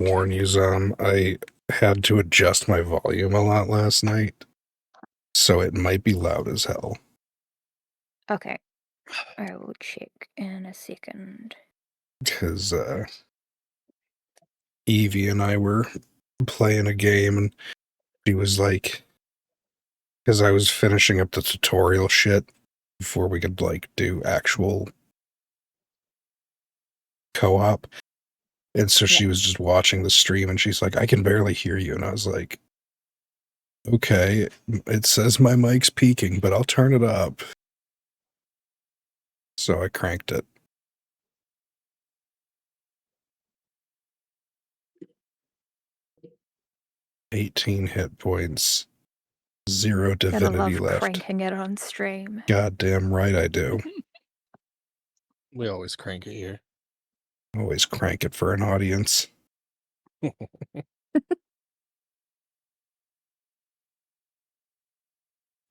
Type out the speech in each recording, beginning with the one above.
warn you, Zom, I had to adjust my volume a lot last night, so it might be loud as hell. Okay. I will check in a second. Because Evie and I were playing a game, and she was like, because I was finishing up the tutorial shit before we could, like, do actual co-op. And so she was just watching the stream, and she's like, I can barely hear you. And I was like, okay, it says my mic's peaking, but I'll turn it up. So I cranked it. "18 hit points, 0 divinity love left." Cranking it on stream. Goddamn right I do. We always crank it here. Always crank it for an audience.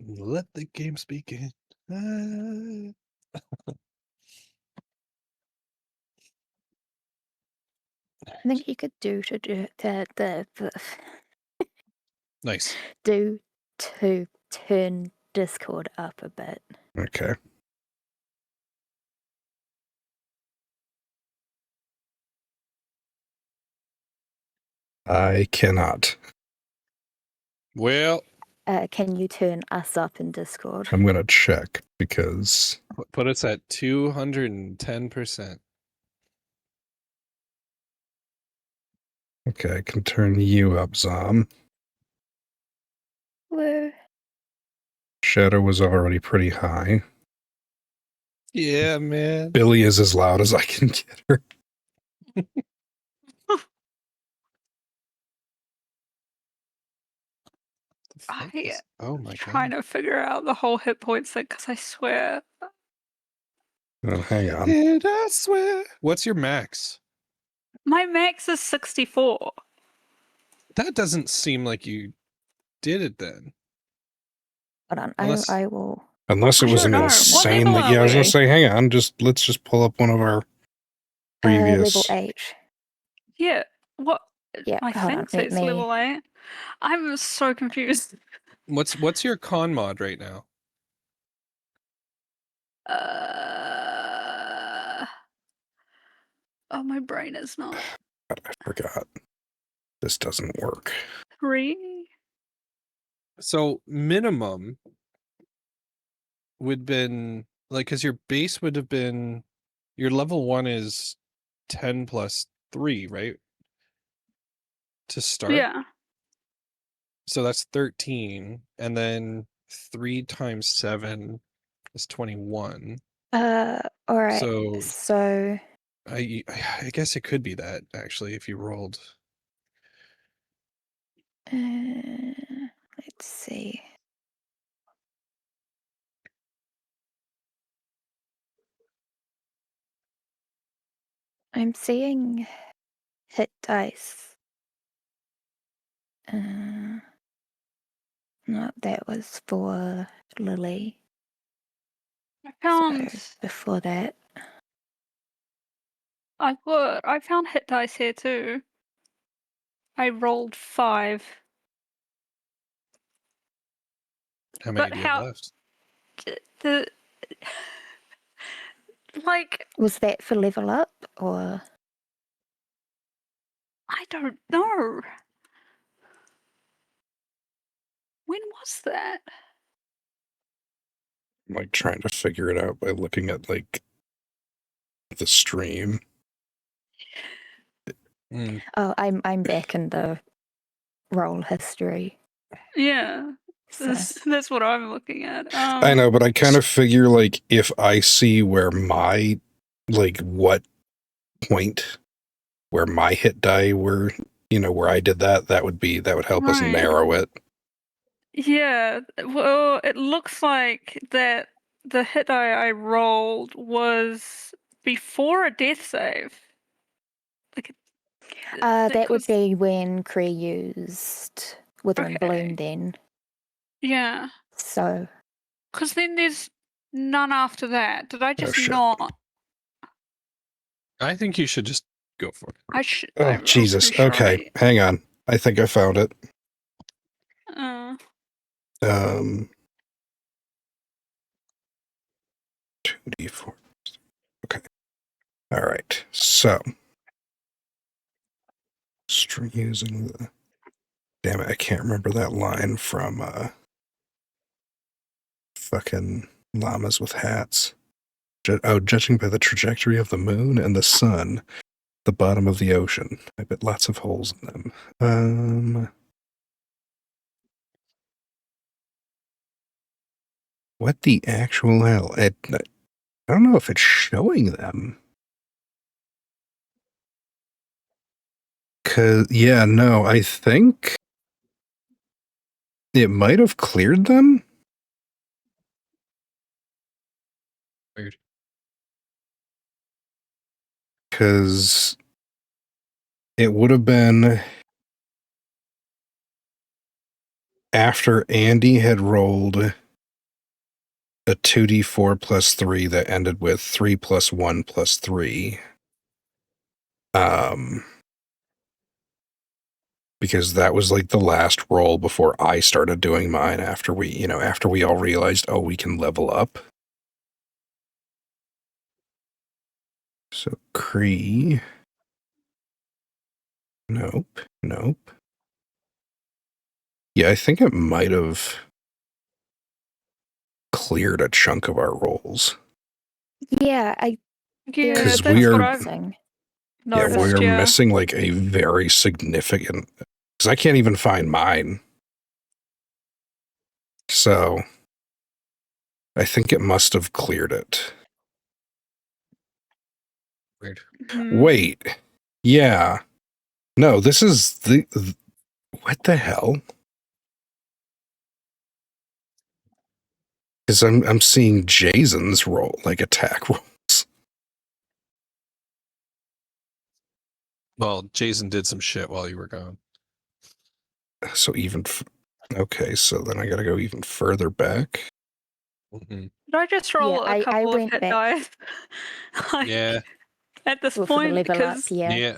Let the game begin. I think you could do Nice. do to turn Discord up a bit. Okay. I cannot. Well, Can you turn us up in Discord? I'm gonna check because put us at 210%. okay, I can turn you up, Zom. Woo. Shadow was already pretty high. Yeah, man. Billy is as loud as I can get her. Oh my god. Trying to figure out the whole hit points thing because I swear. Oh, hang on. And I swear. What's your max? My max is 64. That doesn't seem like you did it then. Hold on, Unless- I will. Unless it I was don't an know. What insane. level are Yeah, I was gonna we? say, hang on, let's just pull up one of our previous. Level 8. Yeah. What? Yeah, My hold thing on, says let me- level 8. I'm so confused. What's your con mod right now? Oh, my brain is not. God, I forgot. This doesn't work. 3. So minimum would been like, because your base would have been, your level 1 is 10 plus 3, right? To start. Yeah. So that's 13, and then 3 times 7 is 21. all right. So I guess it could be that, actually, if you rolled. Let's see. I'm seeing hit dice. No, that was for Lily. I found. So before that. I found hit dice here too. I rolled 5. How many But do you have left? The like, Was that for level up or? I don't know. When was that? I'm like trying to figure it out by looking at like the stream. Oh, I'm back in the roll history. Yeah. So. That's what I'm looking at. I know, but I kind of figure like if I see where my like what point where my hit die were, where I did that would help us Right. narrow it. Yeah. Well, it looks like that the hit die I rolled was before a death save. Like, that would be when Cree used Withering Bloom then. Yeah. So. Because then there's none after that. Did I just shit. not? I think you should just Go for it. Oh, Jesus. Okay, hang on. I think I found it. Um, 2d4. Okay. All right. So, using the... Damn it, I can't remember that line from fucking llamas with hats. Judging by the trajectory of the moon and the sun, the bottom of the ocean. I bet lots of holes in them. What the actual hell? I don't know if it's showing them. Yeah, no, I think it might have cleared them. Weird. Because it would have been after Andy had rolled a 2d4 plus 3 that ended with 3 plus 1 plus 3. Because that was like the last roll before I started doing mine after we all realized, oh, we can level up. So Cree. Nope. Yeah, I think it might have cleared a chunk of our rolls. Yeah, Yeah, Because that's we are- what I've noticed. we are Yeah. missing like a very significant... Because I can't even find mine. So I think it must have cleared it. Weird. Wait. Yeah. No, this is the what the hell? Because I'm seeing Jason's roll, like attack rolls. Well, Jason did some shit while you were gone. So even... okay, so then I gotta go even further back. Mm-hmm. Did I just roll Yeah, a I couple of went hit back. dice? Like, Yeah. At this well, for the point, level up, because yeah.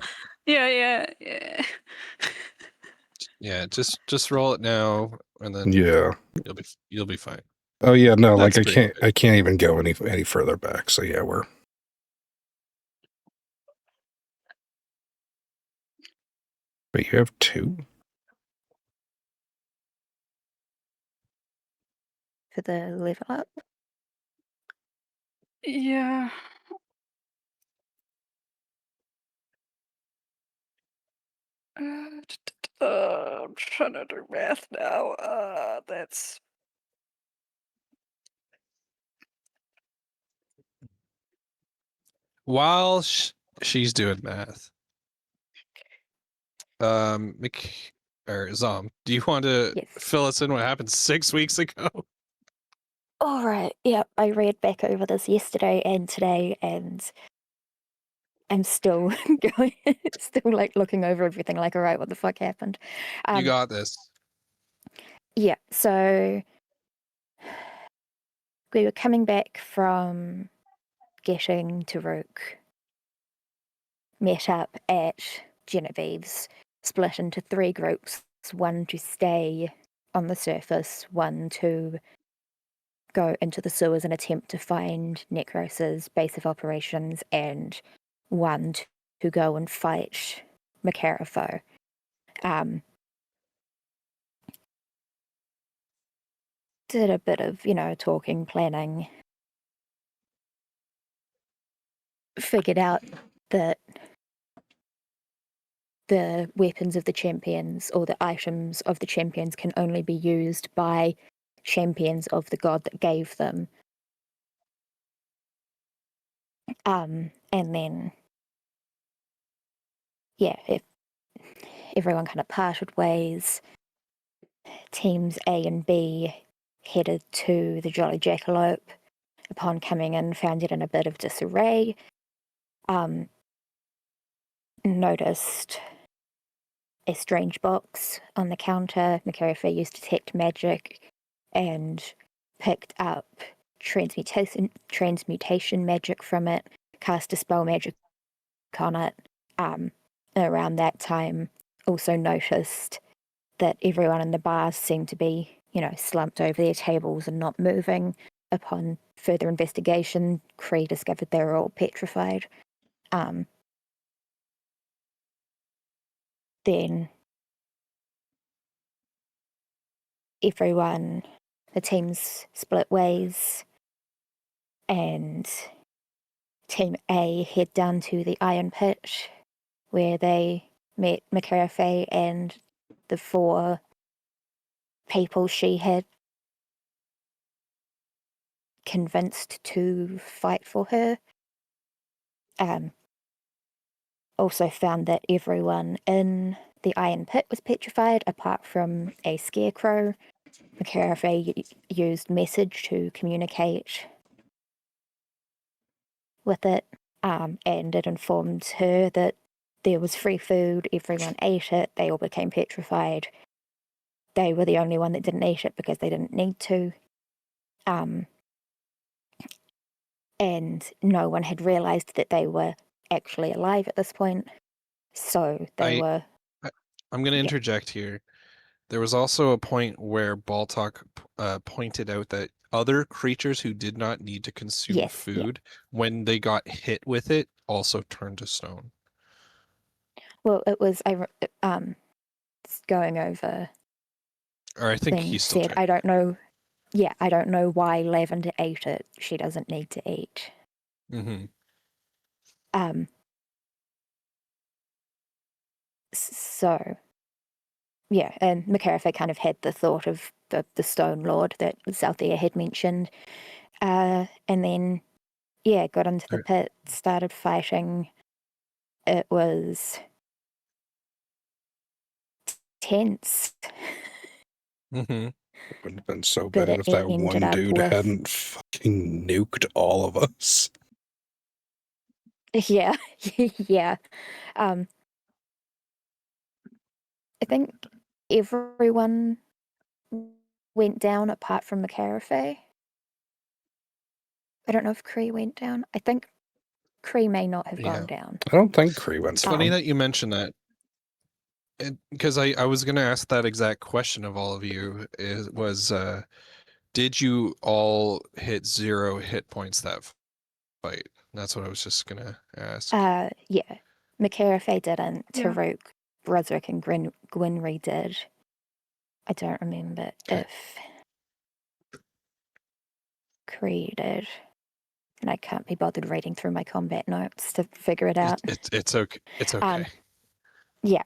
yeah. Just roll it now, and then Yeah. you'll be fine. Oh yeah, no, That's like pretty I can't even go any further back. So yeah, we're... Wait, you have 2? For the level up. Yeah. I'm trying to do math now. That's While she's doing math, Zom, do you want to Yes. fill us in what happened 6 weeks ago? All right. Yeah, I read back over this yesterday and today, and I'm still going, still like looking over everything. Like, all right, what the fuck happened? You got this. Yeah. So we were coming back from getting to Rook, met up at Genevieve's, split into 3 groups, one to stay on the surface, one to go into the sewers and attempt to find Necros's base of operations, and one to go and fight Macarifo. Did a bit of, talking, planning, figured out that the weapons of the champions or the items of the champions can only be used by champions of the god that gave them. And then, yeah, if everyone kind of parted ways, teams A and B headed to the Jolly Jackalope. Upon coming in, found it in a bit of disarray. Noticed a strange box on the counter. Macarifo used detect magic and picked up transmutation magic from it, cast a spell magic on it, around that time also noticed that everyone in the bars seemed to be, slumped over their tables and not moving. Upon further investigation, Cree discovered they were all petrified. Then the teams split ways, and Team A head down to the Iron Pit, where they met McCarafay and the 4 people she had convinced to fight for her. Also found that everyone in the Iron Pit was petrified, apart from a scarecrow. McCarafay used message to communicate with it, and it informed her that there was free food, everyone ate it, they all became petrified. They were the only one that didn't eat it because they didn't need to. And no one had realised that they were actually alive at this point. So they were... I'm going to interject here. There was also a point where Baltok pointed out that other creatures who did not need to consume food, when they got hit with it, also turned to stone. Well, it was going over. Or I think he still said, I don't know. Yeah, I don't know why Lavender ate it. She doesn't need to eat. Mm-hmm. So, yeah, and McCarafay kind of had the thought of the Stone Lord that Southia had mentioned. And then, got into the pit, started fighting. It was tense. Mm-hmm. It would have been so bad if that one dude hadn't fucking nuked all of us. Yeah, yeah. I think everyone went down apart from McCarafay. I don't know if Cree went down. I think Cree may not have gone down. I don't think Cree went It's down. funny that you mention that. Because I was going to ask that exact question of all of you. Did you all hit 0 hit points that fight? That's what I was just going to ask. Yeah. McCarafay didn't. Yeah. Taruk, Broswick, and Gwynry did. I don't remember if Cree did. And I can't be bothered reading through my combat notes to figure it out. It's okay. It's okay. Yeah.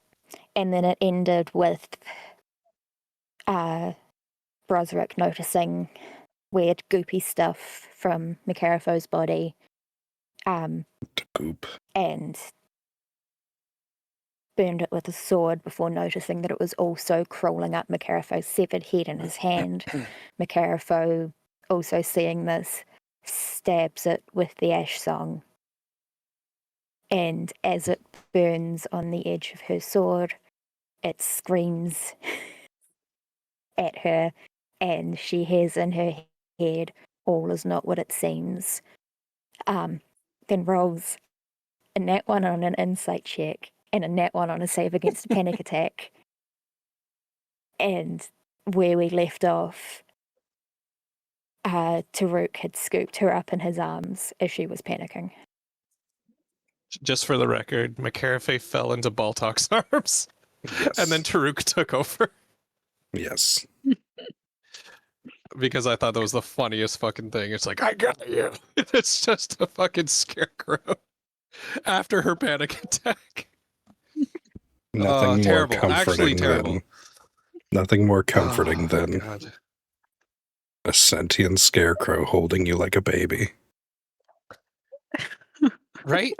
And then it ended with Broswick noticing weird goopy stuff from McCarafay's body. Goop. And burned it with a sword before noticing that it was also crawling up McCarafay's severed head in his hand. McCarafay, also seeing this, stabs it with the ash song. And as it burns on the edge of her sword, it screams at her, and she hears in her head, all is not what it seems. Then rolls a nat 1 on an insight check and a nat 1 on a save against a panic attack. And where we left off, Taruk had scooped her up in his arms as she was panicking. Just for the record, McCarafay fell into Baltok's arms. Yes. And then Taruk took over. Yes. Because I thought that was the funniest fucking thing. It's like, I got you. It's just a fucking scarecrow after her panic attack. Nothing more terrible. comforting Actually terrible. than nothing more comforting than God. A sentient scarecrow holding you like a baby. Right?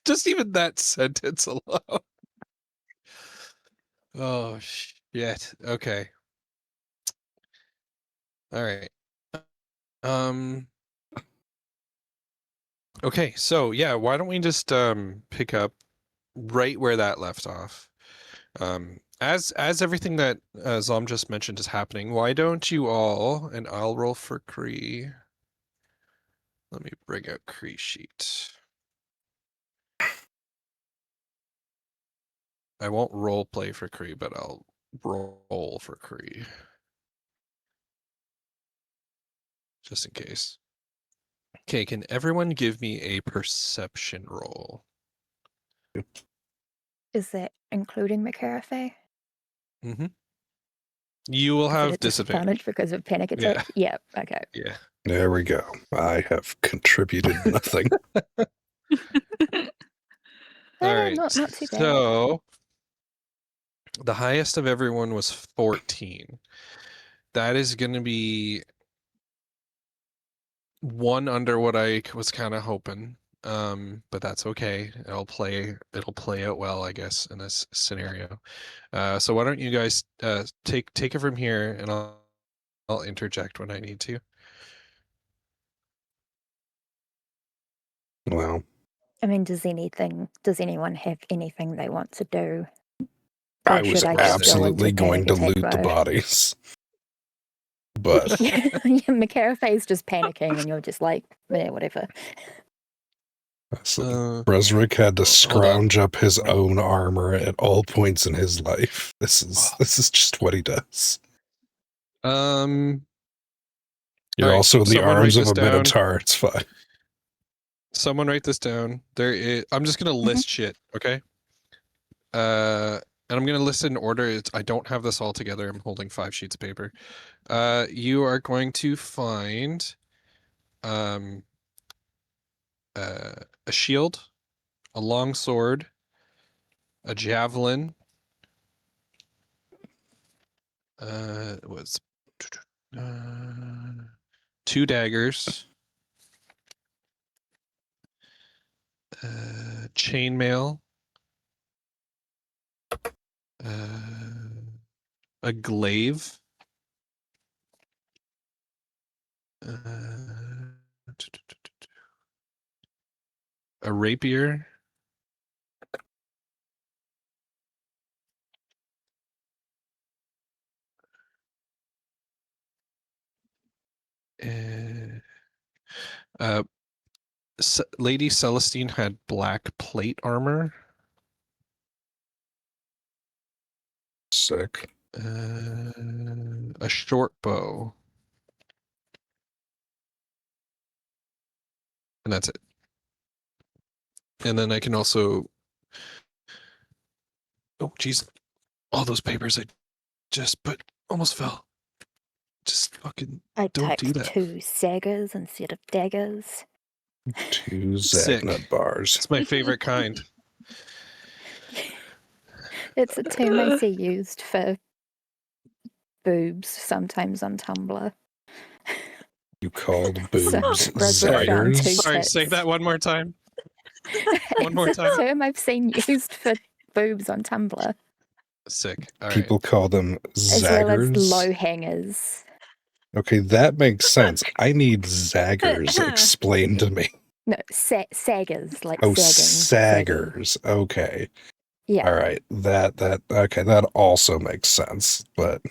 Just even that sentence alone. Oh shit. Okay. All right. Okay, so yeah, why don't we just pick up right where that left off? As everything that Zom just mentioned is happening, why don't you all, and I'll roll for Cree. Let me bring out Cree sheet. I won't role play for Cree, but I'll roll for Cree. Just in case. Okay, can everyone give me a perception roll? Is that including McCarthy? Mm-hmm. You will have disadvantage because of panic attack? Yeah, okay. Yeah. There we go. I have contributed nothing. All right. Not too bad. So the highest of everyone was 14. That is going to be one under what I was kind of hoping. But that's okay. It'll play out well, I guess, in this scenario. So why don't you guys take it from here, and I'll interject when I need to. Well, I mean, does anyone have anything they want to do? I was should I just go absolutely into going to panic attack loot the mode? bodies. But Yeah, McCarthy's just panicking, and you're just like, yeah, whatever. Bresrick had to hold on. scrounge up his own armor at all points in his life. This is just what he does. You're also in the someone arms write of a this down. minotaur. It's fine. Someone write this down. I'm just gonna list shit, okay? And I'm gonna list it in order. I don't have this all together. I'm holding 5 sheets of paper. You are going to find a shield, a long sword, a javelin. Was 2 daggers, chainmail, a glaive, a rapier, Lady Celestine had black plate armor. Sick. A short bow. And that's it. And then I can also... Oh, jeez. All those papers I just put almost fell. Just fucking I don't do typed that. 2 saggers instead of daggers. 2 Sick. Zagnut bars. It's my favorite kind. It's a term I see used for boobs sometimes on Tumblr. You called boobs Bresrick found 2 zaggers? Sorry, tits. say that one more time. One more It's time. a term I've seen used for boobs on Tumblr. Sick. All People call them As well as zaggers. low hangers. Okay, that makes sense. I need zaggers explained to me. No, saggers, like Oh, sagging. saggers. Okay. Yeah. All right. That also makes sense. But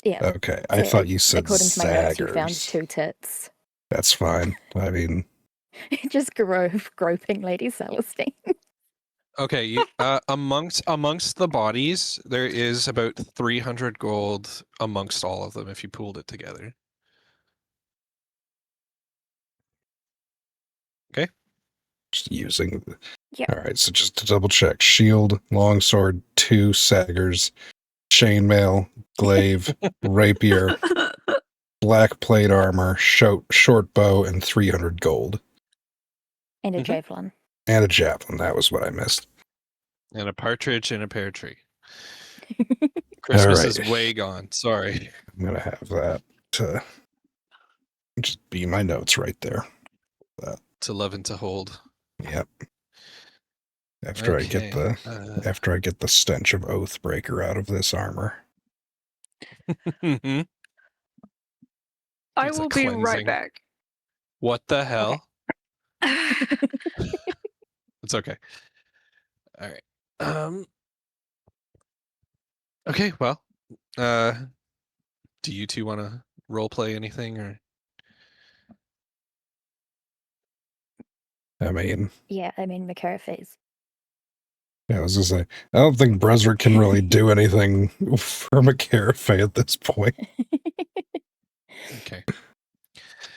Yeah. okay, I thought you said according to my notes, you found zaggers. 2 tits. That's fine. I mean, Just groping Lady Celestine. Okay, amongst the bodies, there is about 300 gold amongst all of them if you pooled it together. Okay. just using. Yeah. All right. So just to double check: shield, longsword, 2 saggers, chainmail, glaive, rapier, black plate armor, short bow, and 300 gold. And a javelin. And a javelin. That was what I missed. And a partridge in a pear tree. Christmas right. is way gone. Sorry. I'm going to have that to just be my notes right there. To love and to hold. Yep. After I get the stench of Oathbreaker out of this armor. I It's will a be right cleansing. back. What the hell? It's okay. All right. Okay, well, do you two want to role play anything or? I mean, Yeah, I mean, McCarthy's Yeah, I was gonna say, I don't think Brezric can really do anything for McCarafe at this point. Okay.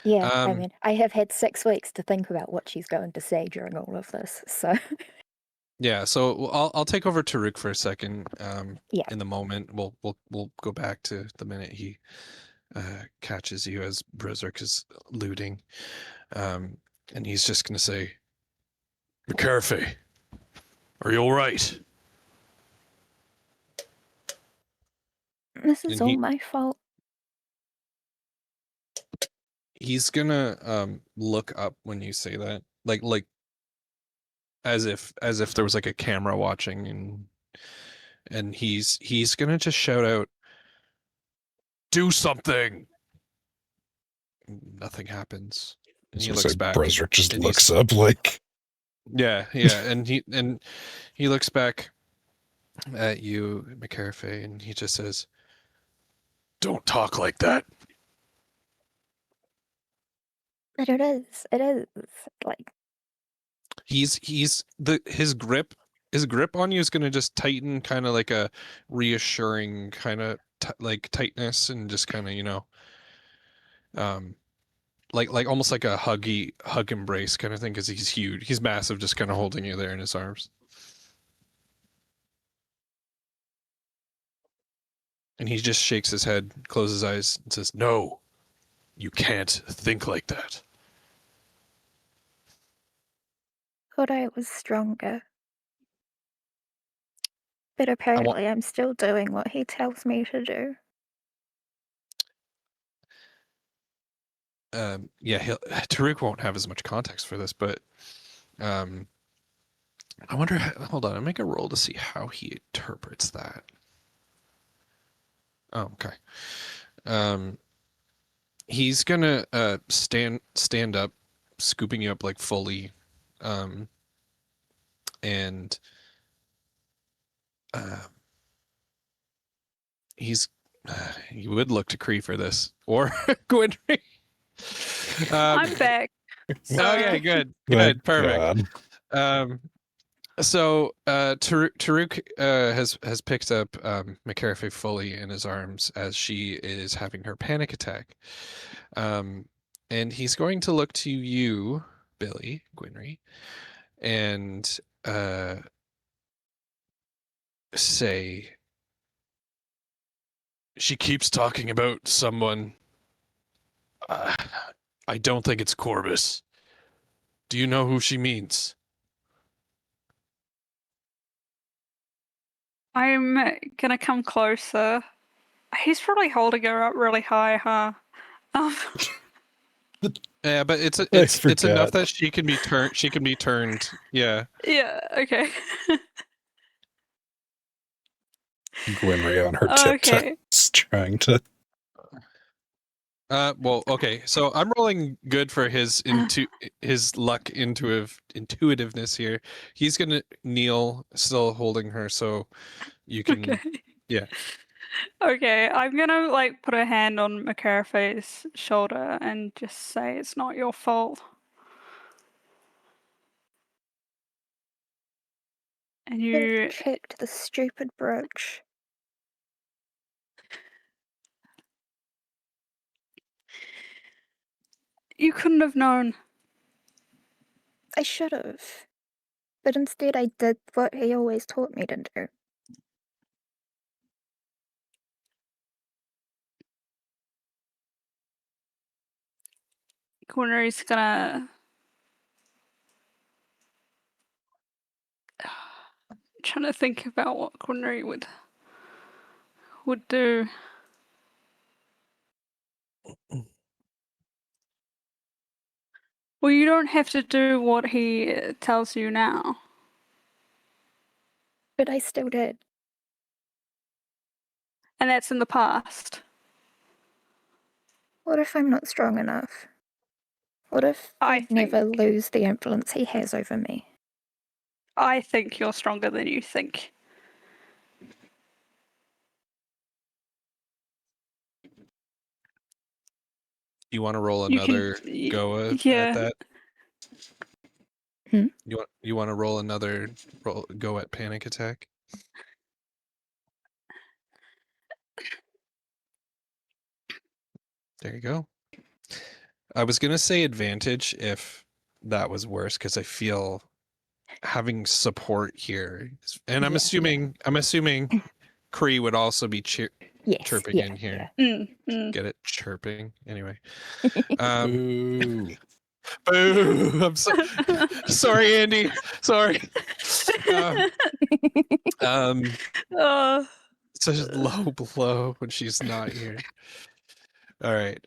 Yeah, I mean, I have had 6 weeks to think about what she's going to say during all of this, so. Yeah, so I'll take over Taruk for a second. Yeah. In the moment, we'll go back to the minute he catches you as Brezric is looting, and he's just gonna say, "McCarthy, are you all right?" This is And all my fault. he's gonna look up when you say that, like as if there was like a camera watching, and he's gonna just shout out, "Do something!" Nothing happens. And he looks back. Brezric just and looks up like, yeah, and he looks back at you, McCarthy, and he just says, "Don't talk like that." But it is like, His grip on you is gonna just tighten, kind of like a reassuring kind of like tightness, and just kind of like almost like a hug embrace kind of thing, because he's huge, he's massive, just kind of holding you there in his arms. And he just shakes his head, closes his eyes, and says, "No, you can't think like that." thought I was stronger. But apparently I'm still doing what he tells me to do. Yeah, Taruk won't have as much context for this, but I wonder. Hold on, I'll make a roll to see how he interprets that. Oh, okay. He's gonna stand up, scooping you up like fully, and he would look to Kree for this, or Gwendry. I'm back. Okay, good, Thank perfect. God. So Taruk has picked up McCarthy fully in his arms as she is having her panic attack, and he's going to look to you, Billy Gwynry, and say, "She keeps talking about someone. I don't think it's Corbus. Do you know who she means?" I'm gonna come closer. He's probably holding her up really high, huh? Yeah, but it's enough that she can be turned. She can be turned. Yeah. Yeah. Okay. Gwynry on her Okay. tiptoes, trying to. Well, okay. So I'm rolling good for his luck intuitiveness here. He's gonna kneel, still holding her, so you can. Okay. Yeah. Okay, I'm gonna like put a hand on McCarthy's shoulder and just say it's not your fault. And you checked the stupid brooch. You couldn't have known. I should have. But instead I did what he always taught me to do. Cornery's gonna trying to think about what Cornery would do. Well, you don't have to do what he tells you now. But I still did. And that's in the past. What if I'm not strong enough? What if I never lose the influence he has over me? I think you're stronger than you think. You want to roll another go at that? You want to roll another go at panic attack? There you go. I was gonna say advantage if that was worse, because I feel having support here, and I'm assuming Kree would also be chirping in here. Get it? Chirping. Anyway. Boo. Boo! I'm sorry, Andy. Sorry. Such a low blow when she's not here. All right.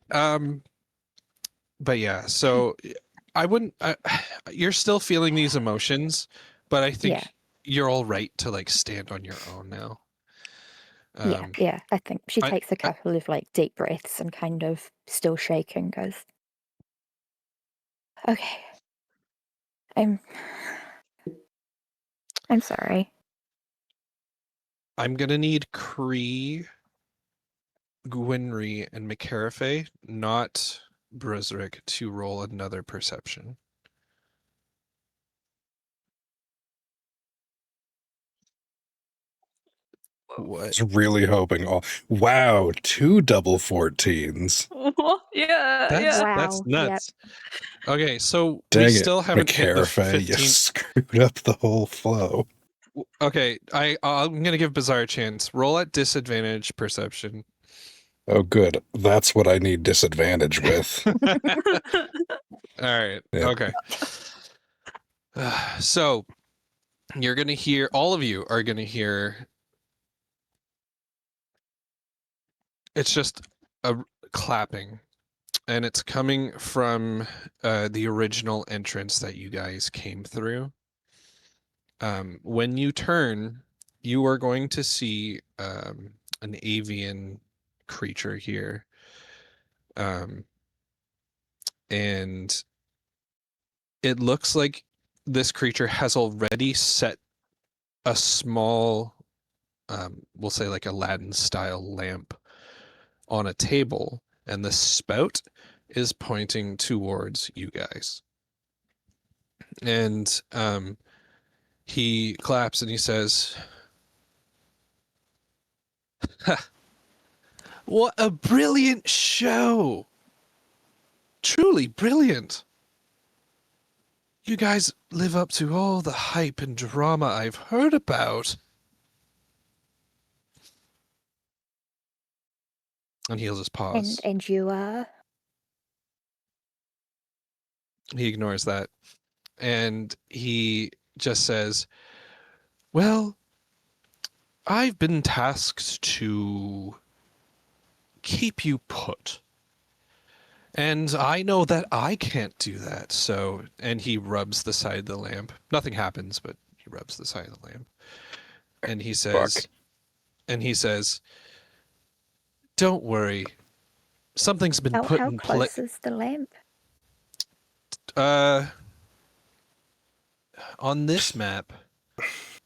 But yeah, so I wouldn't. You're still feeling these emotions, but I think you're all right to like stand on your own now. Yeah. I think she takes a couple of like deep breaths and kind of still shaking goes, okay. I'm sorry. I'm gonna need Kree, Gwynry, and McCarafe, not Brisrick, to roll another perception. What? I was really hoping. Wow, 2 double 14s. That's nuts. Yep. Okay, so Dang we still haven't hit the 15. You screwed up the whole flow. Okay, I'm gonna give Bizarre a chance. Roll at disadvantage perception. Oh, good. That's what I need disadvantage with. All right. Yep. Okay. So you're gonna hear. All of you are gonna hear. It's just a clapping, and it's coming from the original entrance that you guys came through. When you turn, you are going to see an avian creature here. And it looks like this creature has already set a small, we'll say like Aladdin-style lamp on a table, and the spout is pointing towards you guys. And he claps and he says, "What a brilliant show! Truly brilliant. You guys live up to all the hype and drama I've heard about." And he'll just pause. And you are? He ignores that. And he just says, "Well, I've been tasked to keep you put. And I know that I can't do that, so..." And he rubs the side of the lamp. Nothing happens, but he rubs the side of the lamp. And he says, "Don't worry. Something's been put in place." How close is the lamp? On this map,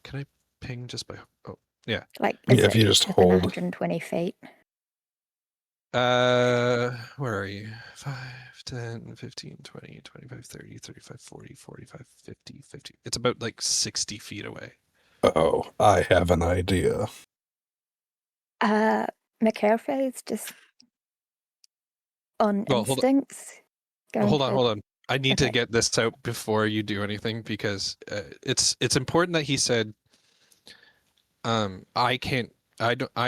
can I ping just by... Oh, yeah. Like, if you just hold 120 feet. Where are you? 5, 10, 15, 20, 25, 30, 35, 40, 45, 50, 50. It's about like 60 feet away. Oh, I have an idea. McCarthy is just on instincts. Hold on. I need to get this out before you do anything, because it's important that he said, I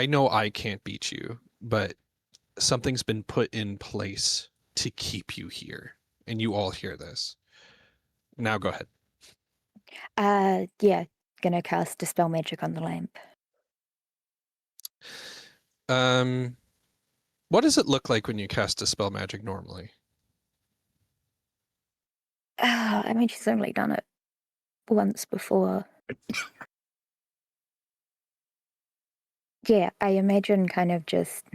know I can't beat you, but something's been put in place to keep you here, and you all hear this. Now go ahead. Yeah, gonna cast Dispel Magic on the lamp. What does it look like when you cast Dispel Magic normally? I mean, she's only done it once before. Yeah, I imagine kind of just...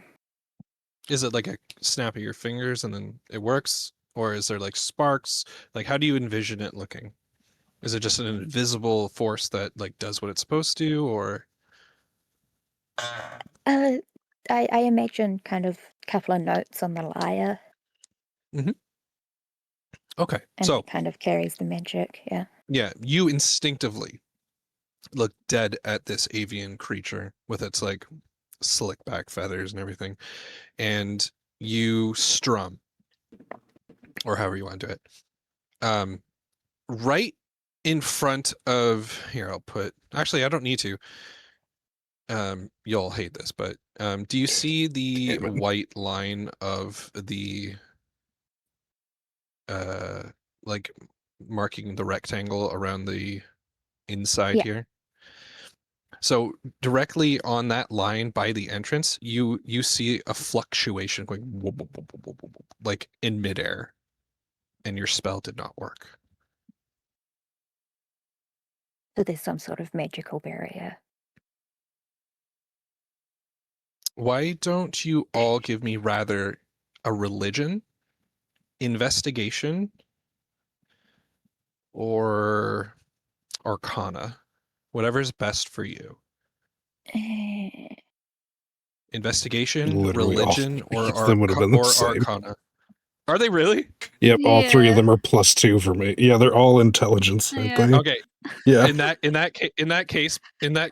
Is it like a snap of your fingers and then it works? Or is there like sparks? Like, how do you envision it looking? Is it just an invisible force that like does what it's supposed to, or? I imagine kind of a couple of notes on the lyre. Mm-hmm. Okay, and so it kind of carries the magic, yeah. Yeah, you instinctively look dead at this avian creature with its like slick back feathers and everything, and you strum, or however you want to do it. Right in front of here, I'll put. Actually, I don't need to. You'll hate this, but do you see the white line of the like marking the rectangle around the inside here? So directly on that line by the entrance, you see a fluctuation going whoop, whoop, whoop, whoop, whoop, whoop, like in midair, and your spell did not work. So there's some sort of magical barrier. Why don't you all give me rather a religion, investigation, or arcana, whatever's best for you. Investigation, Literally religion, all each of them would have been the same. arcana. Are they really? Yep, all three of them are +2 for me. Yeah, they're all intelligence, aren't they? Okay. Yeah. In that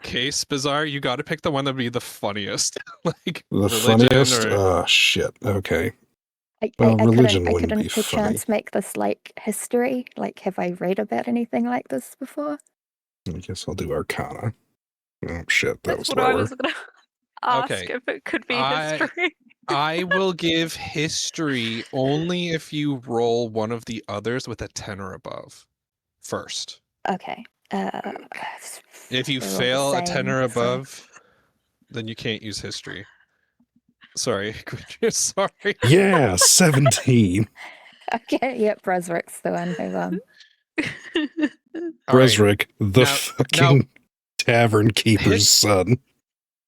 case, Bizarre, you got to pick the one that'd be the funniest. Like The religion funniest? or Oh, shit. Okay. I religion couldn't wouldn't be perchance make this like history. Like, have I read about anything like this before? I guess I'll do arcana. Oh, shit. That That's was what I lower. was going to ask Okay. if it could be history. I will give history only if you roll one of the others with a 10 or above first. Okay. If you they're all the fail a 10 or same, so- above, then you can't use history. Sorry. Sorry. Yeah, 17. Okay, yep, Bresrick's the one who All right. Bresrick, the Now- fucking tavern keeper's son.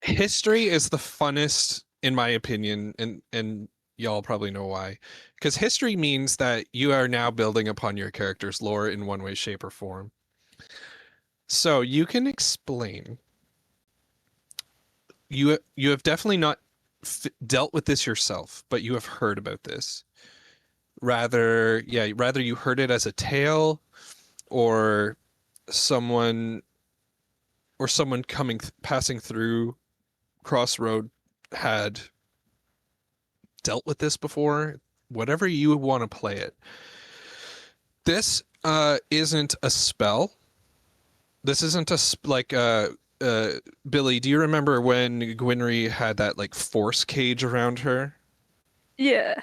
History is the funnest, in my opinion, and y'all probably know why. Because history means that you are now building upon your character's lore in one way, shape, or form. So you can explain. You have definitely not dealt with this yourself, but you have heard about this. Rather you heard it as a tale, or someone passing through Crossroad had dealt with this before. Whatever you want to play it. This isn't a spell. This isn't Billy, do you remember when Gwynry had that like force cage around her? Yeah.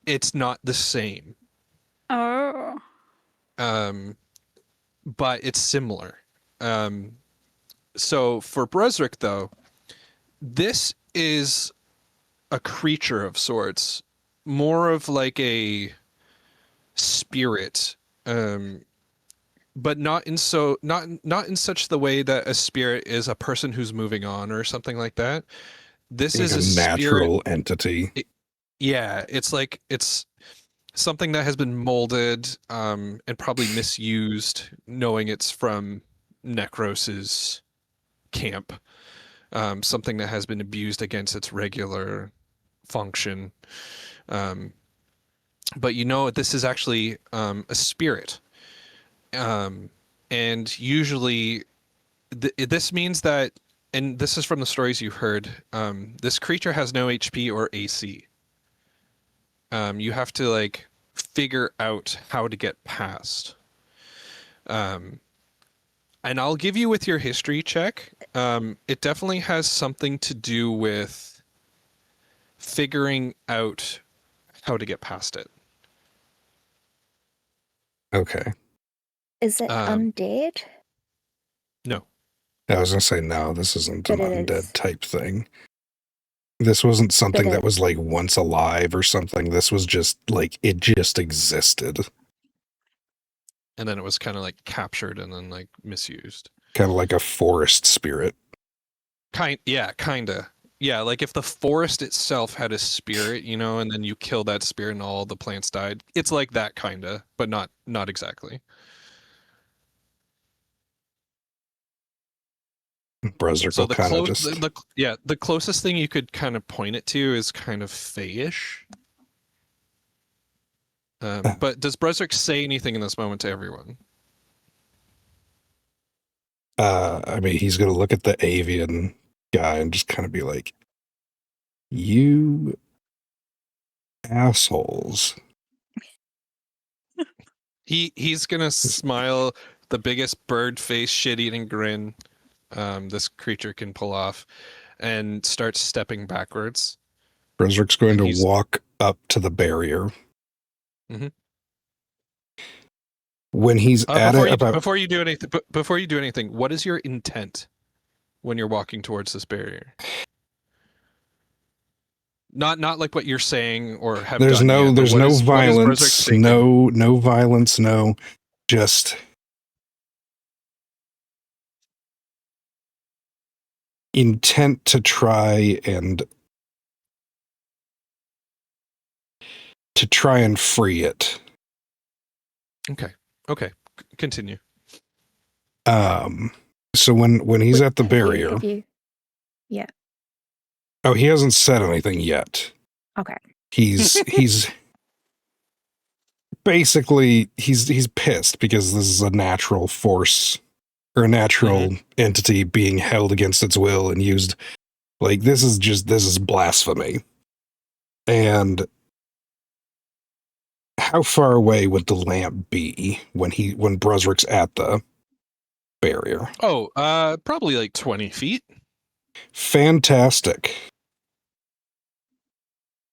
It's not the same. Oh. But it's similar. So for Bresrick though, this is a creature of sorts, more of like a spirit, but not in such the way that a spirit is a person who's moving on or something like that. This Like is a natural spirit. entity. It's something that has been molded and probably misused, knowing it's from Necros's camp. Something that has been abused against its regular function. But this is actually a spirit. And usually this means that, and this is from the stories you've heard, this creature has no HP or AC. You have to like figure out how to get past. And I'll give you with your history check. It definitely has something to do with figuring out how to get past it. Okay. Is it undead? No. I was going to say, no, this isn't an But it undead is. type thing. This wasn't something But that was like once alive or something. This was just like, it just existed. And then it was kind of like captured and then like misused. Kind of like a forest spirit. Kinda. Yeah, like if the forest itself had a spirit, and then you kill that spirit and all the plants died. It's like that kinda, but not exactly. Bresrick So will kind of just... the closest thing you could kind of point it to is kind of Fey-ish. But does Bresrick say anything in this moment to everyone? I mean, he's going to look at the avian guy and just kind of be like, you assholes. He's gonna smile the biggest bird face shit-eating grin this creature can pull off, and starts stepping backwards. Bresrick's going And to he's- walk up to the barrier. Mhm. When he's at before it you, about before you do anything, what is your intent when you're walking towards this barrier? Not like what you're saying or have there's done no yet, but there's what no is Bresrick violence, thinking? no violence, no, just intent to try and free it. Okay. Continue. So when he's at the Have you- barrier, have you- oh, he hasn't said anything yet. Okay. He's basically he's pissed because this is a natural force or a natural entity being held against its will and used. Like, this is blasphemy. And how far away would the lamp be when Bresrick's at the barrier? Oh, probably like 20 feet. Fantastic.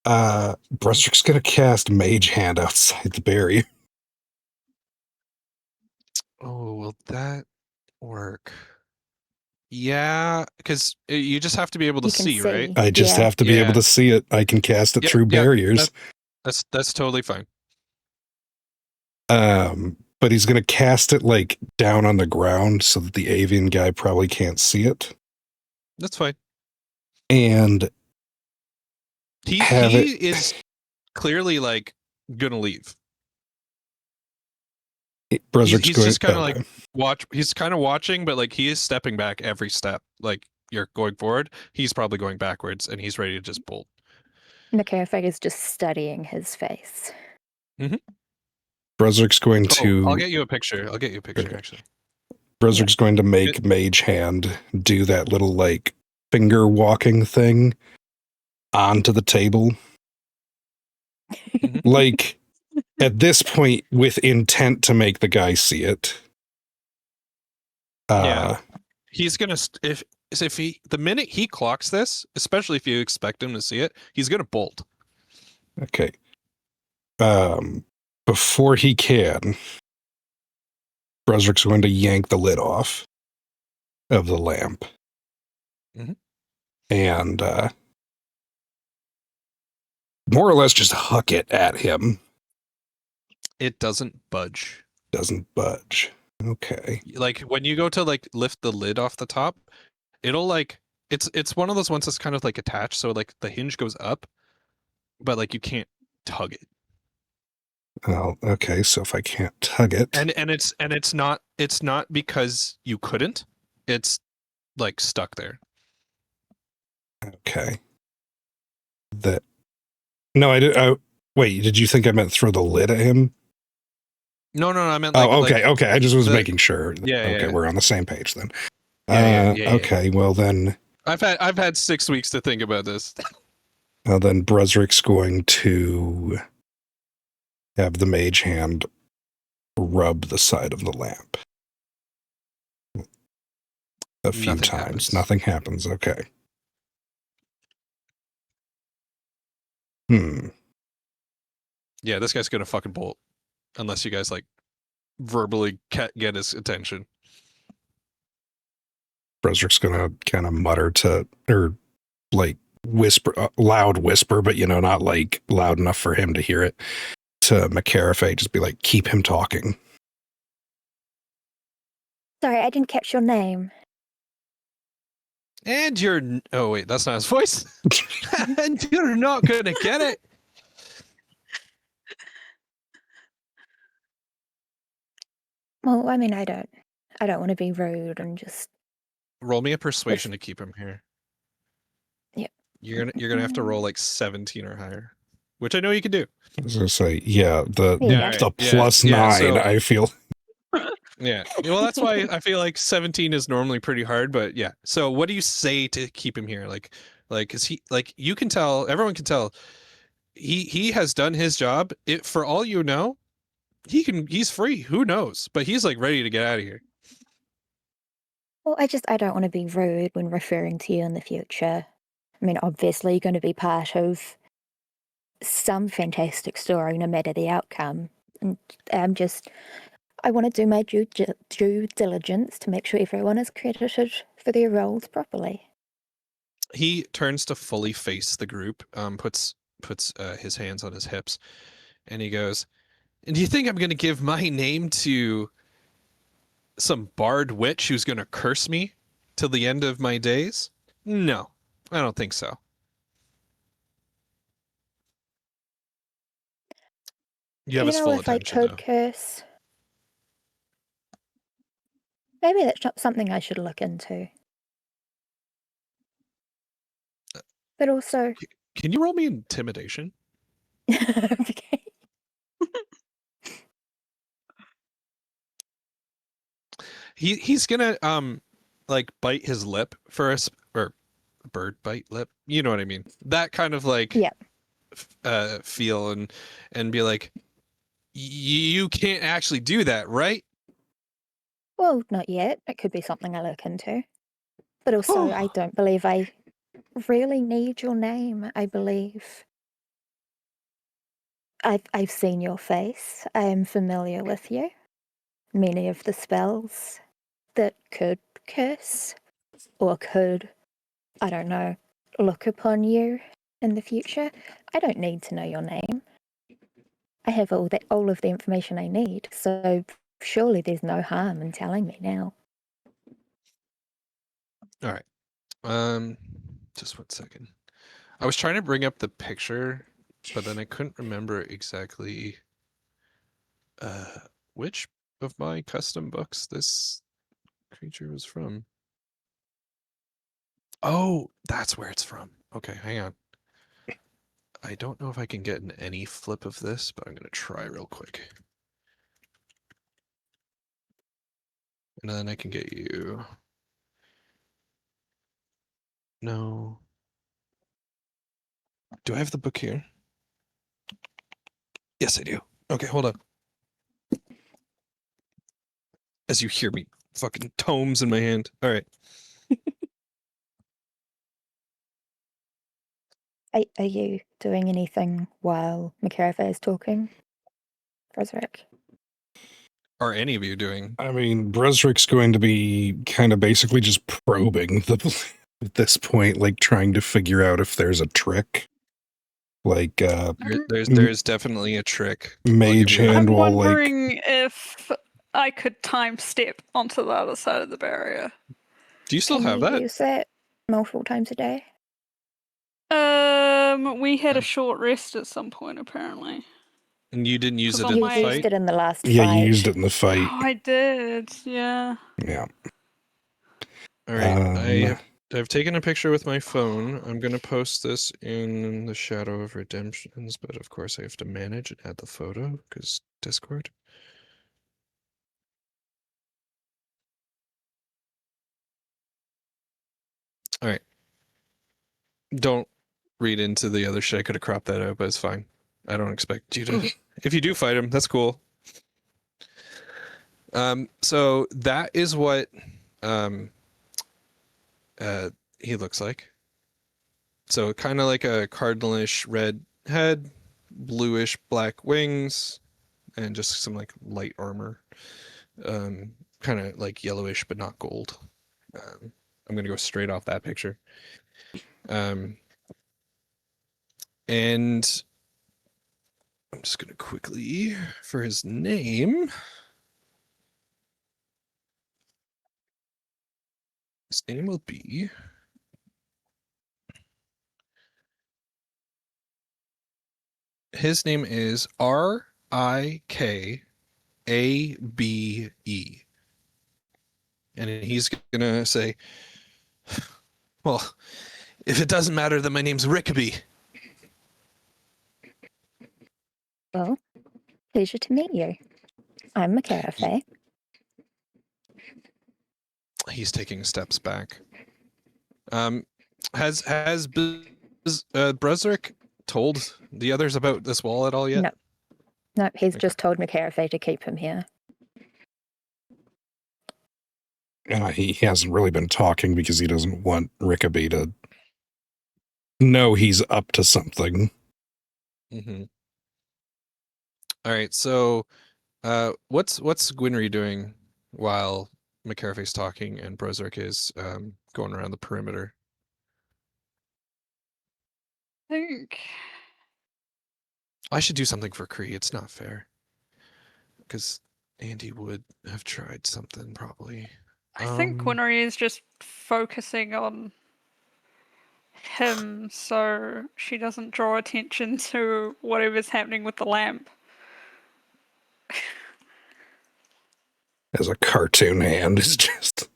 Bresrick's gonna cast Mage Hand outside the barrier. Oh, will that work? Yeah, because you just have to be able to You can see, right? I just Yeah. have to be able Yeah. to see it. I can cast it Yep, through yep, barriers. That's totally fine. But he's gonna cast it like down on the ground so that the avian guy probably can't see it. That's fine. And He have is clearly like gonna leave. Bresrick's He's going, just kind of okay. like he's kind of watching, but like he is stepping back every step. Like you're going forward, he's probably going backwards, and he's ready to just bolt. Necrophag is just studying his face. Bresrick's going to. I'll get you a picture. Okay. Actually. Bresrick's going to make Mage Hand do that little like finger walking thing onto the table. Like, at this point, with intent to make the guy see it. Yeah. He's gonna if he the minute he clocks this, especially if you expect him to see it, he's gonna bolt. Okay. Before he can, Bresrick's going to yank the lid off of the lamp. And more or less just huck it at him. It doesn't budge. Doesn't budge. Okay. Like when you go to like lift the lid off the top, it'll like it's one of those ones that's kind of like attached, so like the hinge goes up, but like you can't tug it. Well, okay, so if I can't tug it, And it's not because you couldn't. It's like stuck there. okay. No, I did. Wait, did you think I meant throw the lid at him? No, I meant like. Oh, okay, like, okay. I just was making sure. Yeah, okay, yeah. we're on the same page then. Yeah. Okay, well then. I've had 6 weeks to think about this. Well then, Bresrick's going to have the Mage Hand rub the side of the lamp a few Nothing times. happens. Nothing happens. Okay. Yeah, this guy's gonna fucking bolt, unless you guys like verbally get his attention. Bresrick's gonna kind of mutter to, or like whisper, loud whisper, but not like loud enough for him to hear it. To McCarafay, just be like, keep him talking. Sorry, I didn't catch your name. And oh wait, that's not his voice. And you're not gonna get it. Well, I mean, I don't want to be rude and just. Roll me a persuasion to keep him here. Yep. You're gonna have to roll like 17 or higher, which I know you can do. I was gonna say, yeah, the Yeah. the plus 9. so- I feel. Yeah. Well, that's why I feel like 17 is normally pretty hard, but yeah. So what do you say to keep him here? Cause he, like, you can tell, everyone can tell he has done his job. For all you know, he's free. Who knows? But he's like ready to get out of here. Well, I don't want to be rude when referring to you in the future. I mean, obviously, you're going to be part of some fantastic story, no matter the outcome. And I want to do my due diligence to make sure everyone is credited for their roles properly. He turns to fully face the group, puts his hands on his hips, and he goes, "And do you think I'm going to give my name to some barred witch who's going to curse me till the end of my days? No, I don't think so." You have his full attention, if I could though. curse, maybe that's not something I should look into. But also, Can you roll me intimidation? okay. He's gonna like bite his lip first, or bird bite lip. You know what I mean? That kind of like feel and be like, you can't actually do that, right? Well, not yet. It could be something I look into. But also, I don't believe I really need your name. I believe I've seen your face. I am familiar with you. Many of the spells that could curse or could, I don't know, look upon you in the future. I don't need to know your name. I have all of the information I need, so surely there's no harm in telling me now. All right. Just 1 second. I was trying to bring up the picture, but then I couldn't remember exactly which of my custom books this creature was from. Oh, that's where it's from. Okay, hang on. I don't know if I can get any flip of this, but I'm going to try real quick. And then I can get you. No. Do I have the book here? Yes, I do. Okay, hold on. As you hear me, fucking tomes in my hand. All right. Are you doing anything while Mikarafa is talking, Frederick? Are any of you doing? I mean, Bresrick's going to be kind of basically just probing at this point, like trying to figure out if there's a trick. Like, There's definitely a trick. Mage hand I'm will wondering if I could time step onto the other side of the barrier. Do you still have Can you that? use it multiple times a day? We had a short rest at some point, apparently. And you didn't use it on in the my- You fight? used it in the last Yeah, fight. you used it in the Oh, fight. I did, yeah. Yeah. All right. I've taken a picture with my phone. I'm going to post this in the Shadow of Redemptions, but of course I have to manage and add the photo because Discord. All right. Don't read into the other shit. I could have cropped that out, but it's fine. I don't expect you to. If you do fight him, that's cool. So that is what he looks like. So kind of like a cardinalish red head, bluish black wings, and just some like light armor. Kind of like yellowish, but not gold. I'm gonna go straight off that picture. And I'm just gonna quickly, for his name, his name will be his name is Rikabe. And he's gonna say, well, if it doesn't matter, then my name's Rickaby. Well, pleasure to meet you. I'm Mikarafa. He's taking steps back. Has Bruzerick told the others about this wall at all yet? No. No, he's Okay. just told McCarthy to keep him here. He hasn't really been talking because he doesn't want Rickaby to know he's up to something. Mm-hmm. All right, so what's Gwynry doing while McCarthy's talking and Brozark is going around the perimeter? I think I should do something for Kree. It's not fair. Because Andy would have tried something probably. I think Gwynry is just focusing on him so she doesn't draw attention to whatever's happening with the lamp. As a cartoon hand is just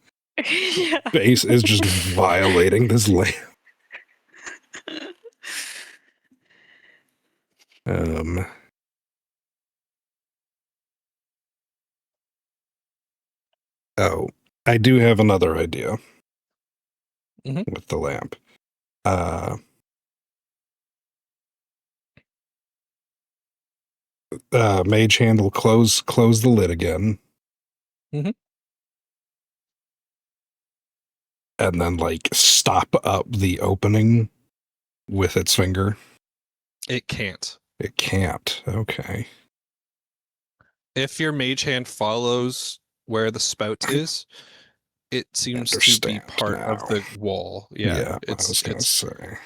Yeah. base is just violating this lamp. Oh, I do have another idea with the lamp. Mage hand will close the lid again. Mm-hmm. And then like stop up the opening with its finger. It can't. It can't. Okay. If your mage hand follows where the spout is, it seems to be part of the wall. Yeah, I was gonna say.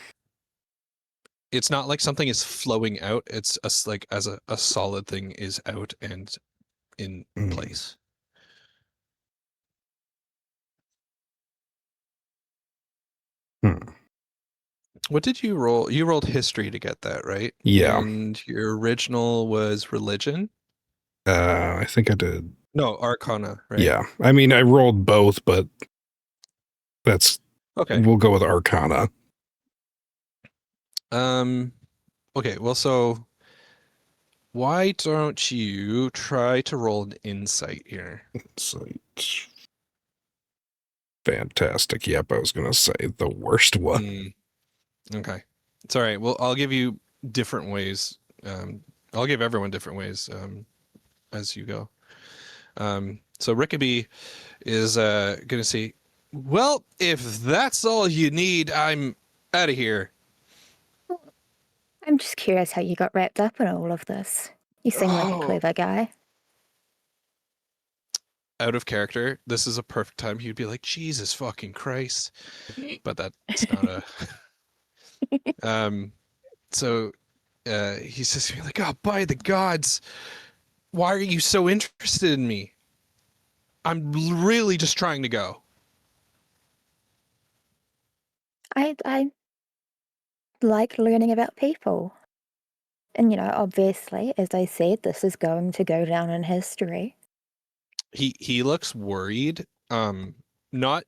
It's not like something is flowing out. It's like as a solid thing is out and in place. What did you roll? You rolled history to get that, right? Yeah. And your original was religion? I think I did. No, Arcana, right? Yeah. I mean, I rolled both, but that's okay. We'll go with Arcana. Okay, well, so why don't you try to roll an insight here? Insight. Fantastic. Yep, I was gonna say the worst one. Okay. It's all right. Well, I'll give you different ways. I'll give everyone different ways as you go. So Rickaby is gonna say, well, if that's all you need, I'm out of here. I'm just curious how you got wrapped up in all of this. You seem like a clever guy. Out of character, this is a perfect time he'd be like, Jesus fucking Christ. But that's not a so he's just like, oh, by the gods, why are you so interested in me? I'm really just trying to go. I like learning about people. And, obviously, as I said, this is going to go down in history. He looks worried. Not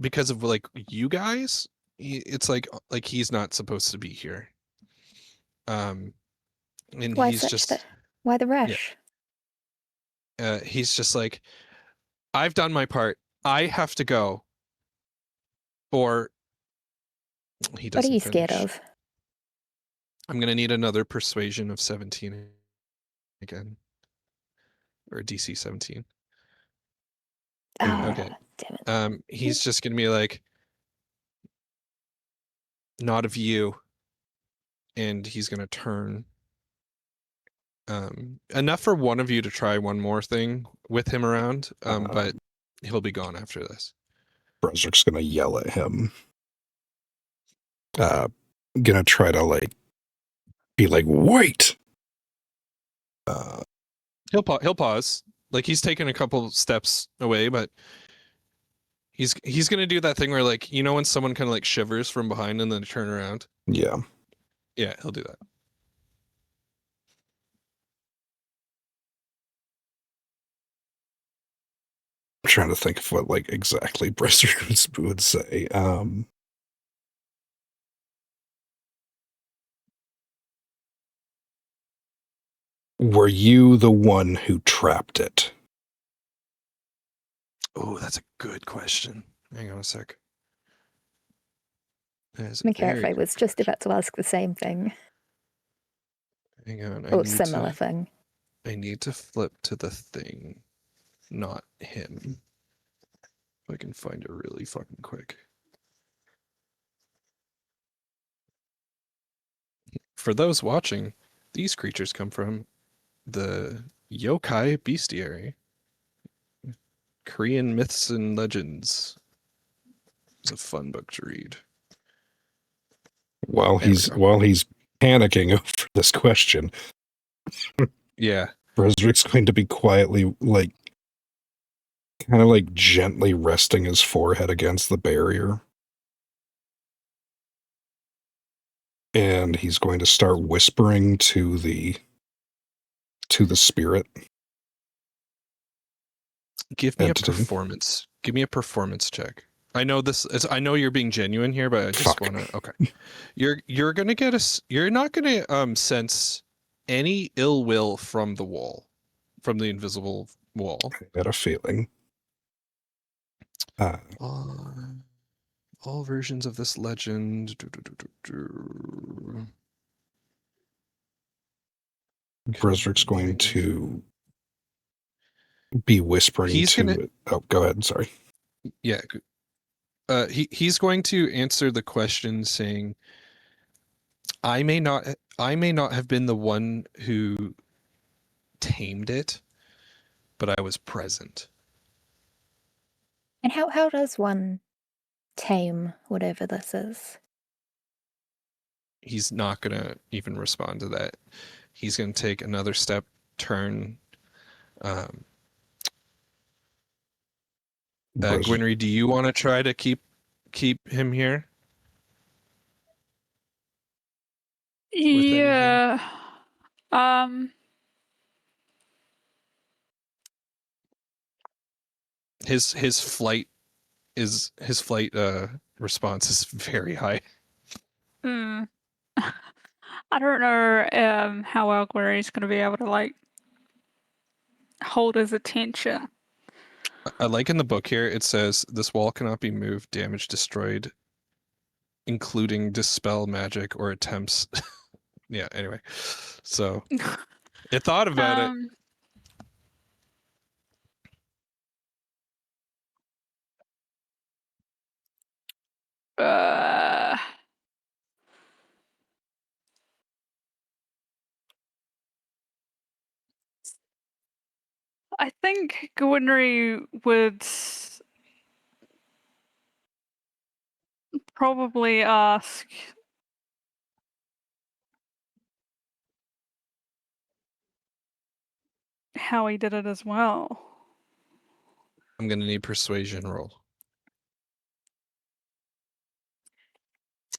because of like you guys. It's like he's not supposed to be here. And Why he's just why the rush? Yeah. He's just like, I've done my part. I have to go. Or he doesn't. What are you scared of? I'm gonna need another persuasion of 17 again. Or DC 17. Okay. Damn it. He's just gonna be like, not of you. And he's gonna turn. Enough for one of you to try one more thing with him around, but he'll be gone after this. Brozark's gonna yell at him. Gonna try to be like, wait. He'll pause. Like he's taken a couple steps away, but he's gonna do that thing where when someone kind of shivers from behind and then turn around. Yeah, he'll do that. I'm trying to think of what exactly Brozark would say. Were you the one who trapped it? Oh, that's a good question. Hang on a sec. My character was just about to ask the same thing. Hang on. Or similar thing. I need to flip to the thing, not him. If I can find it really fucking quick. For those watching, these creatures come from the yokai bestiary. Korean myths and legends. It's a fun book to read. While he's panicking over this question, yeah, Frederick's going to be quietly, like, kind of like gently resting his forehead against the barrier. And he's going to start whispering to the spirit. Give me a performance. Give me a performance check. I know this is, I know you're being genuine here, but I just want to, okay. You're going to get you're not going to sense any ill will from the wall, from the invisible wall. I had a feeling. All versions of this legend. Frederick's going to be whispering it. Oh, go ahead. Sorry. Yeah. He's going to answer the question saying, I may not have been the one who tamed it, but I was present. And how does one tame whatever this is? He's not going to even respond to that. He's going to take another step, turn. Gwynry, do you want to try to keep him here? Yeah. His flight response is very high. I don't know how well Gwynry's going to be able to like hold his attention. I like in the book here, it says this wall cannot be moved, damaged, destroyed, including dispel magic or attempts. Yeah, anyway. So it thought about it. I think Gwynry would probably ask how he did it as well. I'm gonna need persuasion roll.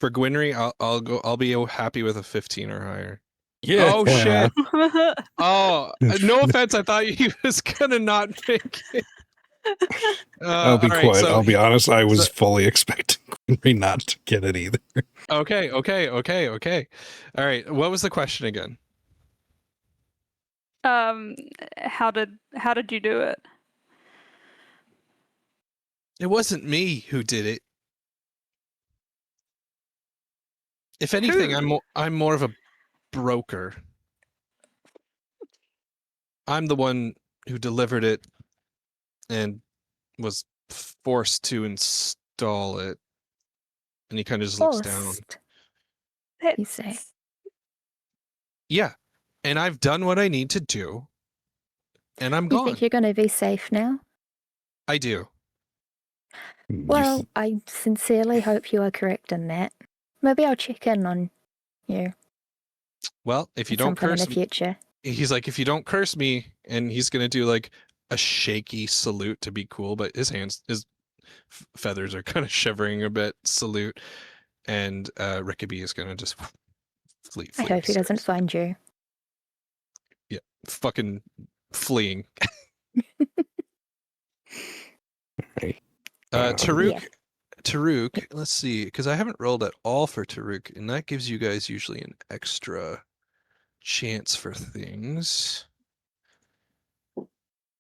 For Gwynry, I'll be happy with a 15 or higher. Yeah. Oh shit. Oh, no offense. I thought he was gonna not make it. I'll be quiet. So I'll be honest. I was fully expecting Gwynry not to get it either. Okay. All right. What was the question again? How did you do it? It wasn't me who did it. If anything, I'm more of a broker. I'm the one who delivered it and was forced to install it. And he kind of just looks down. You say. Yeah. And I've done what I need to do. And I'm gone. You think you're going to be safe now? I do. Well, I sincerely hope you are correct in that. Maybe I'll check in on you. Well, if you don't curse in the future. He's like, if you don't curse me, and he's going to do like a shaky salute to be cool, but his feathers are kind of shivering a bit, salute. And Rickaby is going to just flee. I hope he doesn't find you. Yeah, fucking fleeing. Taruk, let's see, because I haven't rolled at all for Taruk, and that gives you guys usually an extra chance for things.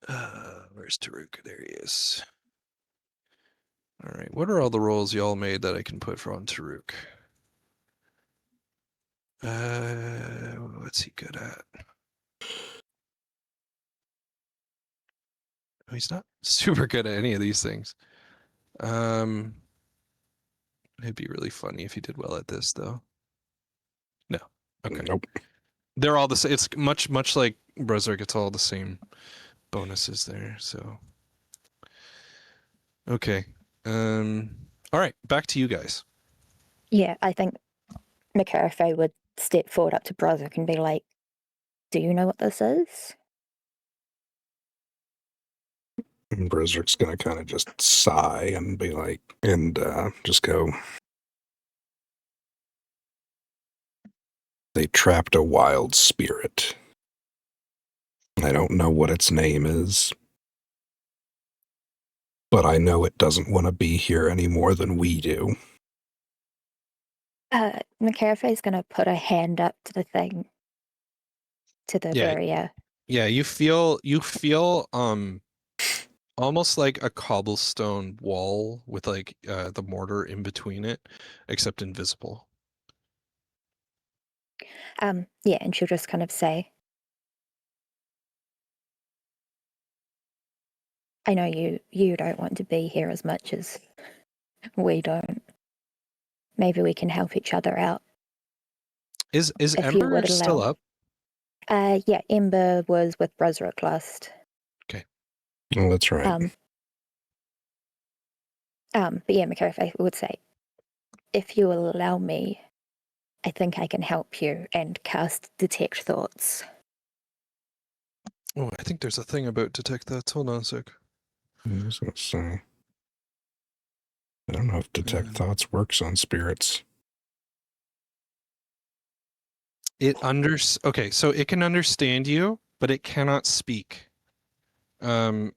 Where's Taruk? There he is. All right. What are all the rolls y'all made that I can put on Taruk? What's he good at? Oh, he's not super good at any of these things. It'd be really funny if he did well at this, though. No. Okay. Nope. They're all the same. It's much like Berserk. It's all the same bonuses there. So. Okay. All right. Back to you guys. Yeah, I think McCarthy would step forward up to Broderick and be like, "Do you know what this is?" And Berserk's gonna kind of just sigh and be like, and just go. They trapped a wild spirit. I don't know what its name is, but I know it doesn't want to be here any more than we do. McCarthy's gonna put a hand up to the thing, to the barrier. Yeah, you feel almost like a cobblestone wall with like the mortar in between it, except invisible. Yeah, and she'll just kind of say, "I know you don't want to be here as much as we don't. Maybe we can help each other out." Is if you Ember would still allow. up? Yeah, Ember was with Broderick last. Okay. Oh, that's right. But yeah, McCarthy would say, "If you will allow me, I think I can help you and cast Detect Thoughts." Oh, I think there's a thing about detect thoughts. Hold on a sec. I was gonna say, I don't know if Detect Thoughts works on spirits. Okay, so it can understand you, but it cannot speak. When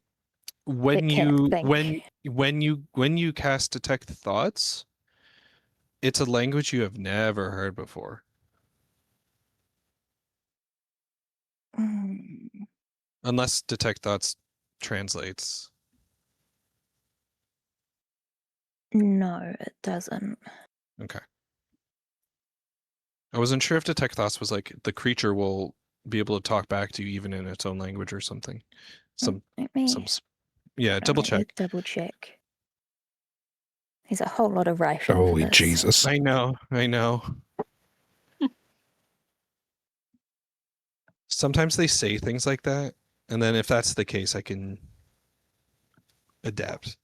It can't think. when you cast detect thoughts, it's a language you have never heard before. Unless detect thoughts translates. No, it doesn't. Okay. I wasn't sure if detect thoughts was like the creature will be able to talk back to you even in its own language or something. Yeah, double check. Double check. There's a whole lot of writing. Holy for this. Jesus. I know. Sometimes they say things like that, and then if that's the case, I can adapt.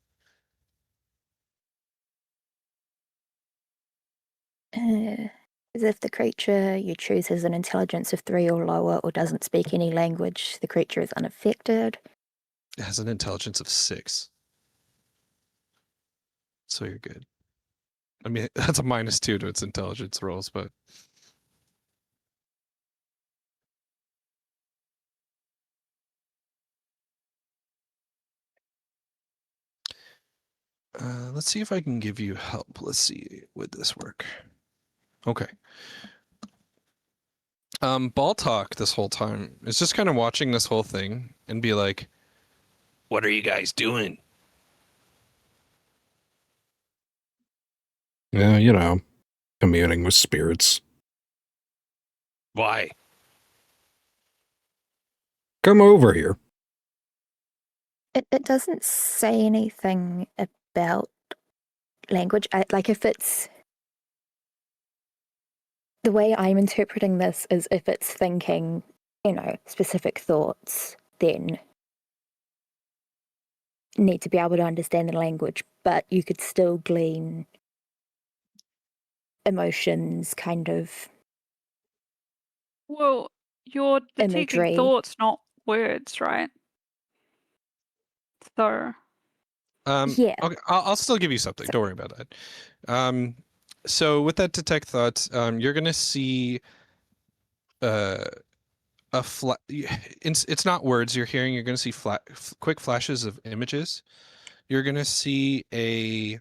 As if the creature you choose has an intelligence of 3 or lower or doesn't speak any language, the creature is unaffected. It has an intelligence of 6. So you're good. I mean, that's a -2 to its intelligence rolls, but let's see if I can give you help. Let's see, would this work? Okay. Ball talk this whole time is just kind of watching this whole thing and be like, "What are you guys doing?" Yeah, you know, communing with spirits. Why? Come over here. It doesn't say anything about language. Like if it's the way I'm interpreting this is if it's thinking, specific thoughts, then need to be able to understand the language, but you could still glean emotions, kind of. Well, you're detecting Imagery. thoughts, not words, right? So. Yeah. Okay, I'll still give you something. Don't worry about that. So with that detect thoughts, you're gonna see it's not words you're hearing. You're gonna see quick flashes of images. You're gonna see a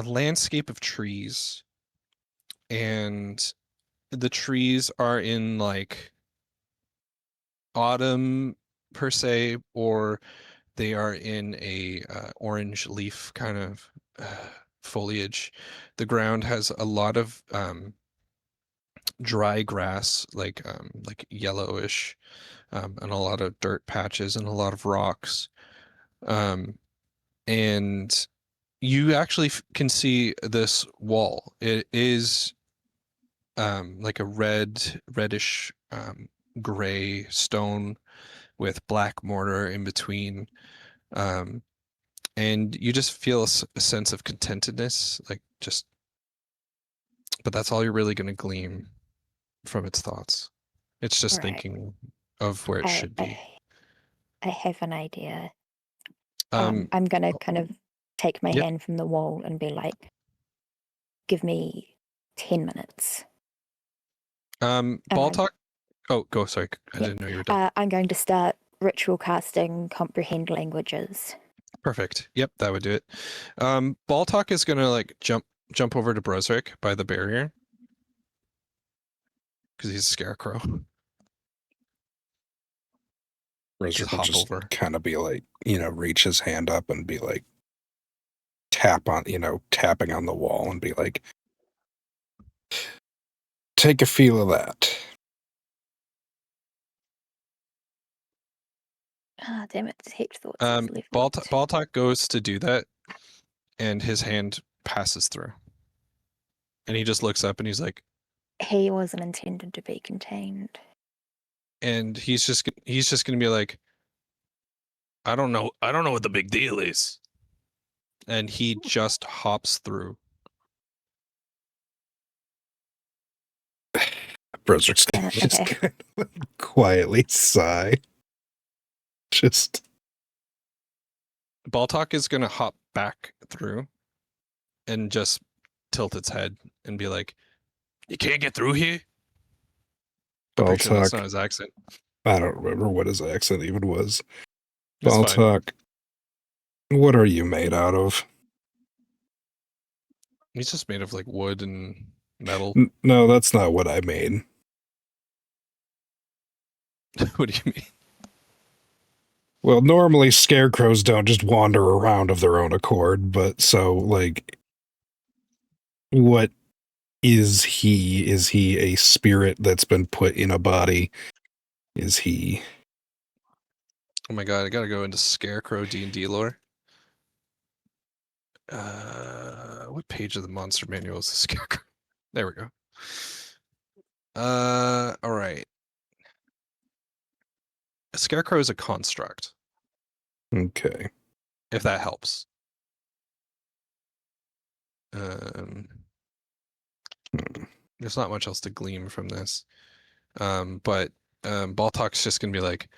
landscape of trees, and the trees are in like autumn per se, or They are in a orange leaf kind of foliage. The ground has a lot of dry grass, like yellowish, and a lot of dirt patches and a lot of rocks. And you actually can see this wall. It is like a reddish gray stone with black mortar in between. And you just feel a sense of contentedness, but that's all you're really going to glean from its thoughts. It's just thinking of where it should be. I have an idea. I'm going to kind of take my hand from the wall and be like, give me 10 minutes. Ball talk. Oh, go. Sorry. I didn't know you were done. I'm going to start ritual casting comprehend languages. Perfect. Yep, that would do it. Ball talk is going to like jump over to Brozric by the barrier. Because he's a scarecrow. Brozric will just kind of be like, reach his hand up and be like, tapping on the wall and be like, take a feel of that. Ah, damn it. Heaps thoughts. Ball talk goes to do that, and his hand passes through. And he just looks up and he's like, he wasn't intended to be contained. And he's just going to be like, I don't know what the big deal is. And he just hops through. Brozric's just kind of quietly sigh. Just Baltalk is gonna hop back through and just tilt its head and be like, "You can't get through here." Baltalk. Sure that's not his accent. I don't remember what his accent even was. Baltalk, what are you made out of? He's just made of like wood and metal. No, that's not what I mean. What do you mean? Well, normally scarecrows don't just wander around of their own accord, but so, like, what is he? Is he a spirit that's been put in a body? Is he... Oh my god, I gotta go into Scarecrow D&D lore. What page of the monster manual is the Scarecrow? There we go. Alright. A Scarecrow is a construct. Okay. If that helps. There's not much else to glean from this. But Baltalk's just gonna be like,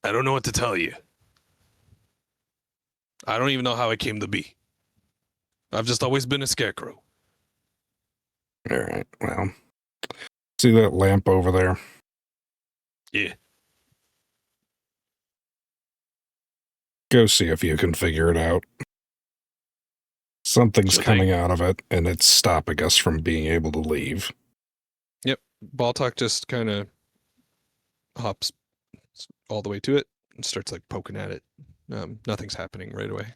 I don't know what to tell you. I don't even know how I came to be. I've just always been a scarecrow. All right, well, see that lamp over there? Yeah. Go see if you can figure it out. Something's coming out of it, and it's stopping us from being able to leave. Yep. Baltalk just kind of hops all the way to it and starts like poking at it. Nothing's happening right away.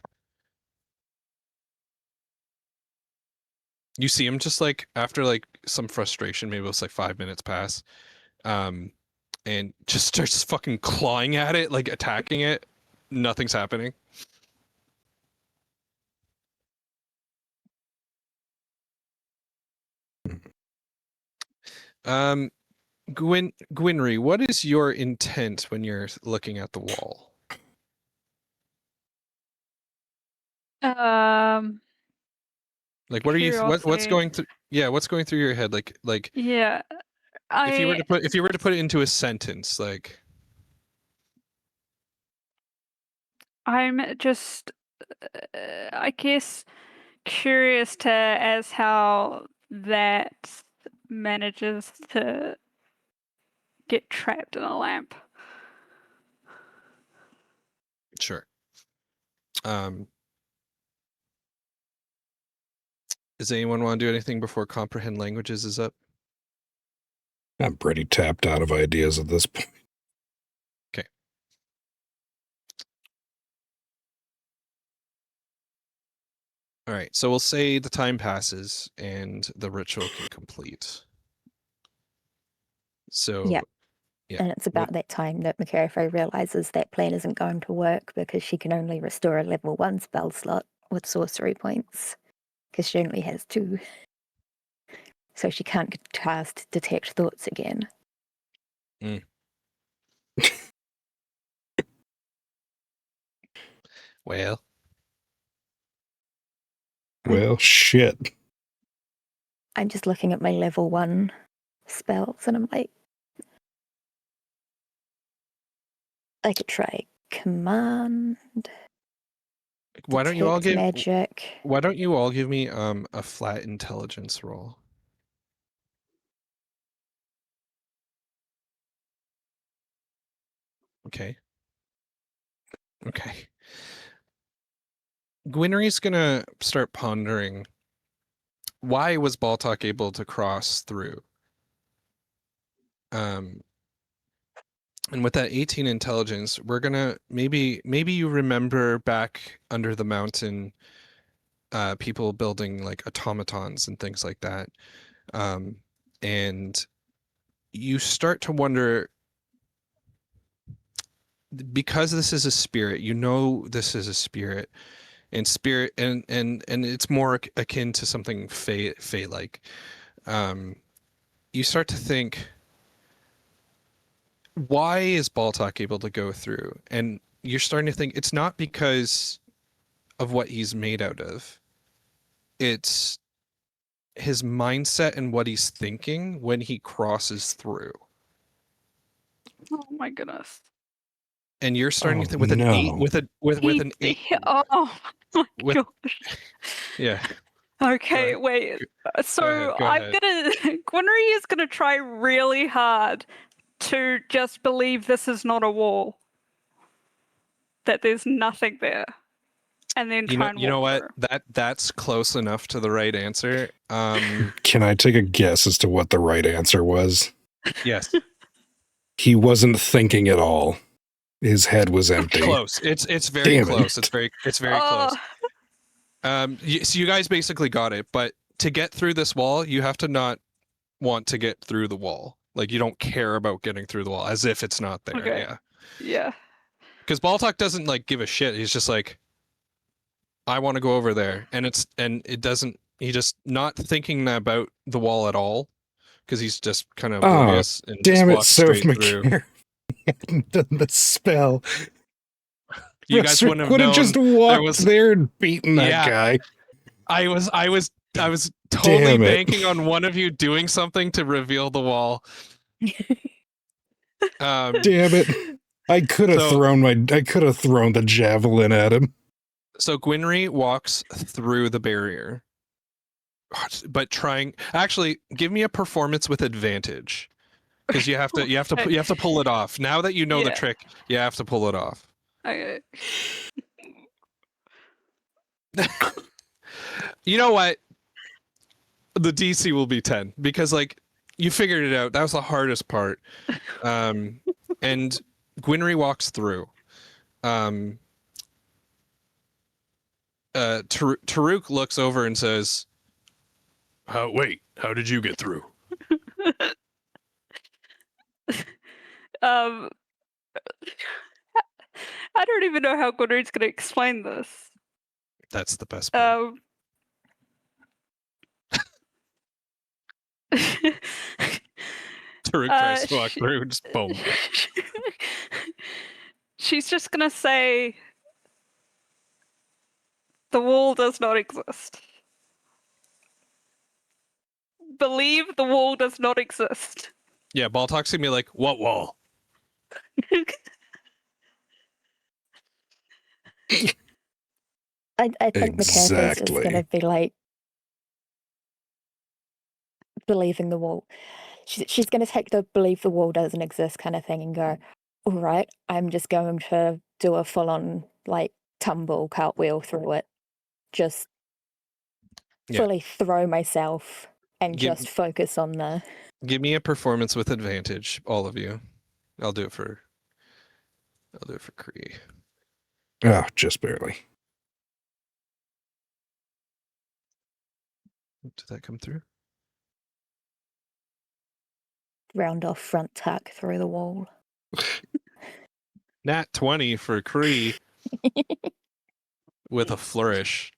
You see him just like after like some frustration, maybe it's like 5 minutes pass, and just starts fucking clawing at it, like attacking it. Nothing's happening. Gwynry, what is your intent when you're looking at the wall? Like, what are you? What's going through? Yeah, what's going through your head? Like. Yeah. If you were to put it into a sentence, like. I'm just, I guess, curious as how that manages to get trapped in a lamp. Sure. Does anyone want to do anything before comprehend languages is up? I'm pretty tapped out of ideas at this point. Okay. All right, so we'll say the time passes and the ritual can complete. So, Yep. yeah. And it's about that time that McCarthy realizes that plan isn't going to work because she can only restore a level 1 spell slot with sorcery points because she only has 2. So she can't cast Detect Thoughts again. Well, shit. I'm just looking at my level 1 spells and I'm like, I could try Command, why don't you all Detect give Magic. Why don't you all give me a flat intelligence roll? Okay. Okay. Gwynry's gonna start pondering, why was Baltok able to cross through? And with that 18 intelligence, we're gonna maybe you remember back under the mountain, people building like automatons and things like that. And you start to wonder, because this is a spirit, this is a spirit, and spirit and it's more akin to something fey like. You start to think, why is Baltok able to go through? And you're starting to think it's not because of what he's made out of. It's his mindset and what he's thinking when he crosses through. Oh my goodness. And you're starting to think with no. an 8 with an 8 Oh my with, gosh. yeah. Okay, wait. So Go I'm ahead. Gwynry is gonna try really hard to just believe this is not a wall. That there's nothing there. And then try and walk you know what? through. That's close enough to the right answer. Can I take a guess as to what the right answer was? Yes. He wasn't thinking at all. His head was empty. Close. It's very Damn close. it. It's very close. So you guys basically got it, but to get through this wall, you have to not want to get through the wall. Like, you don't care about getting through the wall, as if it's not there. Okay. Yeah. Yeah. Because Baltok doesn't like give a shit. He's just like, I want to go over there, and it doesn't. He just not thinking about the wall at all, because he's just kind of oblivious and just Damn it, walks Soph straight through. McCare hadn't done the spell. You guys wouldn't have would known. just walked was- there and beaten that Yeah. guy. I was totally Damn it. banking on one of you doing something to reveal the wall. Damn it. I could have thrown the javelin at him. So Gwynry walks through the barrier, but actually give me a performance with advantage, because you have to pull it off. Now that you know the trick, you have to pull it off. Okay. You know what? The DC will be 10, because like, you figured it out. That was the hardest part. And Gwynry walks through. Taruk looks over and says, wait, how did you get through? I don't even know how Gwynry's gonna explain this. That's the best part. Taruk tries to walk through, just boom. She's just gonna say, the wall does not exist. Believe the wall does not exist. Yeah, Baltok's gonna be like, what wall? I think McCarthy's is going to be like believing the wall. She's going to take the believe the wall doesn't exist kind of thing and go, all right, I'm just going to do a full-on like tumble cartwheel through it. Just fully throw myself and just focus on the... Give me a performance with advantage, all of you. I'll do it for Kree. Oh, just barely. Did that come through? Round off front tuck through the wall. Nat 20 for Cree with a flourish.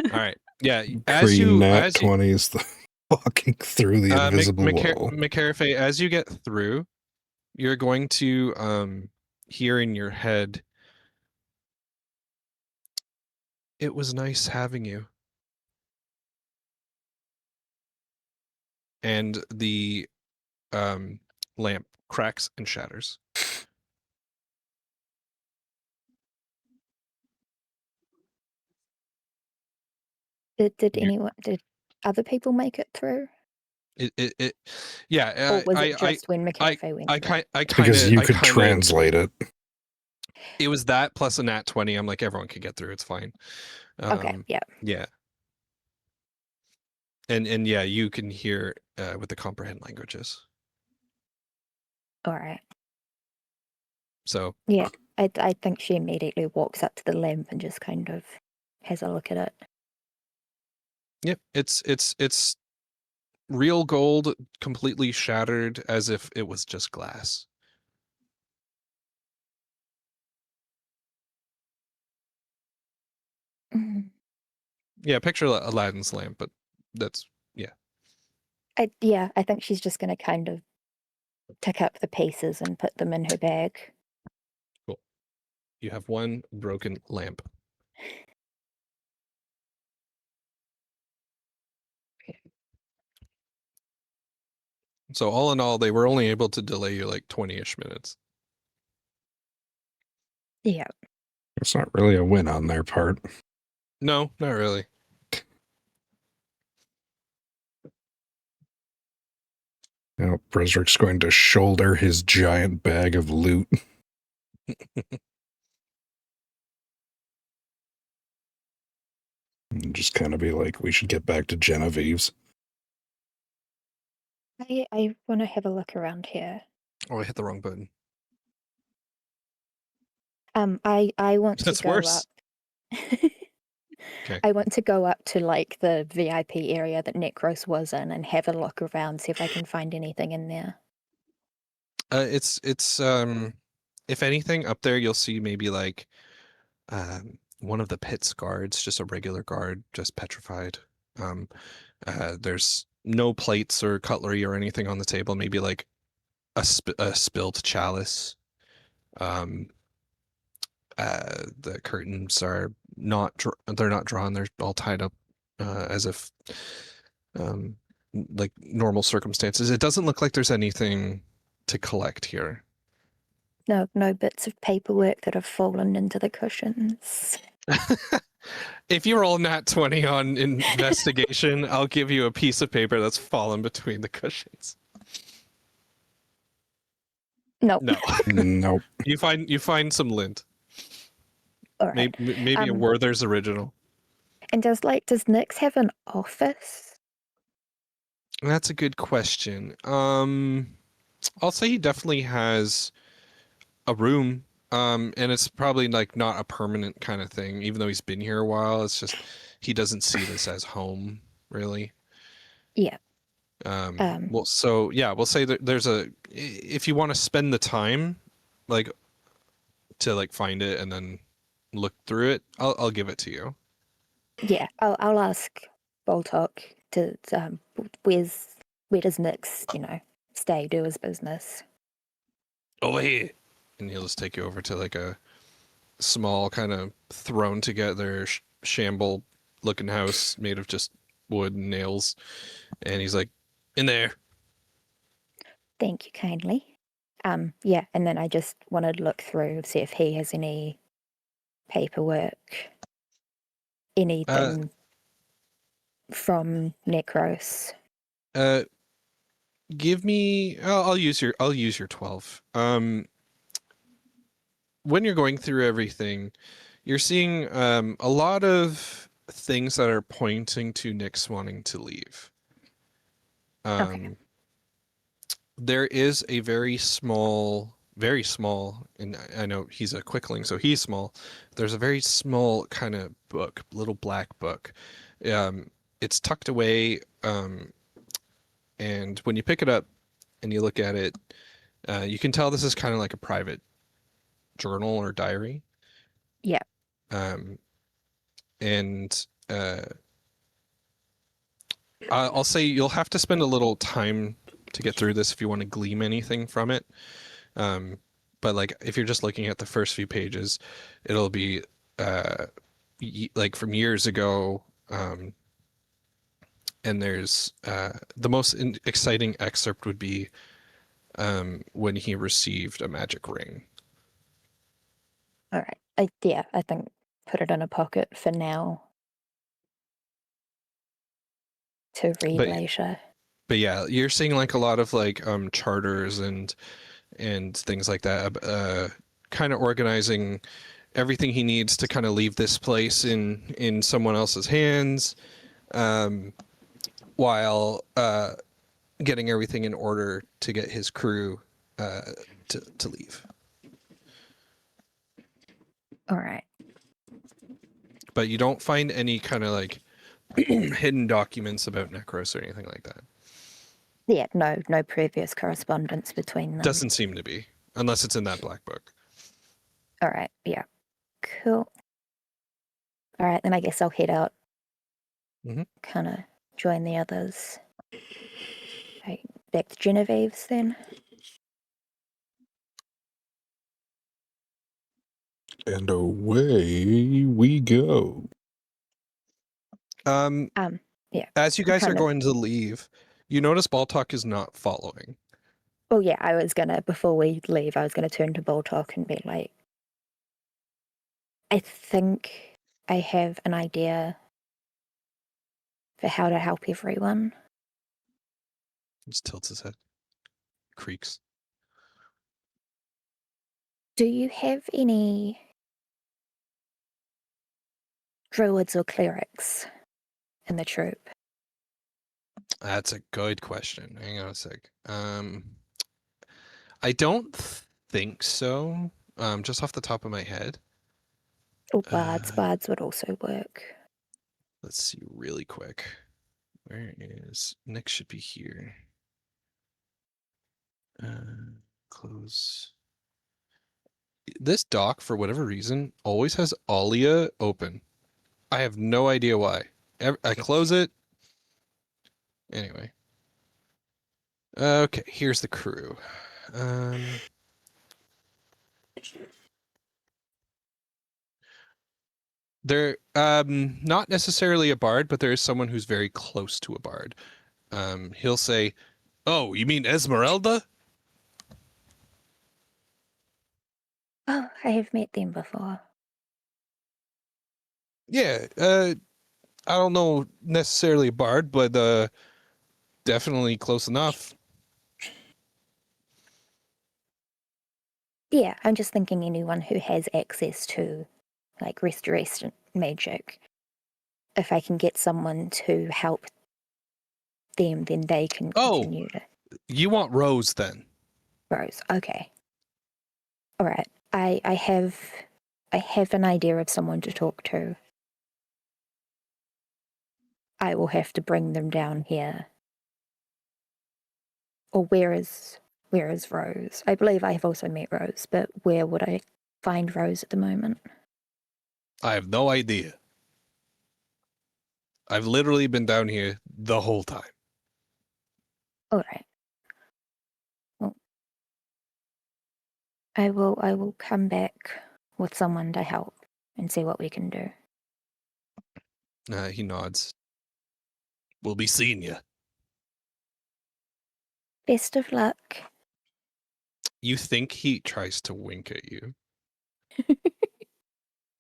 All right. Yeah. As you Nat 20s walking through the invisible wall. McCarafe, as you get through, you're going to hear in your head, "It was nice having you." And the lamp cracks and shatters. Did other people make it through? Yeah. Or was it just when McCafe went? Because you could translate it. It was that plus a nat 20. I'm like, everyone could get through. It's fine. Okay. Yeah. Yeah. And yeah, you can hear with the comprehend languages. All right. So yeah, I think she immediately walks up to the lamp and just kind of has a look at it. Yep, it's real gold, completely shattered as if it was just glass. Mm. Yeah, picture Aladdin's lamp, but that's yeah. I think she's just going to kind of pick up the pieces and put them in her bag. Cool. You have one broken lamp. So all in all, they were only able to delay you like 20-ish minutes. Yeah. It's not really a win on their part. No, not really. Now, Brisrick's going to shoulder his giant bag of loot. And just kind of be like, we should get back to Genevieve's. I want to have a look around here. Oh, I hit the wrong button. I want That's to go worse. up. Okay. I want to go up to like the VIP area that Necros was in and have a look around, see if I can find anything in there. It's if anything up there, you'll see maybe like one of the pit's guards, just a regular guard, just petrified. There's no plates or cutlery or anything on the table. Maybe like a spilled chalice. The curtains are they're not drawn. They're all tied up as if like normal circumstances. It doesn't look like there's anything to collect here. No bits of paperwork that have fallen into the cushions. If you roll nat 20 on investigation, I'll give you a piece of paper that's fallen between the cushions. No. No. Nope. You find some lint. All right. Maybe a Werther's original. And does Nyx have an office? That's a good question. I'll say he definitely has a room. And it's probably like not a permanent kind of thing, even though he's been here a while. It's just he doesn't see this as home, really. Yeah. Well, so yeah, we'll say that there's if you want to spend the time, like, to like find it and then look through it, I'll give it to you. Yeah, I'll ask Boltok to where does Nyx, stay, do his business. Over here. And he'll just take you over to like a small kind of thrown together shamble looking house made of just wood and nails. And he's like, in there. Thank you kindly. Yeah, and then I just want to look through, see if he has any paperwork, anything from Necros. Give me. I'll use your 12. When you're going through everything, you're seeing a lot of things that are pointing to Nyx wanting to leave. Okay. There is a very small, and I know he's a quickling, so he's small. There's a very small kind of book, little black book. it's tucked away, and when you pick it up and you look at it, you can tell this is kind of like a private journal or diary. Yeah. And I'll say you'll have to spend a little time to get through this if you want to glean anything from it. But like if you're just looking at the first few pages, it'll be like from years ago. And there's the most exciting excerpt would be when he received a magic ring. All right. I think put it in a pocket for now to read later. But yeah, you're seeing like a lot of like charters and things like that, kind of organizing everything he needs to kind of leave this place in someone else's hands, while getting everything in order to get his crew to leave. All right. But you don't find any kind of like hidden documents about Necros or anything like that. Yeah, no previous correspondence between them. Doesn't seem to be, unless it's in that black book. All right, yeah. Cool. All right, then I guess I'll head out. Mm-hmm. Kind of join the others. Okay, back to Genevieve's then. And away we go. Yeah. As you guys are going to leave, you notice Baltok is not following. Oh yeah, before we leave, I was gonna turn to Baltok and be like, I think I have an idea for how to help everyone. Just tilts his head. Creaks. Do you have any druids or clerics in the troop? That's a good question. Hang on a sec. I don't think so. Just off the top of my head. Or bards. Bards would also work. Let's see really quick. Where is Nick? Should be here. Close. This dock, for whatever reason, always has Alia open. I have no idea why. I close it. Anyway. Okay, here's the crew. They're not necessarily a bard, but there is someone who's very close to a bard. He'll say, "Oh, you mean Esmeralda?" Oh, I have met them before. Yeah, I don't know necessarily a bard, but definitely close enough. Yeah, I'm just thinking anyone who has access to like restoration magic. If I can get someone to help them, then they can continue to. You want Rose then? Rose, okay. All right. I have an idea of someone to talk to. I will have to bring them down here. Or where is Rose? I believe I have also met Rose, but where would I find Rose at the moment? I have no idea. I've literally been down here the whole time. All right. Well, I will come back with someone to help and see what we can do. He nods. We'll be seeing you. Best of luck. You think he tries to wink at you.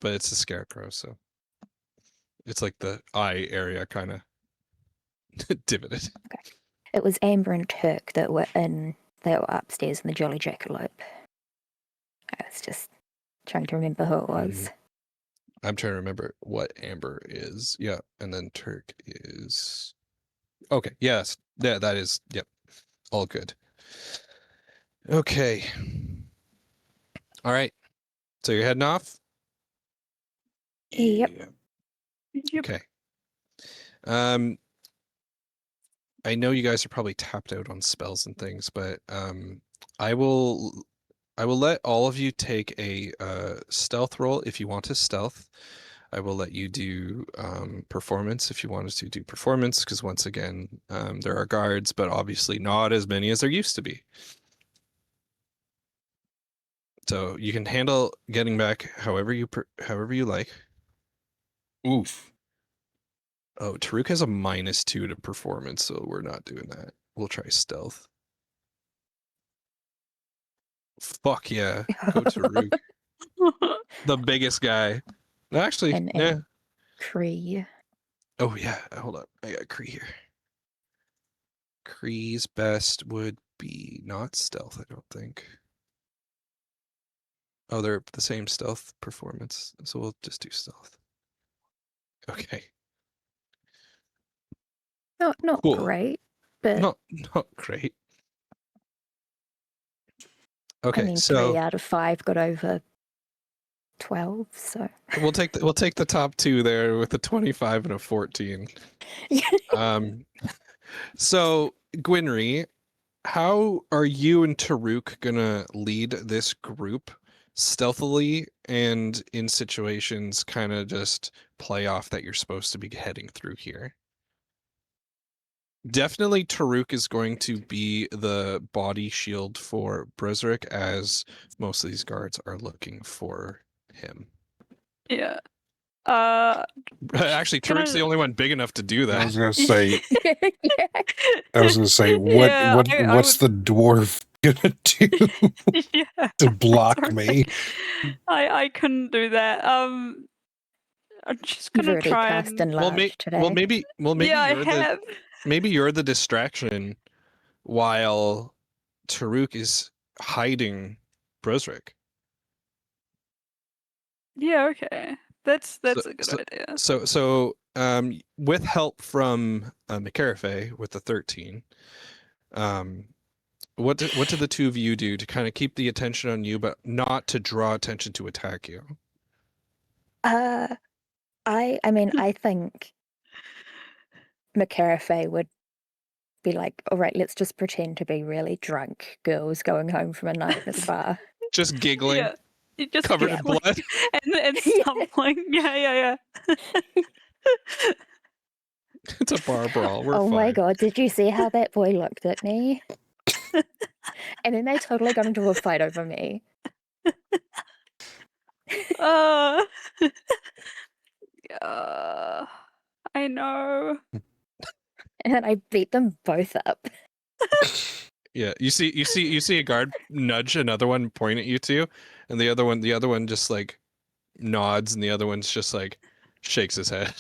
But it's a scarecrow, so it's like the eye area kind of divoted. Okay. It was Amber and Turk that were upstairs in the Jolly Jackalope. I was just trying to remember who it was. I'm trying to remember what Amber is. Yeah, and then Turk is... Okay, yes. Yeah, that is... Yep. All good. Okay. All right. So you're heading off? Yep. Yep. Okay. I know you guys are probably tapped out on spells and things, but I will let all of you take a stealth roll if you want to stealth. I will let you do performance if you wanted to do performance, because once again, there are guards, but obviously not as many as there used to be. So you can handle getting back however you like. Oof. Oh, Taruk has a -2 to performance, so we're not doing that. We'll try stealth. Fuck yeah, go Taruk. The biggest guy. Actually, And yeah. Cree. Oh yeah, hold up. I got Cree here. Cree's best would be not stealth, I don't think. Oh, they're the same stealth performance, so we'll just do stealth. Okay. Not Cool. great, but Not great. Okay, I mean, so 3 out of 5 got over 12, so we'll take the top 2 there with a 25 and a 14. So Gwynry, how are you and Taruk gonna lead this group stealthily and in situations kind of just play off that you're supposed to be heading through here? Definitely Taruk is going to be the body shield for Brezric, as most of these guards are looking for him. Yeah. Actually, Taruk's the only one big enough to do that. I was gonna say. yeah. What's the dwarf gonna do Yeah, to block sorry. me? I couldn't do that. I'm just You've gonna already try cast and. enlarge today. Maybe Yeah, I you're have. maybe you're the distraction while Taruk is hiding Brozric. Yeah, okay. That's a good idea. So with help from McCarafe with the 13, what did the two of you do to kind of keep the attention on you, but not to draw attention to attack you? I mean, I think McCarafe would be like, all right, let's just pretend to be really drunk girls going home from a night at the bar. Just giggling, Yeah. You just covered in giggling blood. and stumbling. Yeah. It's a bar brawl. We're oh fine. my god, did you see how that boy looked at me? And then they totally got into a fight over me. I know. And I beat them both up. Yeah, you see a guard nudge another one, point at you two, and the other one just like nods, and the other one's just like shakes his head.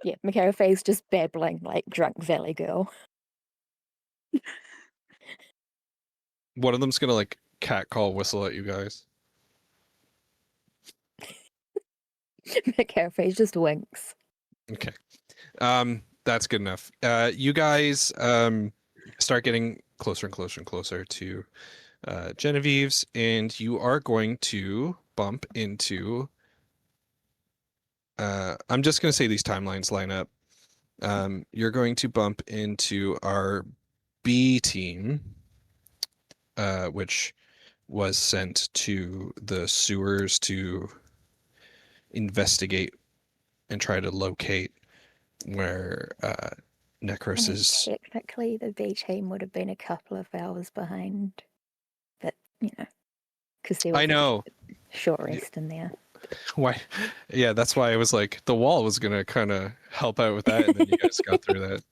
Yeah, McCarafe's just babbling like drunk valley girl. One of them's gonna like catcall whistle at you guys. McCarafe just winks. Okay. That's good enough. You guys start getting closer and closer and closer to Genevieve's, and you are going to bump into I'm just gonna say these timelines line up. You're going to bump into our B team, which was sent to the sewers to investigate and try to locate where Necros is. Technically, the B team would have been a couple of hours behind, but because there was a short rest in there. Why? Yeah, that's why I was like, the wall was gonna kind of help out with that, and then you guys got through that.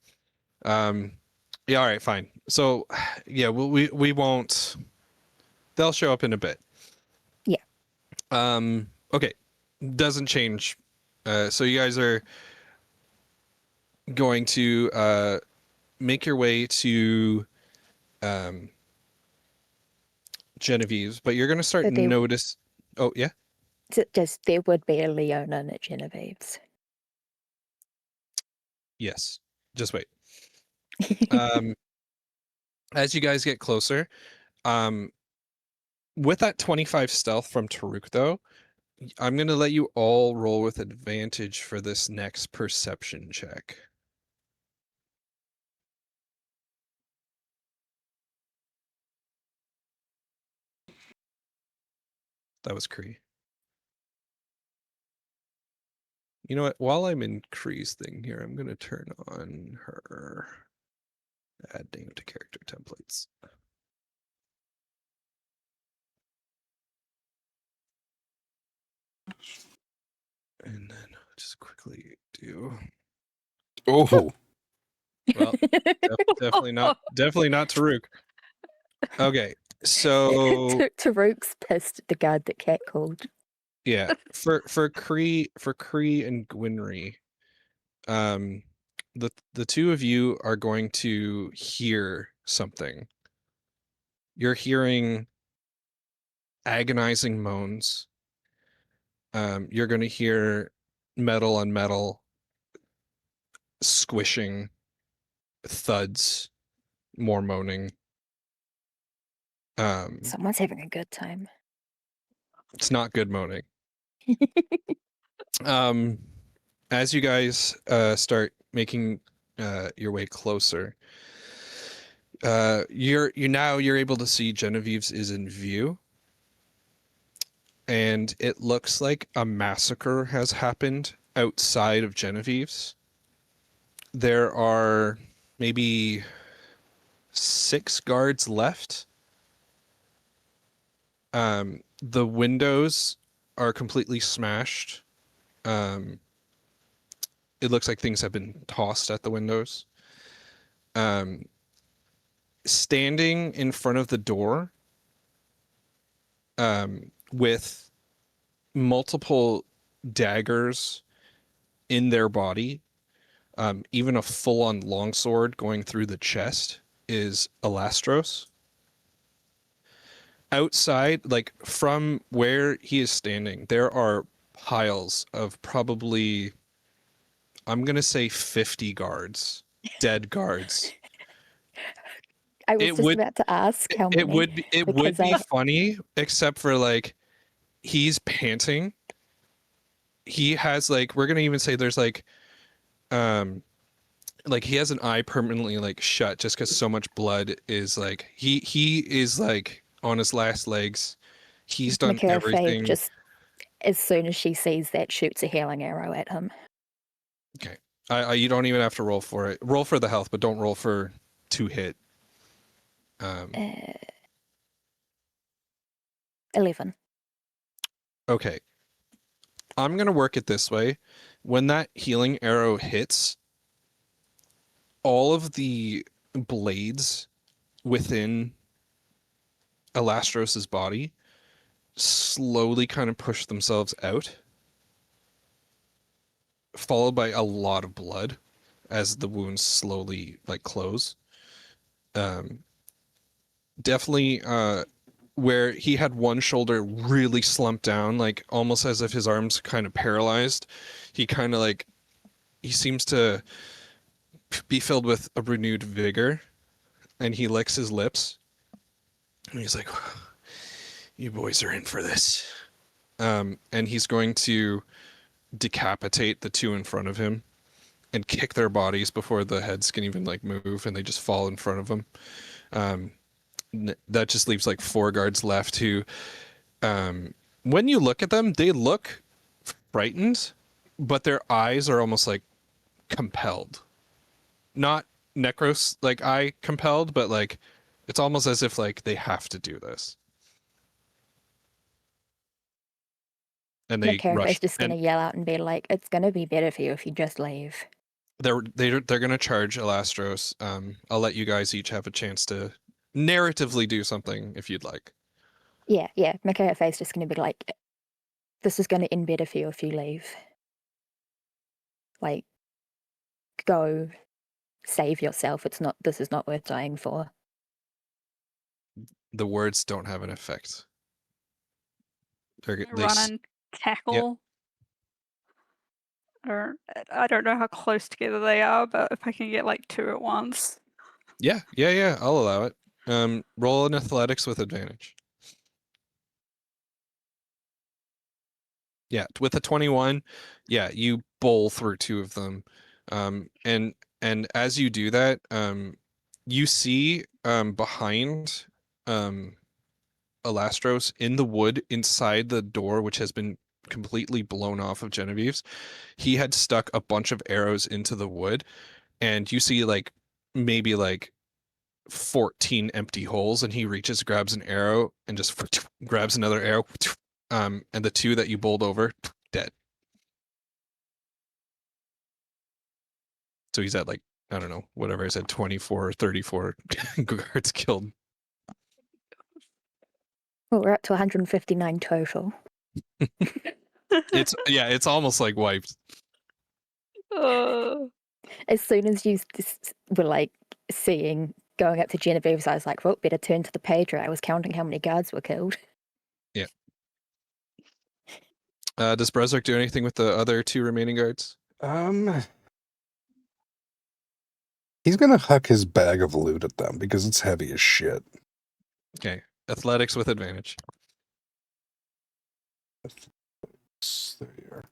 Yeah, all right, fine. So, yeah, we won't. They'll show up in a bit. Yeah. Okay. Doesn't change. So you guys are going to make your way to Genevieve's, but you're going to start notice. Oh yeah. Just there would be a Leonin at Genevieve's. Yes. Just wait. As you guys get closer, with that 25 stealth from Taruk, though, I'm going to let you all roll with advantage for this next perception check. That was Cree. You know what? While I'm in Cree's thing here, I'm going to turn on her add name to character templates. And then I'll just quickly do. Oh, Well, definitely not Taruk. Okay, so Taruk's pissed at the guard that Cat called. yeah, for Cree and Gwynry, the two of you are going to hear something. You're hearing agonizing moans. You're going to hear metal on metal squishing, thuds, more moaning. Someone's having a good time. It's not good moaning. As you guys start making your way closer, you're able to see Genevieve's is in view, and it looks like a massacre has happened outside of Genevieve's. There are maybe 6 guards left. The windows are completely smashed. It looks like things have been tossed at the windows. Standing in front of the door, with multiple daggers in their body, even a full-on longsword going through the chest, is Alastros. Outside, like from where he is standing, there are piles of probably, I'm going to say 50 guards, dead guards. I was about to ask how many. It would be funny, except for like, he's panting. He has like, we're going to even say there's like he has an eye permanently like shut just because so much blood is like, he is like on his last legs. He's done everything. Faith just, as soon as she sees that, shoots a healing arrow at him. Okay. You don't even have to roll for it. Roll for the health, but don't roll for 2 hit. 11. Okay. I'm going to work it this way. When that healing arrow hits, all of the blades within Alastros's body slowly kind of push themselves out, followed by a lot of blood as the wounds slowly like close. Definitely where he had one shoulder really slumped down, like almost as if his arms kind of paralyzed. He kind of like, he seems to be filled with a renewed vigor, and he licks his lips and he's like, you boys are in for this. And he's going to decapitate the 2 in front of him and kick their bodies before the heads can even like move, and they just fall in front of him. That just leaves like 4 guards left who, when you look at them, they look frightened, but their eyes are almost like compelled. Not Necros like eye compelled, but like it's almost as if like they have to do this. And they rush. Just gonna yell out and be like, "It's gonna be better for you if you just leave." They're gonna charge Alastros. I'll let you guys each have a chance to narratively do something if you'd like. Yeah. Makaya Faye's just gonna be like, "This is gonna end better for you if you leave. Like, go save yourself. This is not worth dying for." The words don't have an effect. Run and tackle. Yep. Or I don't know how close together they are, but if I can get like 2 at once. Yeah. I'll allow it. Roll in athletics with advantage. Yeah, with a 21, yeah, you bowl through 2 of them. And as you do that, you see behind Alastros in the wood inside the door, which has been completely blown off of Genevieve's, he had stuck a bunch of arrows into the wood, and you see like maybe like 14 empty holes, and he reaches, grabs an arrow, and just grabs another arrow, and the 2 that you bowled over, dead. So he's at like, I don't know, whatever I said, 24 or 34 guards killed. Well, we're up to 159 total. It's almost like wiped. As soon as you were like going up to Genevieve's, I was like, well, better turn to the page. I was counting how many guards were killed. Yeah. Does Brezark do anything with the other 2 remaining guards? He's gonna huck his bag of loot at them because it's heavy as shit. Okay. Athletics with advantage. There you are.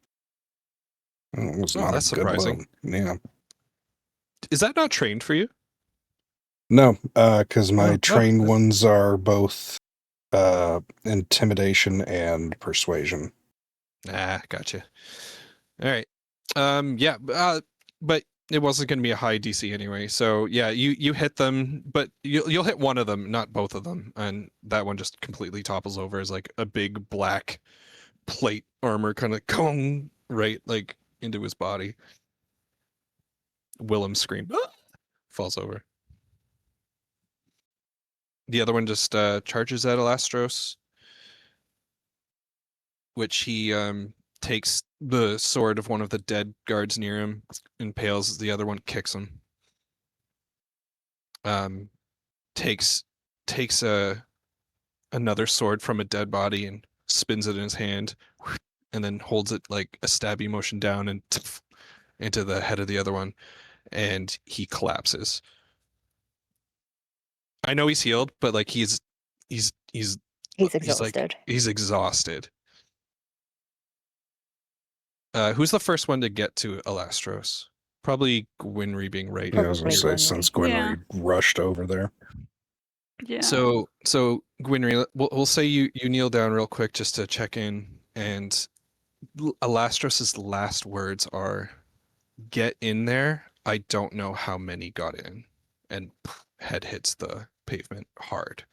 It was not that's a good surprising. load. Yeah. Is that not trained for you? No, because my Oh, trained oh. ones are both intimidation and persuasion. Gotcha. All right. Yeah, but it wasn't going to be a high DC anyway. So yeah, you hit them, but you'll hit one of them, not both of them, and that one just completely topples over as like a big black plate armor kind of gong right like into his body. Willem scream, falls over. The other one just charges at Alastros, which he takes the sword of one of the dead guards near him, impales the other one, kicks him. Takes another sword from a dead body and spins it in his hand, and then holds it like a stabby motion down and into the head of the other one, and he collapses. I know he's healed, but like he's exhausted. He's exhausted. Who's the first one to get to Alastros? Probably Gwynry being right. Yeah, I was gonna Probably say Gwynry. since Gwynry rushed over there. Yeah. So Gwynry, we'll say you kneel down real quick just to check in, and Alastros's last words are, "Get in there. I don't know how many got in," and head hits the pavement hard.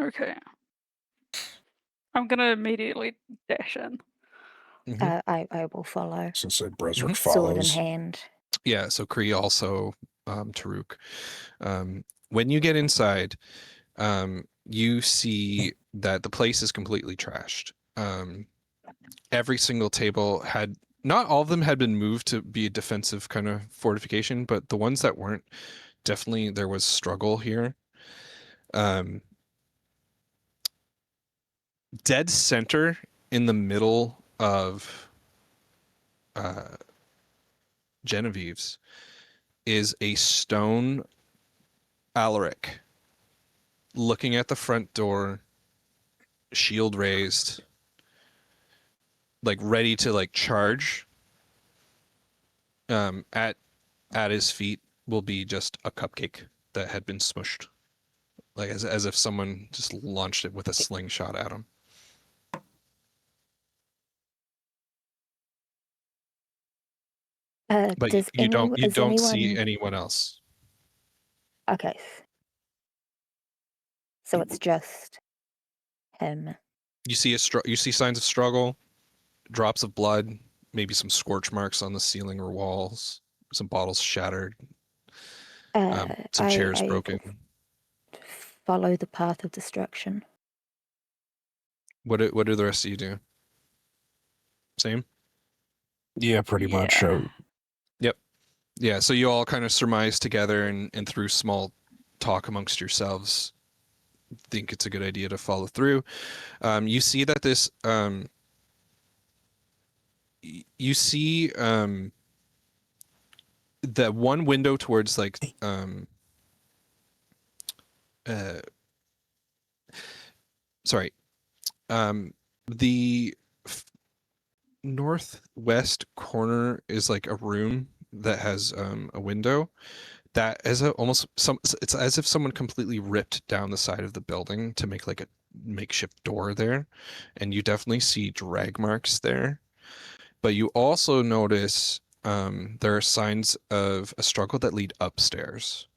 Okay. I'm gonna immediately dash in. I will follow. So say Brezark Sword in follows. hand. Yeah, so Kree also, Taruk. When you get inside, you see that the place is completely trashed. Every single table had, not all of them had been moved to be a defensive kind of fortification, but the ones that weren't, definitely there was struggle here. Dead center in the middle of Genevieve's is a stone Alaric looking at the front door, shield raised, like ready to like charge. At his feet will be just a cupcake that had been smushed, like as if someone just launched it with a slingshot at him. But you don't see anyone else. Okay. So it's just him. You see you see signs of struggle, drops of blood, maybe some scorch marks on the ceiling or walls, some bottles shattered, some chairs broken. Follow the path of destruction. What do the rest of you do? Same? Yeah, pretty much. Yep. Yeah, so you all kind of surmise together and through small talk amongst yourselves think it's a good idea to follow through. You see that this you see that one window towards like sorry, The northwest corner is like a room that has a window that is it's as if someone completely ripped down the side of the building to make like a makeshift door there, and you definitely see drag marks there. But you also notice there are signs of a struggle that lead upstairs.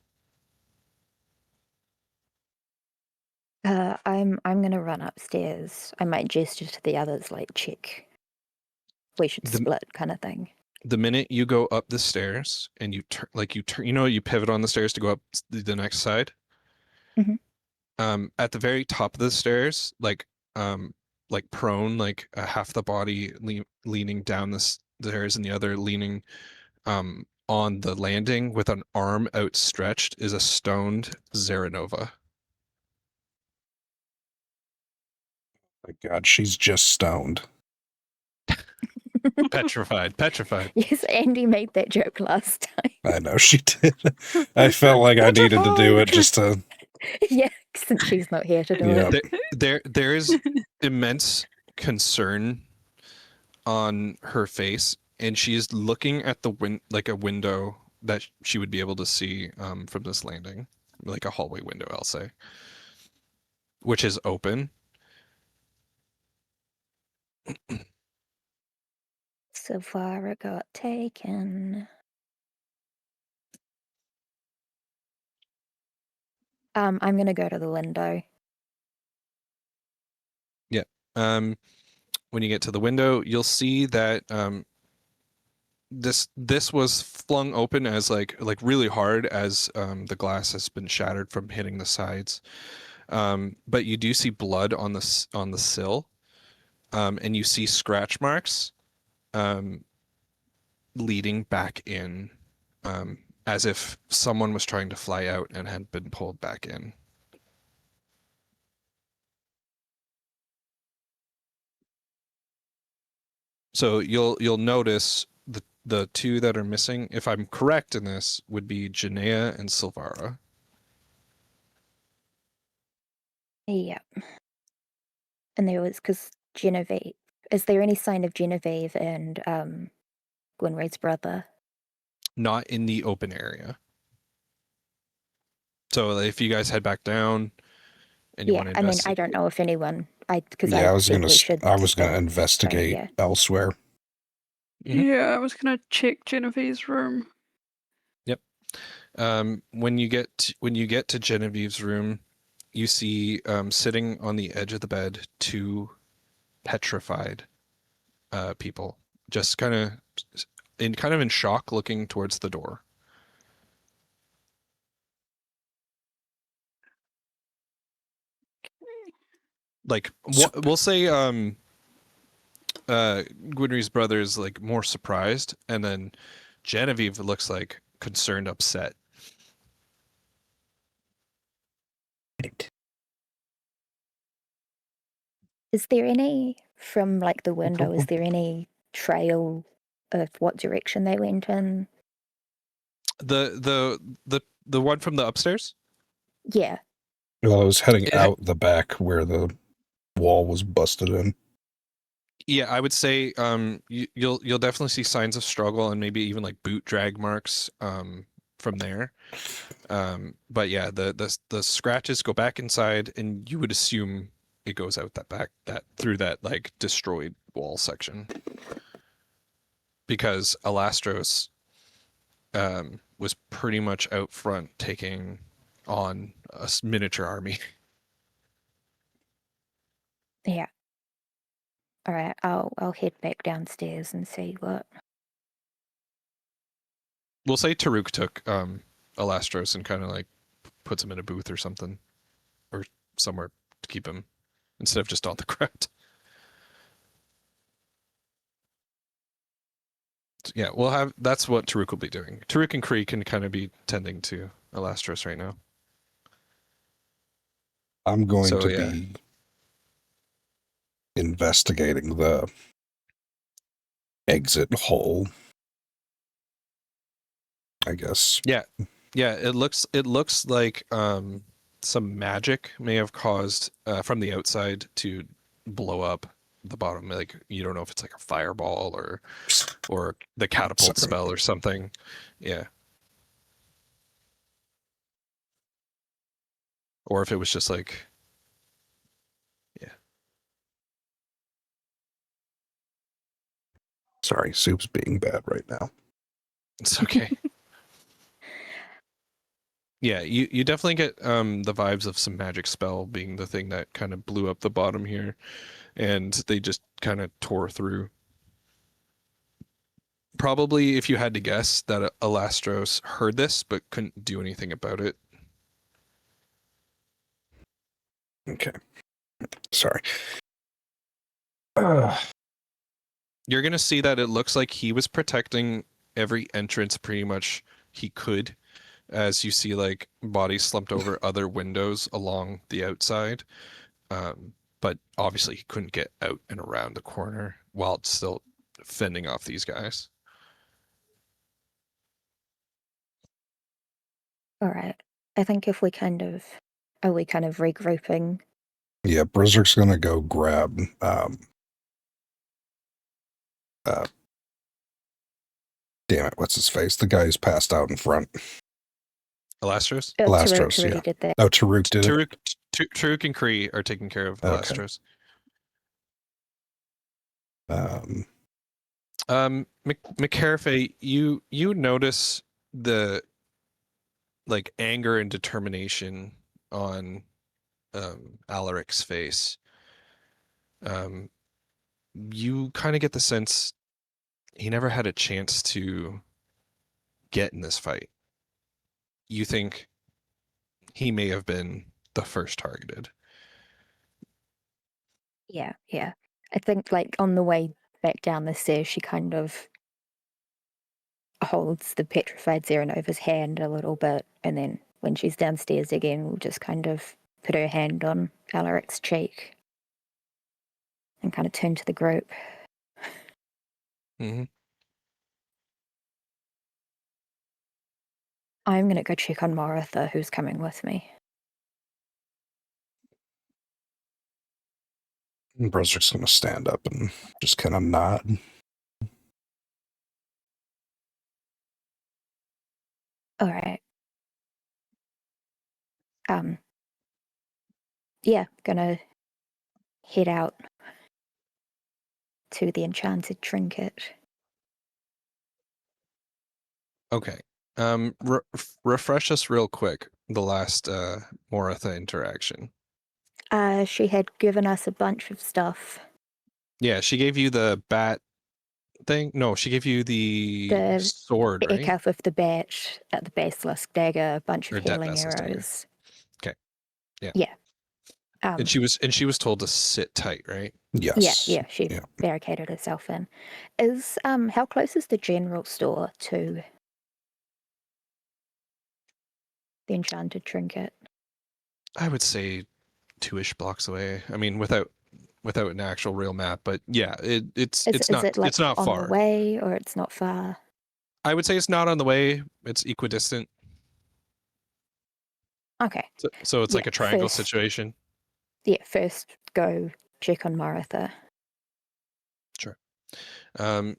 I'm gonna run upstairs. I might gesture to the others, like check. We should split, kind of thing. The minute you go up the stairs and you turn, you pivot on the stairs to go up the next side. At the very top of the stairs, like prone, like half the body leaning down the stairs and the other leaning on the landing with an arm outstretched, is a stoned Zaranova. My God, she's just stoned. Petrified. Yes, Andy made that joke last time. I know she did. I felt like I needed to do it just to. Yeah, since she's not here to do it. There is immense concern on her face, and she is looking at the a window that she would be able to see from this landing, like a hallway window, I'll say, which is open. Savara got taken. I'm gonna go to the window. Yeah. When you get to the window, you'll see that this was flung open as like really hard as the glass has been shattered from hitting the sides. But you do see blood on the sill, and you see scratch marks leading back in, as if someone was trying to fly out and had been pulled back in. So you'll notice the two that are missing, if I'm correct in this, would be Janaea and Silvara. Yep. And there was, because Genevieve, is there any sign of Genevieve and Gwynraid's brother? Not in the open area. So if you guys head back down and you want to investigate. I don't know if anyone, I was gonna investigate elsewhere. Yeah, I was gonna check Genevieve's room. Yep. When you get to Genevieve's room, you see sitting on the edge of the bed two petrified people, just kind of in shock, looking towards the door. Like we'll say Gwynry's brother is like more surprised, and then Genevieve looks like concerned, upset. Is there any, from like the window, is there any trail of what direction they went in? The one from the upstairs? Yeah. Well, I was heading out the back where the wall was busted in. Yeah, I would say you'll definitely see signs of struggle and maybe even like boot drag marks from there. But yeah, the scratches go back inside, and you would assume it goes out that through that like destroyed wall section, because Alastros was pretty much out front taking on a miniature army. Yeah. All right, I'll head back downstairs and see what. We'll say Taruk took Alastros and kind of like puts him in a booth or something, or somewhere to keep him instead of just on the ground. Yeah, that's what Taruk will be doing. Taruk and Kree can kind of be tending to Alastros right now. I'm going to be investigating the exit hole, I guess. Yeah. It looks like some magic may have caused from the outside to blow up the bottom. Like you don't know if it's like a fireball or the catapult spell or something. Yeah. Or if it was just like, yeah. Sorry, Soup's being bad right now. It's okay. Yeah, you definitely get the vibes of some magic spell being the thing that kind of blew up the bottom here, and they just kind of tore through. Probably, if you had to guess, that Alastros heard this but couldn't do anything about it. Okay. Sorry. You're gonna see that it looks like he was protecting every entrance pretty much he could, as you see like bodies slumped over other windows along the outside. But obviously he couldn't get out and around the corner while it's still fending off these guys. All right. I think if we kind of are we kind of regrouping? Yeah, Berserk's gonna go grab damn it, what's his face? The guy who's passed out in front. Alastros? Alastros, Tarek already yeah. did that. Oh, Taruk did it. Taruk and Kree are taking care of Okay. Alastros. McCarafay, you notice the like anger and determination on Alaric's face. You kind of get the sense he never had a chance to get in this fight. You think he may have been the first targeted. Yeah. I think like on the way back down the stairs, she kind of holds the petrified Xeranova's hand a little bit, and then when she's downstairs again, we'll just kind of put her hand on Alaric's cheek and kind of turn to the group. Mm-hmm. I'm going to go check on Martha, who's coming with me. Berserk's gonna stand up and just kind of nod. All right. Yeah, gonna head out to the enchanted trinket. Okay. Refresh us real quick. The last Moratha interaction. She had given us a bunch of stuff. Yeah, she gave you the bat thing. No, she gave you the sword, right? Echo with the bat, the basilisk dagger, a bunch of Or death healing basilisk dagger. arrows. Okay. Yeah. Yeah. And she was told to sit tight, right? Yes. Yeah. She barricaded herself in. Is how close is the general store to the enchanted trinket? I would say 2-ish blocks away. I mean, without an actual real map, but yeah, it's not it like it's not on far. the way, or it's not far? I would say it's not on the way. It's equidistant. Okay. So it's like a triangle situation. Yeah, first go check on Martha. Sure.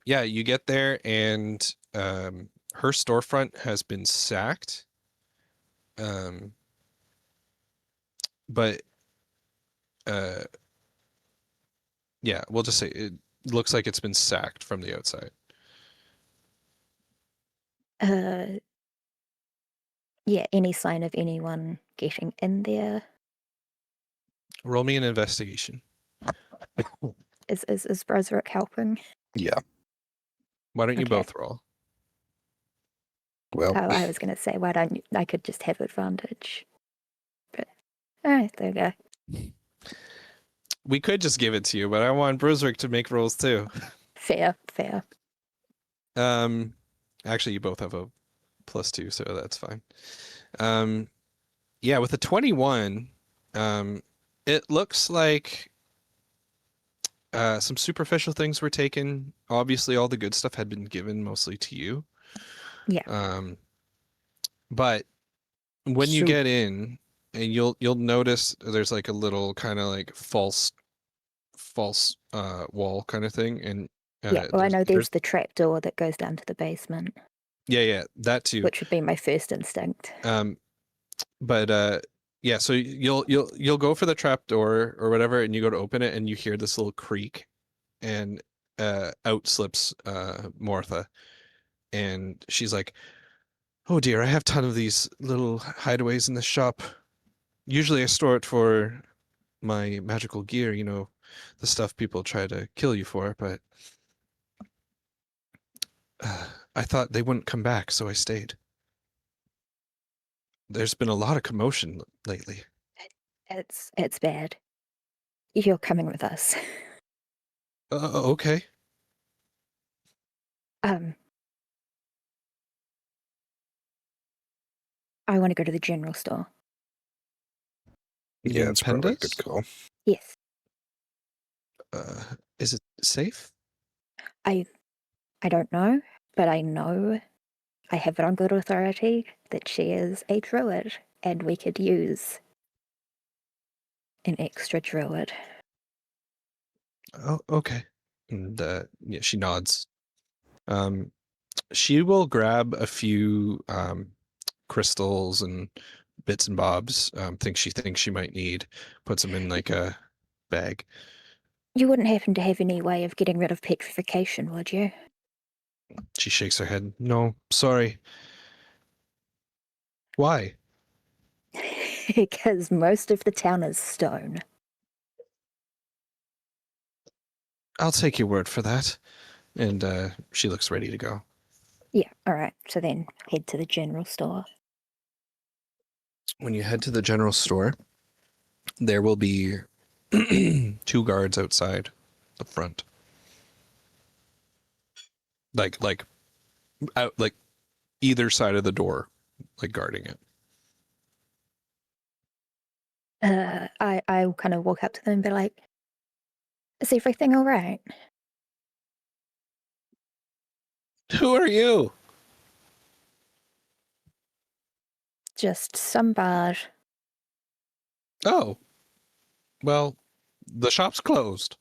Yeah, you get there and her storefront has been sacked. But yeah, we'll just say it looks like it's been sacked from the outside. Yeah, any sign of anyone getting in there? Roll me an investigation. Is Brozerick helping? Yeah. Why don't you Okay. both roll? Well, Oh, I was going to say, why don't you, I could just have advantage. But, all right, there we go. We could just give it to you, but I want Brozerick to make rolls too. Fair. Actually, you both have a +2, so that's fine. Yeah, with a 21, it looks like some superficial things were taken. Obviously, all the good stuff had been given mostly to you. Yeah. But when you get in, and you'll notice there's like a little kind of like false false wall kind of thing, and yeah, well, I know there's there's the trap door that goes down to the basement, yeah, that too. which would be my first instinct. But yeah, so you'll go for the trap door or whatever, and you go to open it, and you hear this little creak, and out slips Martha, and she's like, "Oh dear, I have a ton of these little hideaways in the shop. Usually I store it for my magical gear, you know, the stuff people try to kill you for, but I thought they wouldn't come back, so I stayed. There's been a lot of commotion lately." It's bad. You're coming with us. Okay. I want to go to the general store. Yeah, it's probably a Pandas? good call. Yes. Is it safe? I don't know, but I know I have it on good authority that she is a druid, and we could use an extra druid. Oh, okay. And yeah, she nods. She will grab a few crystals and bits and bobs, things she thinks she might need, puts them in like a bag. You wouldn't happen to have any way of getting rid of petrification, would you? She shakes her head. No, sorry. Why? Because most of the town is stone. I'll take your word for that. And she looks ready to go. Yeah, alright. So then head to the general store. When you head to the general store, there will be 2 guards outside the front. Like out, like either side of the door, like guarding it. I'll kind of walk up to them and be like, is everything alright? Who are you? Just some bard. Oh. Well, the shop's closed.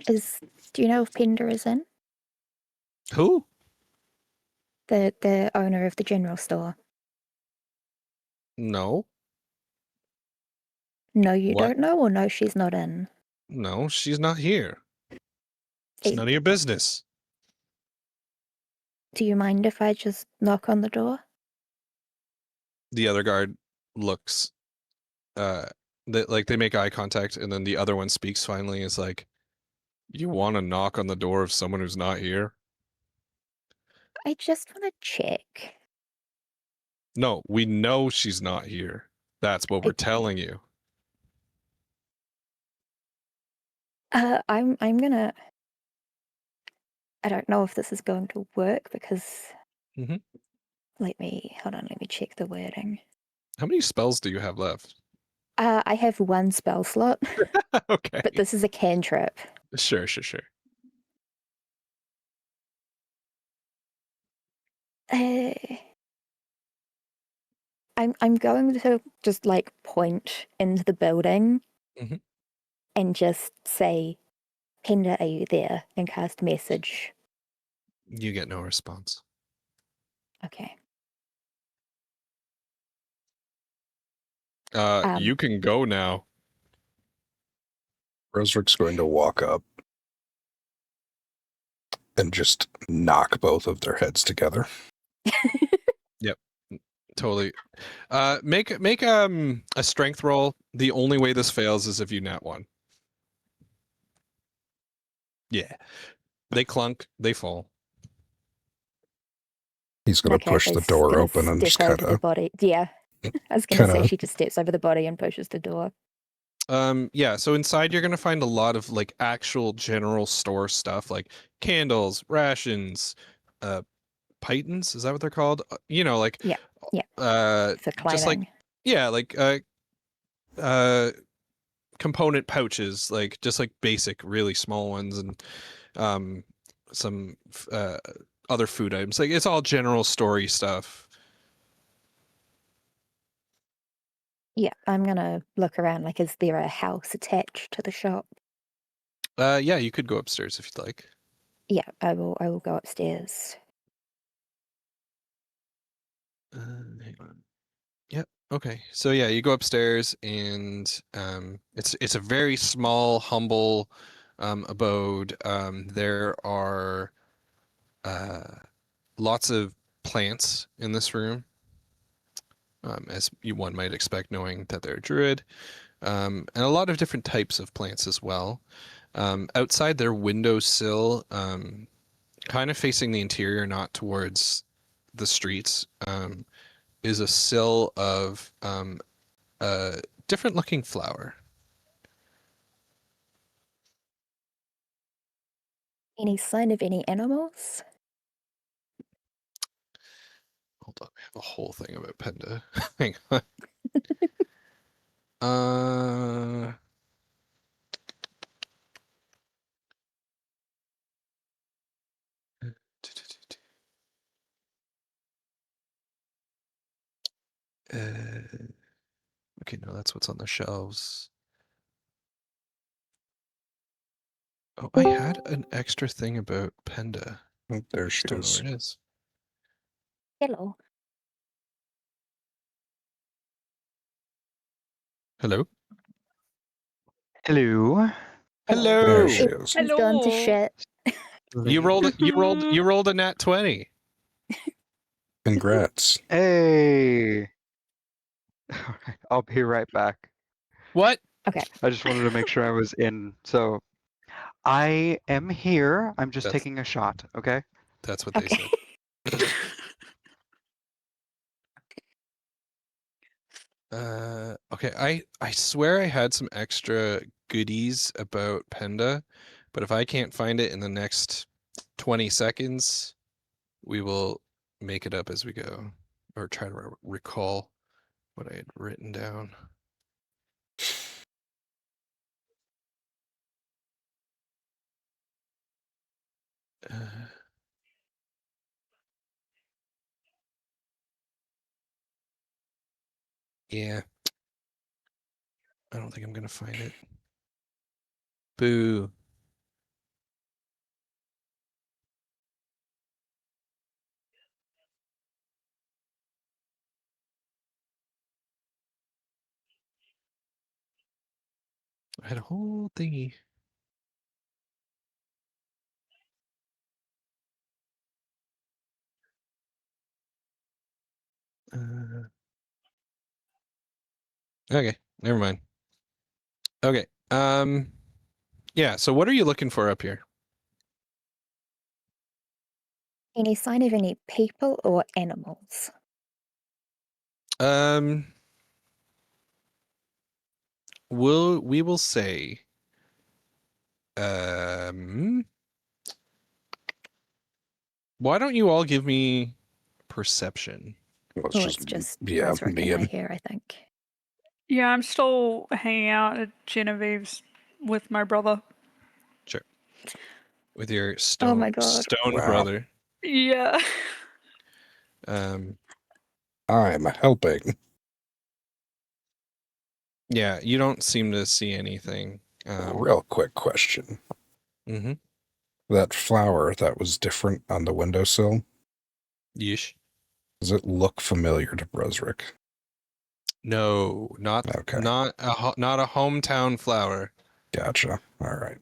Do you know if Pender is in? Who? The owner of the general store. No. No, you What? don't know, or no, she's not in? No, she's not here. It's none of your business. Do you mind if I just knock on the door? The other guard looks they make eye contact, and then the other one speaks finally. Is like, you want to knock on the door of someone who's not here? I just want to check. No, we know she's not here. That's what we're telling you. I'm gonna. I don't know if this is going to work because. Mhm. Let me check the wording. How many spells do you have left? I have 1 spell slot, Okay. but this is a cantrip. Sure. I'm going to just like point into the building Mhm. and just say, Pender, are you there? And cast message. You get no response. Okay. You can go now. Rosrick's going to walk up and just knock both of their heads together. Yep. Totally. Make a strength roll. The only way this fails is if you nat 1. Yeah. They clunk, they fall. He's going to push the door open and just kind of... Yeah. I was going to say she just steps over the body and pushes the door. Yeah, so inside you're going to find a lot of like actual general store stuff, like candles, rations, pythons, is that what they're called? You know, like yeah. For climbing. Just like component pouches, like just like basic, really small ones, and some other food items. Like it's all general story stuff. Yeah, I'm gonna look around. Like, is there a house attached to the shop? Yeah, you could go upstairs if you'd like. Yeah, I will go upstairs. Hang on. Yep. Okay. So yeah, you go upstairs, and it's a very small, humble abode. There are lots of plants in this room, as one might expect, knowing that they're a druid, and a lot of different types of plants as well. Outside their windowsill, kind of facing the interior, not towards the streets, is a sill of a different looking flower. Any sign of any animals? Hold on, I have a whole thing about Penda. Hang on. Okay, no, that's what's on the shelves. Oh, I had an extra thing about Penda. Oh, there she Don't know is. where it is. Hello. Hello? Hello. There she Hello! is. Everything's gone to Hello. shit. You rolled a nat 20. Congrats. Hey. Alright, I'll be right back. What? Okay. I just wanted to make sure I was in. So I am here. I'm just That's- taking a shot, okay? That's what they Okay. said. Okay, I swear I had some extra goodies about Penda, but if I can't find it in the next 20 seconds, we will make it up as we go, or try to recall what I had written down. Yeah, I don't think I'm gonna find it. Boo. I had a whole thingy. Okay, never mind. Okay, yeah, so what are you looking for up here? Any sign of any people or animals? We will say, why don't you all give me perception? Let's Oh, it's just yeah, Brunswick me and my and hair, I think. Yeah, I'm still hanging out at Genevieve's with my brother. Sure. With your Oh my God. stone Wow. brother. Yeah. Um, I'm helping. yeah, you don't seem to see anything. Real quick question. Mm-hmm. That flower that was different on the windowsill, Yeesh. does it look familiar to Brunswick? No, not Okay. not a hometown flower. Gotcha. All right.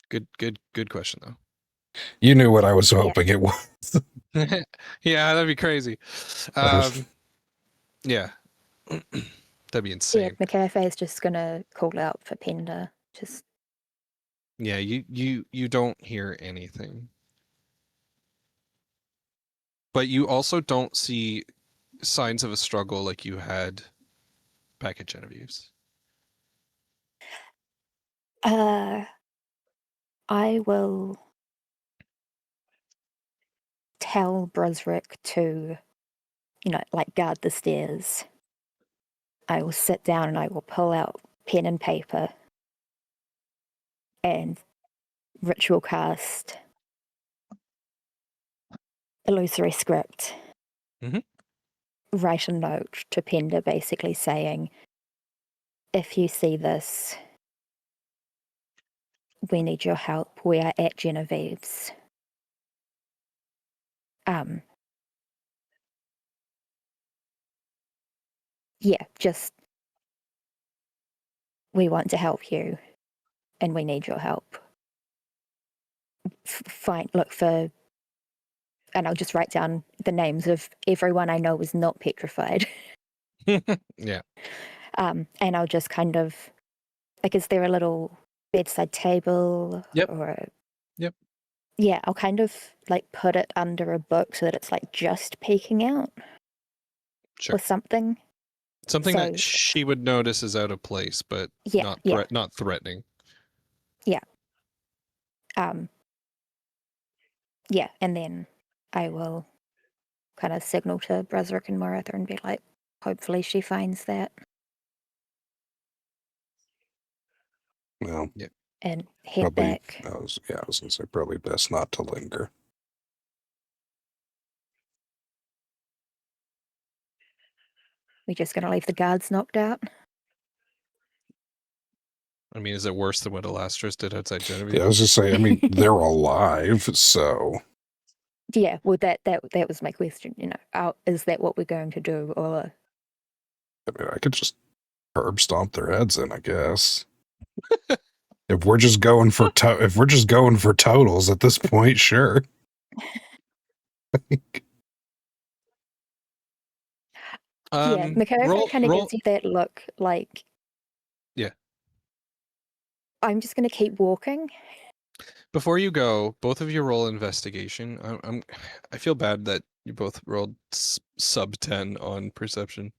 Good question though. You knew what I was hoping it was. Yeah, that'd be crazy. Yeah. That'd be Yeah, insane. McCafe is just gonna call out for Penda. Just Yeah, you don't hear anything. But you also don't see signs of a struggle like you had back at Genevieve's. I will tell Brunswick to, like guard the stairs. I will sit down and I will pull out pen and paper and ritual cast illusory script. Mhm. Write a note to Penda basically saying, if you see this, we need your help. We are at Genevieve's. Yeah, just we want to help you, and we need your help. Look for, and I'll just write down the names of everyone I know was not petrified. Yeah. And I'll just kind of, like, is there a little bedside table? Yep. Or Yep. Yeah, I'll kind of like put it under a book so that it's like just peeking out. Sure. Or something. Something that she would notice is out of place, but not threatening. Yeah. Yeah, and then I will kind of signal to Bruzerick and Maratha and be like, hopefully she finds that. Well, yeah. And head back. I was gonna say probably best not to linger. We're just gonna leave the guards knocked out. I mean, is it worse than what Elastris did outside Genevieve? Yeah, I was just saying, I mean, they're alive, so. Yeah, well, that was my question, you know. Is that what we're going to do, or? I mean, I could just herb stomp their heads in, I guess. If we're just going for totals at this point, sure. Yeah, McCarrick kind of gives you that look, like. Yeah. I'm just gonna keep walking. Before you go, both of you roll investigation. I feel bad that you both rolled sub 10 on perception.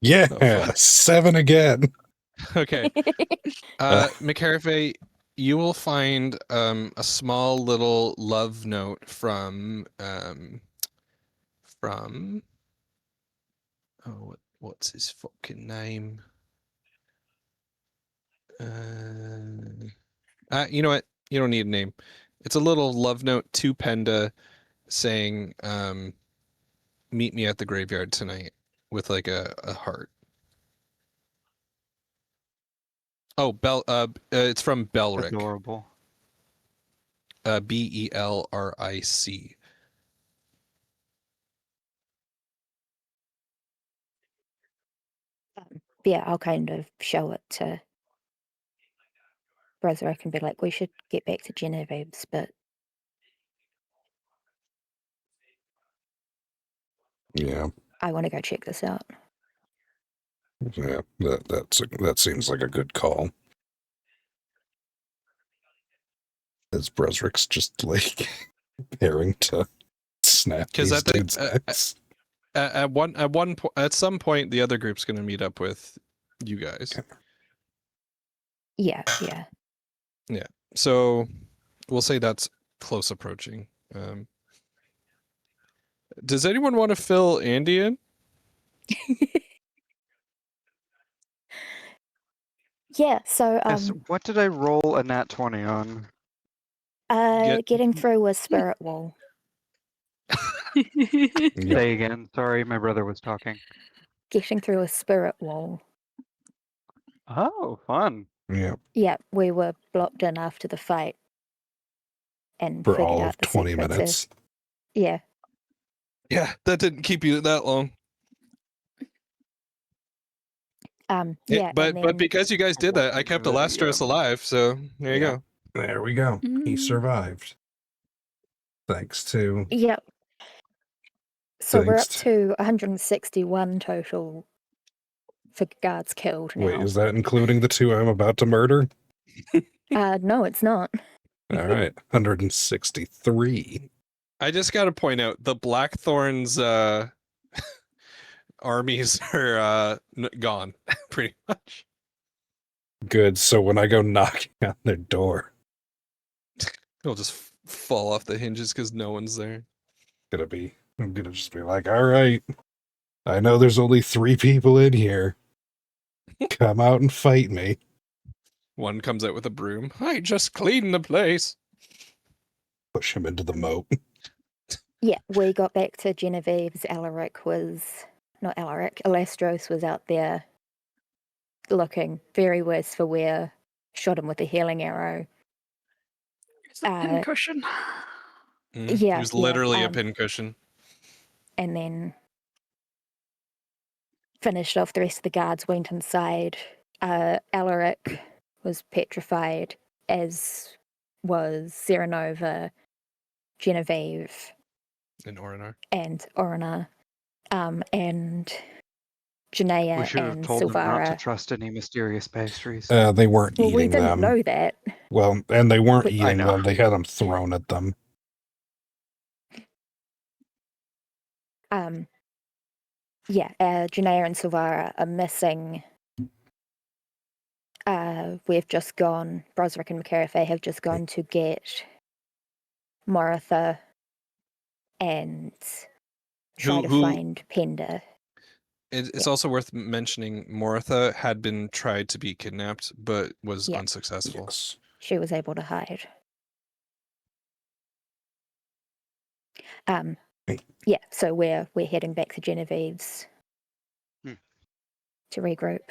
Yeah, 7 again. Okay. McCarrick, you will find a small little love note from what's his fucking name? You know what? You don't need a name. It's a little love note to Penda saying, meet me at the graveyard tonight, with like a heart. Oh, it's from Belric. Adorable. Belric. Yeah, I'll kind of show it to Bruzerick and be like, we should get back to Genevieve's, but yeah, I want to go check this out. Yeah, that seems like a good call. As Bruzerick's just like preparing to snap these dudes' necks. At some point, the other group's going to meet up with you guys. Okay. Yeah. Yeah. So we'll say that's close approaching. Does anyone want to fill Andy in? Yeah, so Yes, what did I roll a nat 20 on? Getting through a spirit wall. Say again. Sorry, my brother was talking. Getting through a spirit wall. Oh, fun. Yeah. Yeah, we were blocked in after the fight. And For figured all out of the 20 secrets minutes. Yeah. Yeah, that didn't keep you that long. Yeah, but because you guys did that, I kept Elastris alive, so there you go. There we go. He survived. Thanks to... Yep. So we're up to 161 total for guards killed now. Wait, is that including the 2 I'm about to murder? No, it's not. All right, 163. I just got to point out, the Blackthorn's armies are gone, pretty much. Good, so when I go knocking on their door... It'll just fall off the hinges because no one's there. I'm gonna just be like, all right, I know there's only 3 people in here. Come out and fight me. One comes out with a broom. I just cleaned the place. Push him into the moat. Yeah, we got back to Genevieve's. Elastros was out there looking very worse for wear. Shot him with a healing arrow. It's a pincushion. He Yeah, was yeah, literally a pincushion. and then finished off the rest of the guards, went inside. Alaric was petrified, as was Serenova, Genevieve, In Orinar. and Orina, and We Janaea should have and told them not to Silvara. trust any mysterious pastries. They weren't Well, we eating didn't them. know that. Well, and they weren't But- I eating know. them. They had them thrown at them. Janaea and Silvara are missing. We've just gone, Brosrick and McCarafe have just gone to get Moritha and try to Who- find Penda. It's Yeah. also worth mentioning Moritha had been tried to be kidnapped, but was Yeah. unsuccessful. Yes. She was able to hide. Hey. Yeah, so we're heading back to Genevieve's to regroup.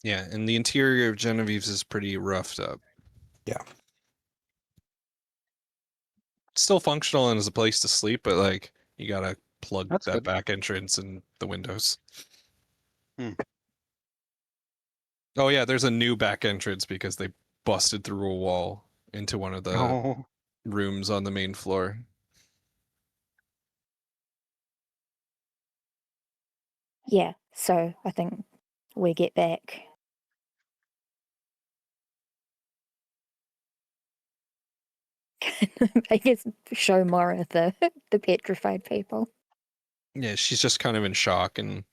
Yeah, and the interior of Genevieve's is pretty roughed up. Yeah. It's still functional and as a place to sleep, but like you gotta plug That's that good. back entrance and the windows. Hmm. Oh yeah, there's a new back entrance because they busted through a wall into one of the Oh, rooms on the main floor. Yeah, so I think we get back. I guess show more of the petrified people. Yeah, she's just kind of in shock, and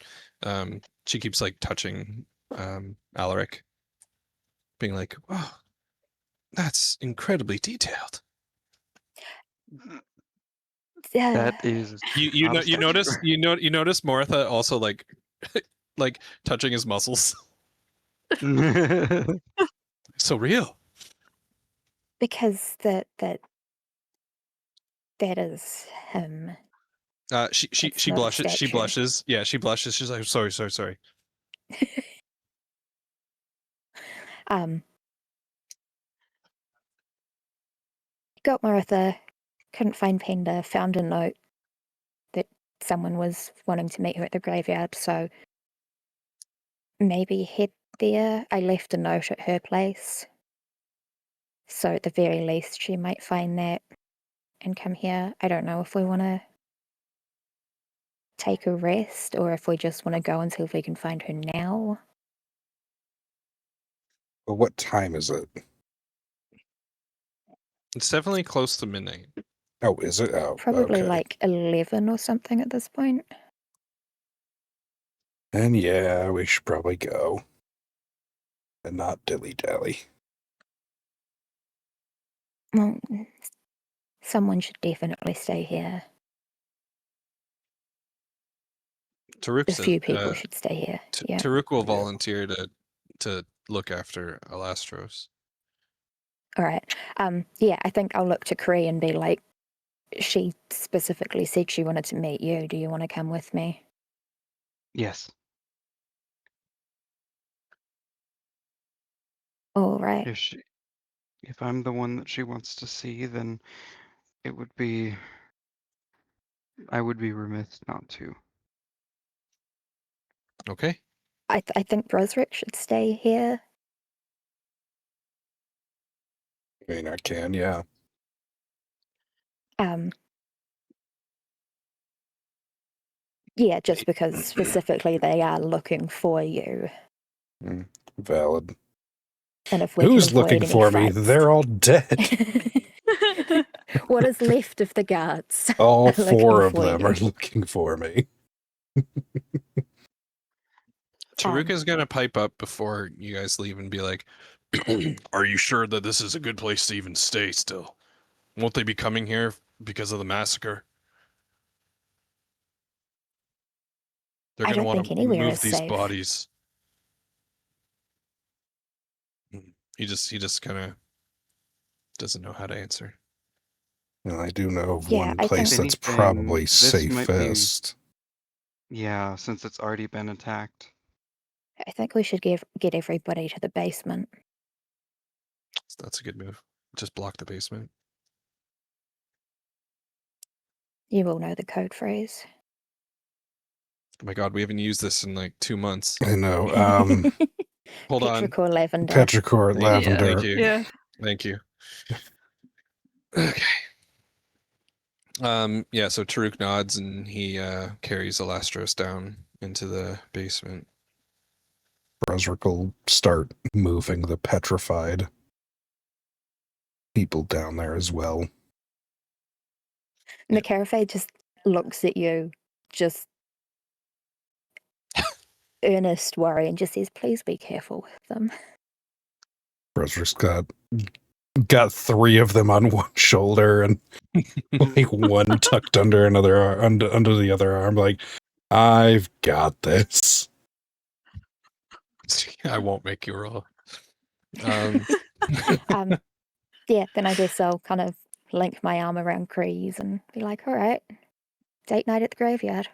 she keeps like touching Alaric, being like, "Oh, that's incredibly detailed." that is. You not know a you notice stretch. you notice Moritha also like like touching his muscles. So real. Because that is him. She It's she not a blushes. She statue. blushes. Yeah, she blushes. She's like, sorry. Got Moritha, couldn't find Penda, found a note that someone was wanting to meet her at the graveyard, so maybe head there. I left a note at her place. So at the very least she might find that and come here. I don't know if we want to take a rest or if we just want to go and see if we can find her now. But what time is it? It's definitely close to midnight. Oh, is it? Oh, Probably okay. like 11 or something at this point. And yeah, we should probably go. And not dilly-dally. Well, someone should definitely stay here. Taruk A says, few people should stay here. Yeah. Taruk will Yeah. volunteer to look after Alastros. All right. Yeah, I think I'll look to Cree and be like, she specifically said she wanted to meet you. Do you want to come with me? Yes. All right. If I'm the one that she wants to see, then it would be. I would be remiss not to. Okay. I think Brosrick should stay here. I mean, I can, yeah. Yeah, just because specifically they are looking for you. Valid. And if we Who's can avoid looking any for me? fights- They're all dead. What is left of the guards? All are looking four of for them you. are looking for me. Taruk is gonna pipe up before you guys leave and be like, "Are you sure that this is a good place to even stay still? Won't they be coming here because of the massacre? They're I gonna don't want think to anywhere move is these safe. bodies." He just kind of doesn't know how to answer. And I do know of Yeah, one I place think- that's Anything, probably this might be- safest. Yeah, since it's already been attacked. I think we should get everybody to the basement. That's a good move. just block the basement. You will know the code phrase. Oh my god, we haven't used this in like 2 months. I know. Hold on. Petrichor lavender. Petrichor Thank you. lavender. Thank you. Yeah. Thank you. Okay. Yeah, so Taruk nods and he carries Alastros down into the basement. Brezric will start moving the petrified people down there as well. And the Carafe just looks at you, just earnest worry, and just says, "Please be careful with them." Brezric's got 3 of them on one shoulder and like one tucked under another under the other arm. Like, I've got this. I won't make you roll. Yeah, then I guess I'll kind of link my arm around Kreese and be like, "All right, date night at the graveyard."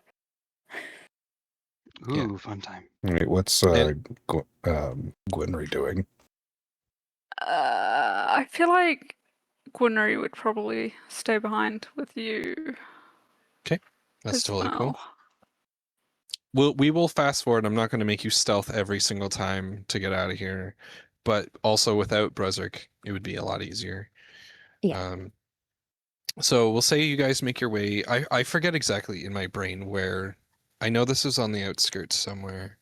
Ooh, Yeah. fun time. All right, what's Gwynry doing? I feel like Gwynry would probably stay behind with you. That's as totally cool. well. We will fast forward. I'm not going to make you stealth every single time to get out of here, but also without Brezric, it would be a lot easier. Yeah. So we'll say you guys make your way. I forget exactly in my brain where. I know this is on the outskirts somewhere.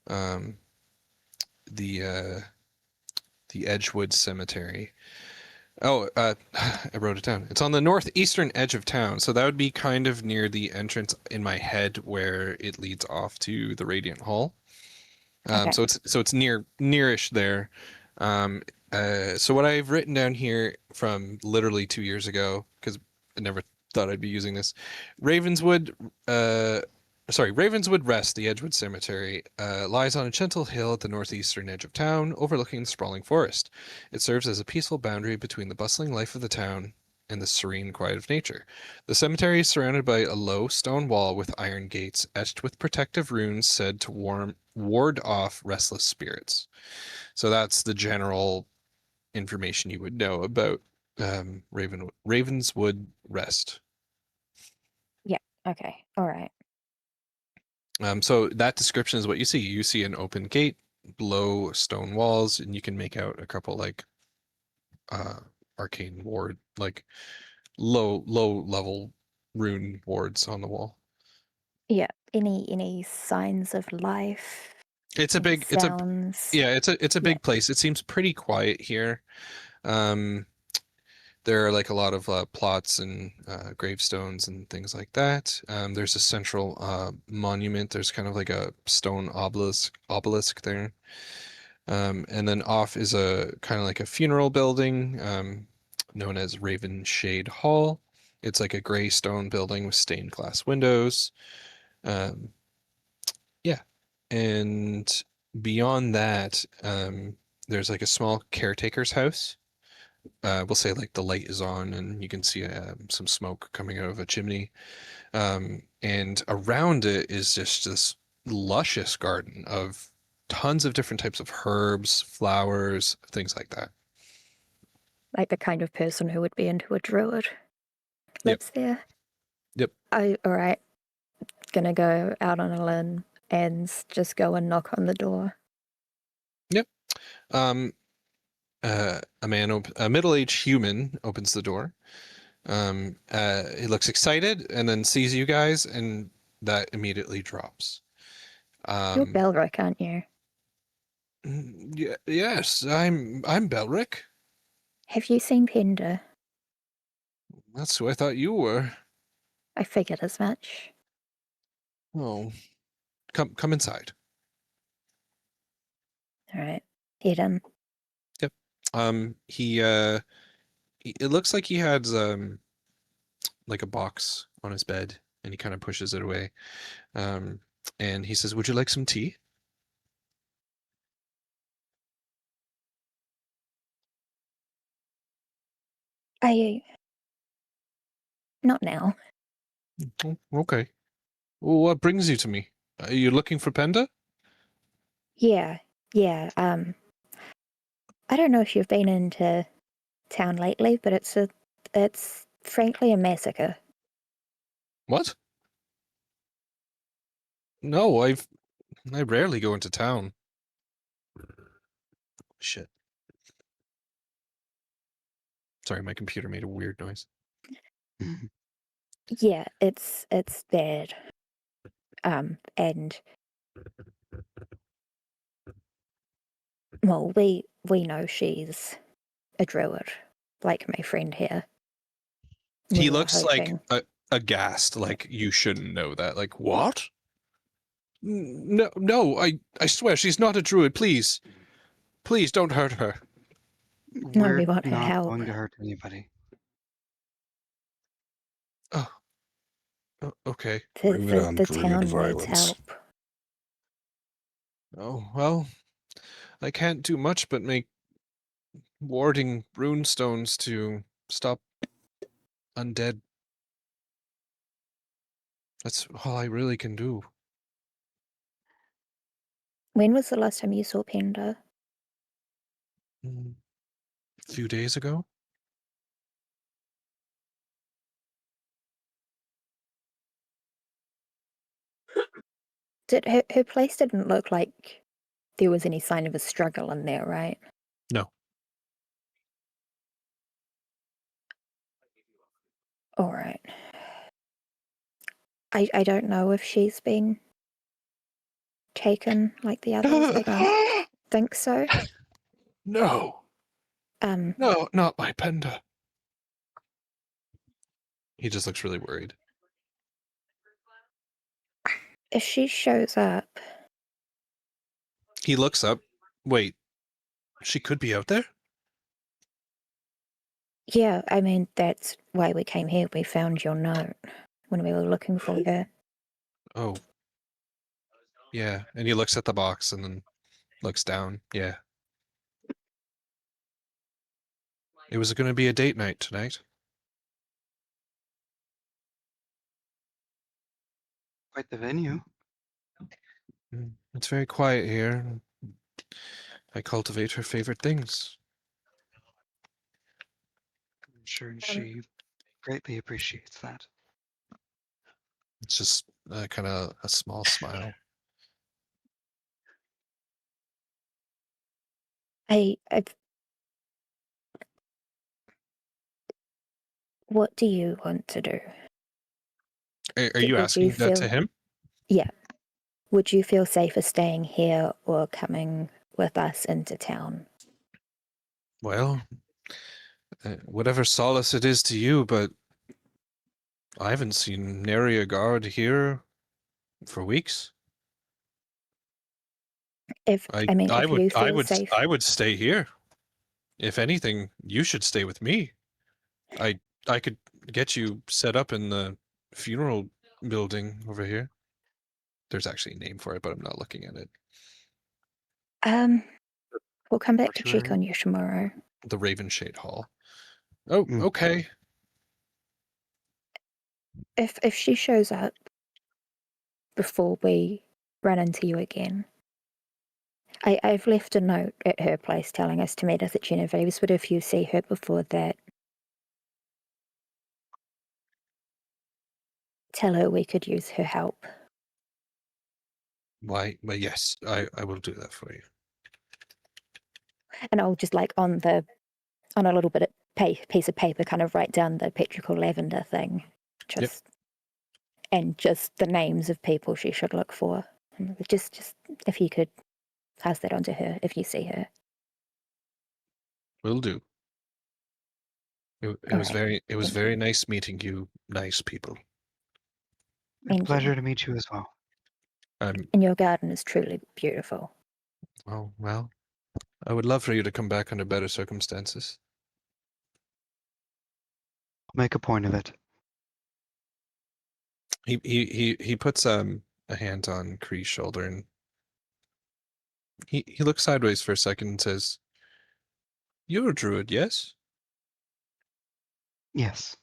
The Edgewood Cemetery. Oh, I wrote it down. It's on the northeastern edge of town, so that would be kind of near the entrance in my head where it leads off to the Radiant Hall. Okay. So it's nearish there. So what I've written down here from literally 2 years ago, because I never thought I'd be using this, Ravenswood Rest, the Edgewood Cemetery, lies on a gentle hill at the northeastern edge of town, overlooking the sprawling forest. It serves as a peaceful boundary between the bustling life of the town and the serene quiet of nature. The cemetery is surrounded by a low stone wall with iron gates, etched with protective runes said to ward off restless spirits. So that's the general information you would know about Ravenswood Rest. Yeah. Okay. All right. So that description is what you see. You see an open gate, low stone walls, and you can make out a couple like arcane ward, like low level rune wards on the wall. Yeah. Any signs of life? It's a Any big sounds? it's a big place. It seems pretty quiet here. There are like a lot of plots and gravestones and things like that. There's a central monument. There's kind of like a stone obelisk there. And then off is a kind of like a funeral building known as Raven Shade Hall. It's like a gray stone building with stained glass windows. Yeah. And beyond that, there's like a small caretaker's house. We'll say like the light is on and you can see some smoke coming out of a chimney. And around it is just this luscious garden of tons of different types of herbs, flowers, things like that. Like the kind of person who would be into a druid lives there. Yep. All right. Gonna go out on a limb and just go and knock on the door. Yep. A middle-aged human opens the door. He looks excited and then sees you guys, and that immediately drops. You're Belric, aren't you? Yes, I'm Belric. Have you seen Pender? That's who I thought you were. I figured as much. Oh, come inside. All right. Head in. Yep. It looks like he had like a box on his bed, and he kind of pushes it away. And he says, "Would you like some tea?" Not now. Oh, okay. Well, what brings you to me? Are you looking for Penda? Yeah. I don't know if you've been into town lately, but it's frankly a massacre. What? No, I rarely go into town. Shit. Sorry, my computer made a weird noise. Yeah, it's bad. And well, we know she's a druid, like my friend here. He We were looks like hoping. aghast, like you shouldn't know that. Like, what? No, I swear she's not a druid. Please don't hurt her. No, We're we want her not help. going to hurt anybody. Oh, okay. Blame it on The druid town needs violence. help. Oh, well, I can't do much but make warding runestones to stop undead. That's all I really can do. When was the last time you saw Penda? A few days ago? Her place didn't look like there was any sign of a struggle in there, right? No. All right. I don't know if she's been taken like the others. I don't think so. No. No, not my Penda. He just looks really worried. If she shows up, He looks up. Wait, she could be out there? yeah, I mean, that's why we came here. We found your note when we were looking for her. Oh. Yeah, and he looks at the box and then looks down. Yeah. It was going to be a date night tonight. Quite the venue. It's very quiet here. I cultivate her favorite things. I'm sure she greatly appreciates that. It's just kind of a small smile. What do you want to do? Are you asking that to him? Yeah. Would you feel safer staying here or coming with us into town? Well, whatever solace it is to you, but I haven't seen nary a guard here for weeks. I would stay here. If anything, you should stay with me. I could get you set up in the funeral building over here. There's actually a name for it, but I'm not looking at it. We'll come back to check on you tomorrow. The Ravenshade Hall. Oh, okay. If she shows up before we run into you again, I've left a note at her place telling us to meet us at Genevieve's, but if you see her before that, tell her we could use her help. Why? Well, yes, I will do that for you. And I'll just on a little bit of piece of paper kind of write down the petrichor lavender thing. And just the names of people she should look for. And just if you could pass that on to her if you see her. Will do. It was very nice meeting you, nice people. A pleasure to meet you as well. And your garden is truly beautiful. Oh, well, I would love for you to come back under better circumstances. I'll make a point of it. He puts a hand on Kree's shoulder and he looks sideways for a second and says, "You're a druid, yes?" Yes.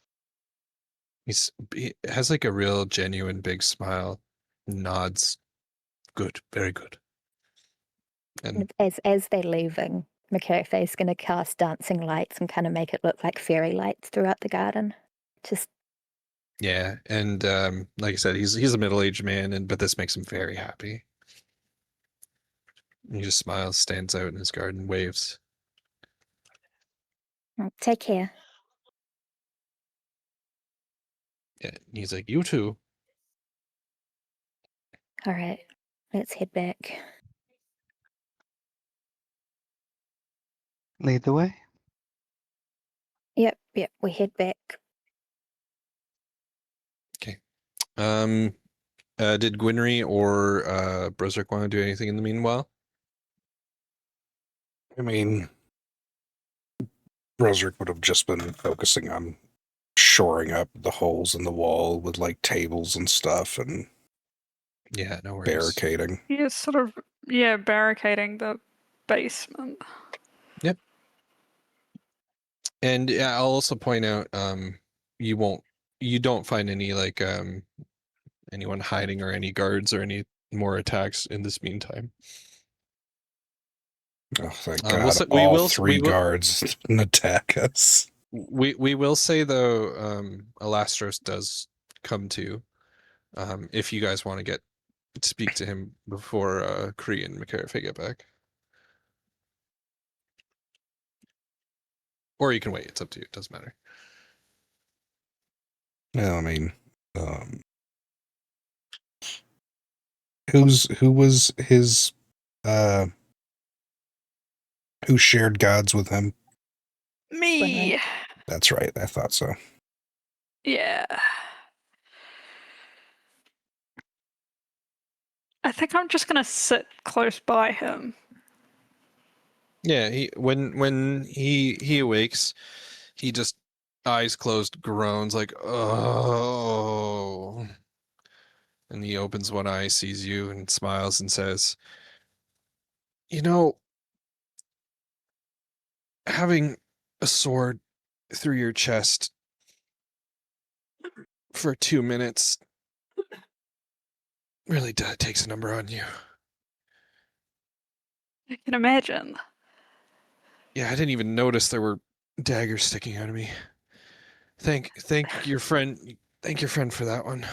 He has like a real genuine big smile, nods. Good, very good. And as they're leaving, McCarthy's going to cast dancing lights and kind of make it look like fairy lights throughout the garden. Just Yeah, and like I said, he's a middle-aged man, but this makes him very happy. He just smiles, stands out in his garden, waves. Take care. Yeah, he's like, you too. All right, let's head back. Lead the way. Yep, we head back. Okay. Did Gwynry or Brozark want to do anything in the meanwhile? I mean, Brozark would have just been focusing on shoring up the holes in the wall with like tables and stuff and Yeah, no worries. barricading. Yeah, sort of, barricading the basement. Yep. And yeah, I'll also point out, you don't find any like anyone hiding or any guards or any more attacks in this meantime. Oh, thank We'll God! say- All three guards didn't attack us. We will say though, Alastros does come to, if you guys want to speak to him before Kree and McCarthy get back, or you can wait. It's up to you. It doesn't matter. No, I mean, who was his who shared gods with him? Me. That's right. I thought so. Yeah. I think I'm just gonna sit close by him. Yeah, when he awakes, he just eyes closed groans like, oh, and he opens one eye, sees you, and smiles and says, you know, having a sword through your chest for 2 minutes really takes a number on you. I can imagine. Yeah, I didn't even notice there were daggers sticking out of me. Thank your friend. Thank your friend for that one.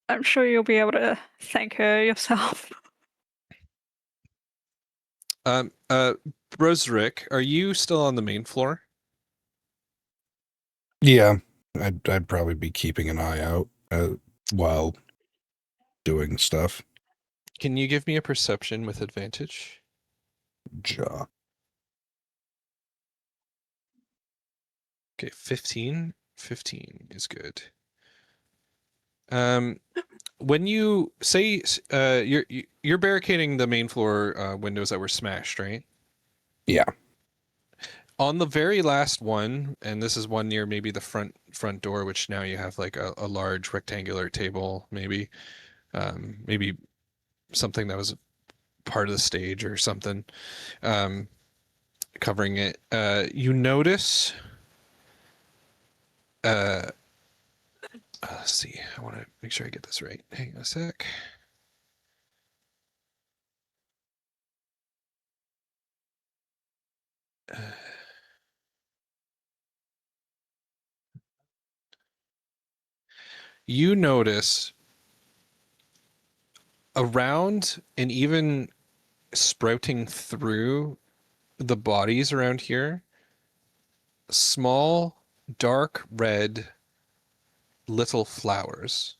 I'm sure you'll be able to thank her yourself. Brozrick, are you still on the main floor? Yeah, I'd probably be keeping an eye out while doing stuff. Can you give me a perception with advantage? Ja. Okay, 15. 15 is good. When you say you're barricading the main floor windows that were smashed, right? Yeah. On the very last one, and this is one near maybe the front door, which now you have like a large rectangular table, maybe something that was part of the stage or something, covering it. You notice. Let's see. I want to make sure I get this right. Hang on a sec. You notice around and even sprouting through the bodies around here, small, dark red little flowers.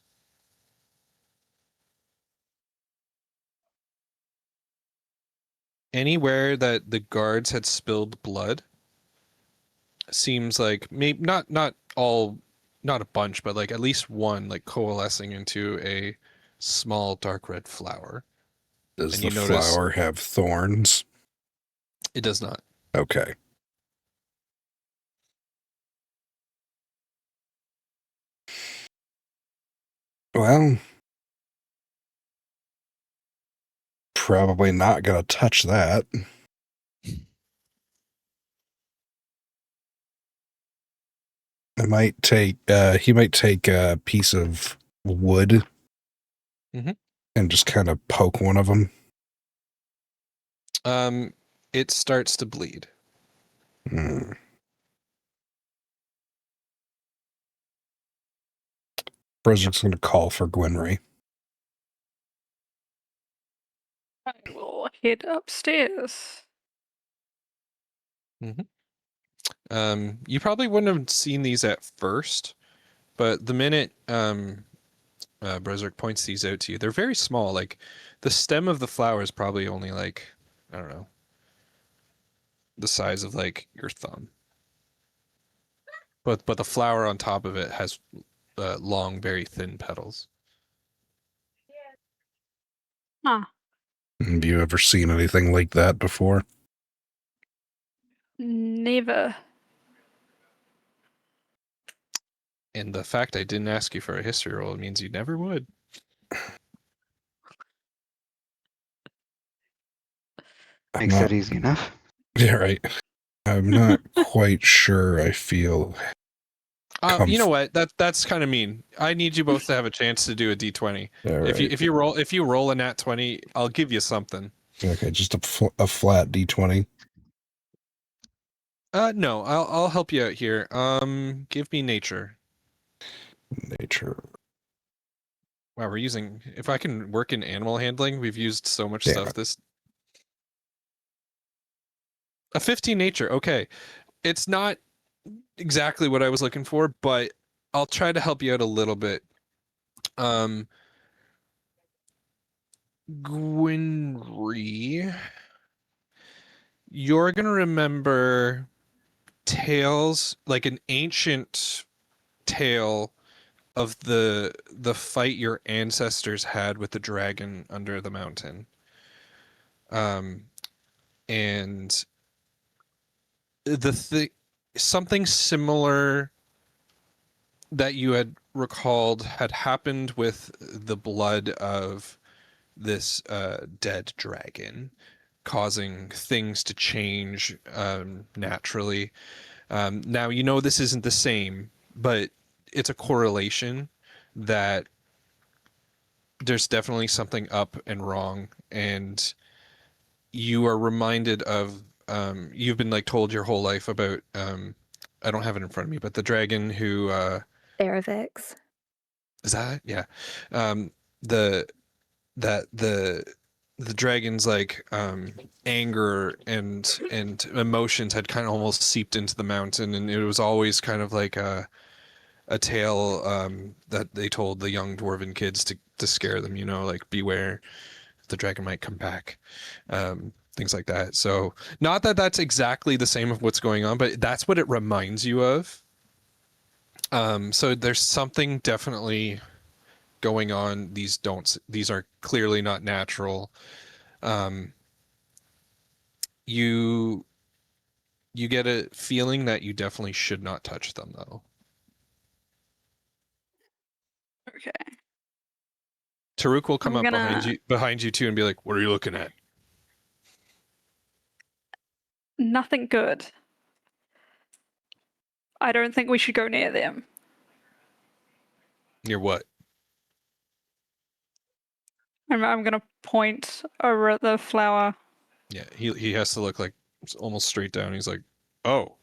Anywhere that the guards had spilled blood seems like maybe not all, not a bunch, but like at least one like coalescing into a small dark red flower. Does And the you notice flower have thorns? it does not. Okay. Well, probably not gonna touch that. He might take a piece of wood Mhm. and just kind of poke one of them. It starts to bleed. Hmm. Bresrick's going to call for Gwynry. I will head upstairs. You probably wouldn't have seen these at first, but the minute Bresrick points these out to you, they're very small. Like the stem of the flower is probably only like, I don't know, the size of like your thumb. But the flower on top of it has long, very thin petals. Huh. Have you ever seen anything like that before? Never. And the fact I didn't ask you for a history roll means you never would. Makes that easy enough. Yeah, right. I'm not quite sure. I feel. You know what? That's kind of mean. I need you both to have a chance to do a d20. Right. If you roll a nat 20, I'll give you something. Okay, just a flat d20. No, I'll help you out here. Give me nature. Nature. Wow, we're using. If I can work in animal handling, we've used so much stuff. This. A 15 nature. Okay, it's not exactly what I was looking for, but I'll try to help you out a little bit. Gwynry, you're gonna remember tales, like an ancient tale of the fight your ancestors had with the dragon under the mountain. And something similar that you had recalled had happened with the blood of this dead dragon, causing things to change naturally. Now, you know this isn't the same, but it's a correlation that there's definitely something up and wrong, and you are reminded of you've been like told your whole life about I don't have it in front of me, but the dragon who Aravix. is that? Yeah. The that the dragon's like anger and emotions had kind of almost seeped into the mountain, and it was always kind of like a tale that they told the young dwarven kids to scare them, you know, like beware, the dragon might come back, things like that. So not that that's exactly the same of what's going on, but that's what it reminds you of. So there's something definitely going on. These are clearly not natural. You get a feeling that you definitely should not touch them, though. Okay. Taruk will come I'm up gonna- behind you too and be like, "What are you looking at?" Nothing good. I don't think we should go near them. Near what? I'm gonna point over at the flower. Yeah, he has to look like almost straight down. He's like, "Oh,"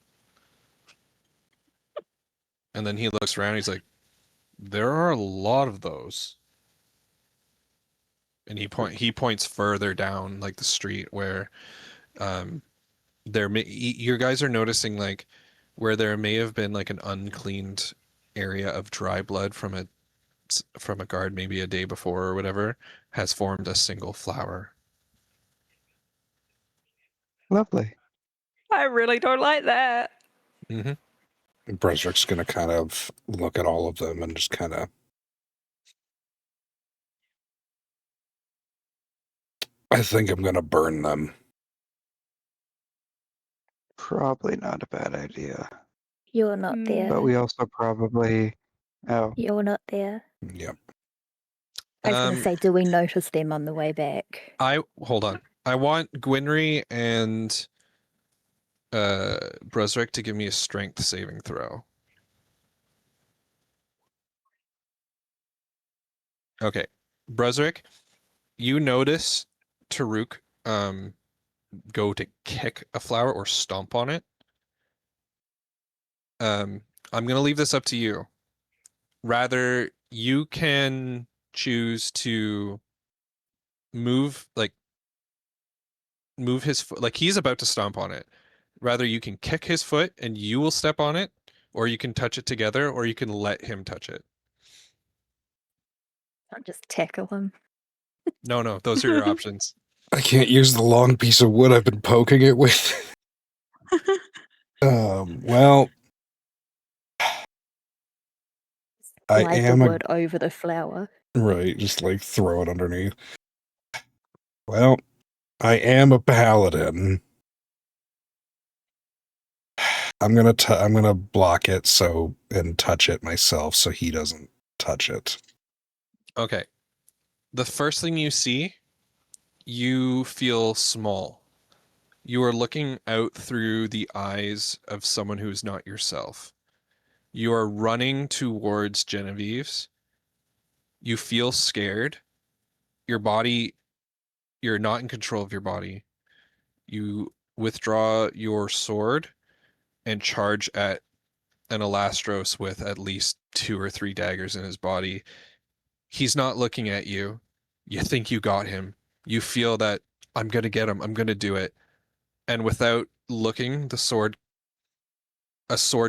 and then he looks around. He's like, "There are a lot of those." And he points further down like the street where your guys are noticing like where there may have been like an uncleaned area of dry blood from a guard maybe a day before or whatever has formed a single flower. Lovely. I really don't like that. Mm-hmm. Bresrick's going to kind of look at all of them and just kind of. I think I'm going to burn them. Probably not a bad idea. You're not there. But we also probably. Oh. You're not there. Yep. I was going to say, do we notice them on the way back? Hold on. I want Gwynry and Bresrick to give me a strength saving throw. Okay. Bresrick, you notice Taruk go to kick a flower or stomp on it. I'm gonna leave this up to you. Rather, you can choose to move his foot, like he's about to stomp on it. Rather, you can kick his foot and you will step on it, or you can touch it together, or you can let him touch it. I'll just tackle him. No, those are your options. I can't use the long piece of wood I've been poking it with. Well, I Slide the am wood over the flower. right, just like throw it underneath. Well, I am a paladin. I'm gonna block it and touch it myself so he doesn't touch it. Okay. The first thing you see, you feel small. You are looking out through the eyes of someone who is not yourself. You are running towards Genevieve's. You feel scared. Your body, you're not in control of your body. You withdraw your sword and charge at an Alastros with at least 2 or 3 daggers in his body. He's not looking at you. You think you got him. You feel that I'm going to get him. I'm going to do it. And without looking, a sword